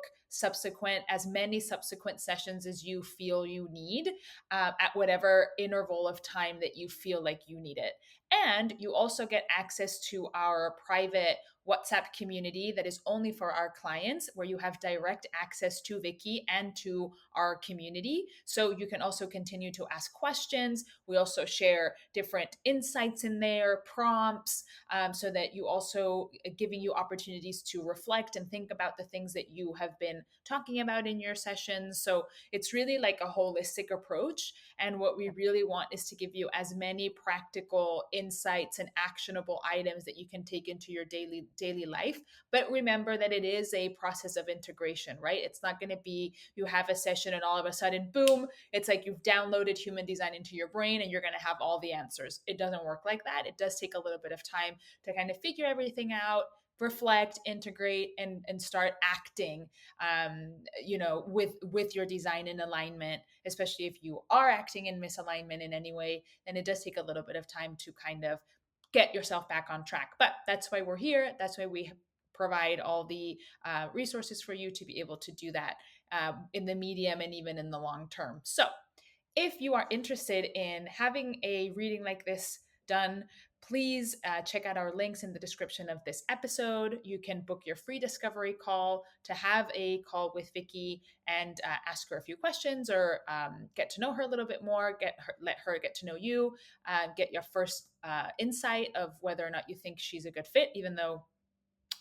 as many subsequent sessions as you feel you need, at whatever interval of time that you feel like you need it. And you also get access to our private WhatsApp community that is only for our clients, where you have direct access to Viki and to our community. So you can also continue to ask questions. We also share different insights in there, prompts, so that you also giving you opportunities to reflect and think about the things that you have been talking about in your sessions. So it's really like a holistic approach. And what we yeah, really want is to give you as many practical insights and actionable items that you can take into your daily life. But remember that it is a process of integration, right? It's not going to be you have a session and all of a sudden, boom, it's like you've downloaded human design into your brain and you're going to have all the answers. It doesn't work like that. It does take a little bit of time to kind of figure everything out, reflect, integrate, and start acting, with your design in alignment. Especially if you are acting in misalignment in any way, then it does take a little bit of time to kind of get yourself back on track. But that's why we're here. That's why we provide all the resources for you to be able to do that, in the medium and even in the long term. So if you are interested in having a reading like this done, please check out our links in the description of this episode. You can book your free discovery call to have a call with Viki and ask her a few questions, or get to know her a little bit more, let her get to know you, get your first insight of whether or not you think she's a good fit, even though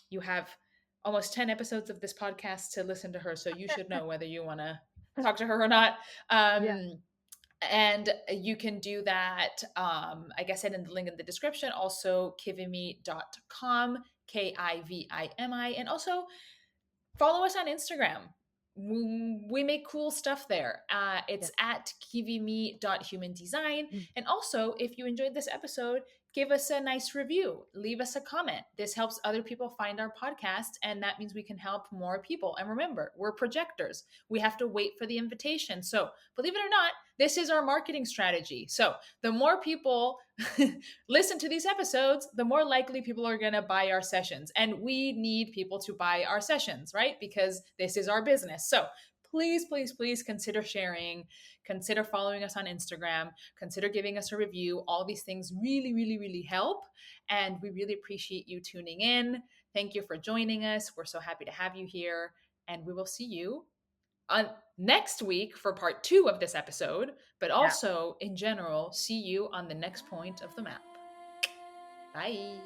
you have almost 10 episodes of this podcast to listen to her. So you should know whether you want to. talk to her or not. Yeah. And you can do that, like I said, in the link in the description. Also, kivimi.com, Kivimi. And also, follow us on Instagram. We make cool stuff there. Yeah. It's at kivimi.humandesign. Mm. And also, if you enjoyed this episode, give us a nice review, leave us a comment. This helps other people find our podcast, and that means we can help more people. And remember, we're projectors. We have to wait for the invitation. So, believe it or not, this is our marketing strategy. So, the more people listen to these episodes, the more likely people are going to buy our sessions. And we need people to buy our sessions, right? Because this is our business. So please, please, please consider sharing, consider following us on Instagram, consider giving us a review. All these things really, really, really help. And we really appreciate you tuning in. Thank you for joining us. We're so happy to have you here. And we will see you on next week for part 2 of this episode, but Yeah. also in general, see you on the next point of the map. Bye.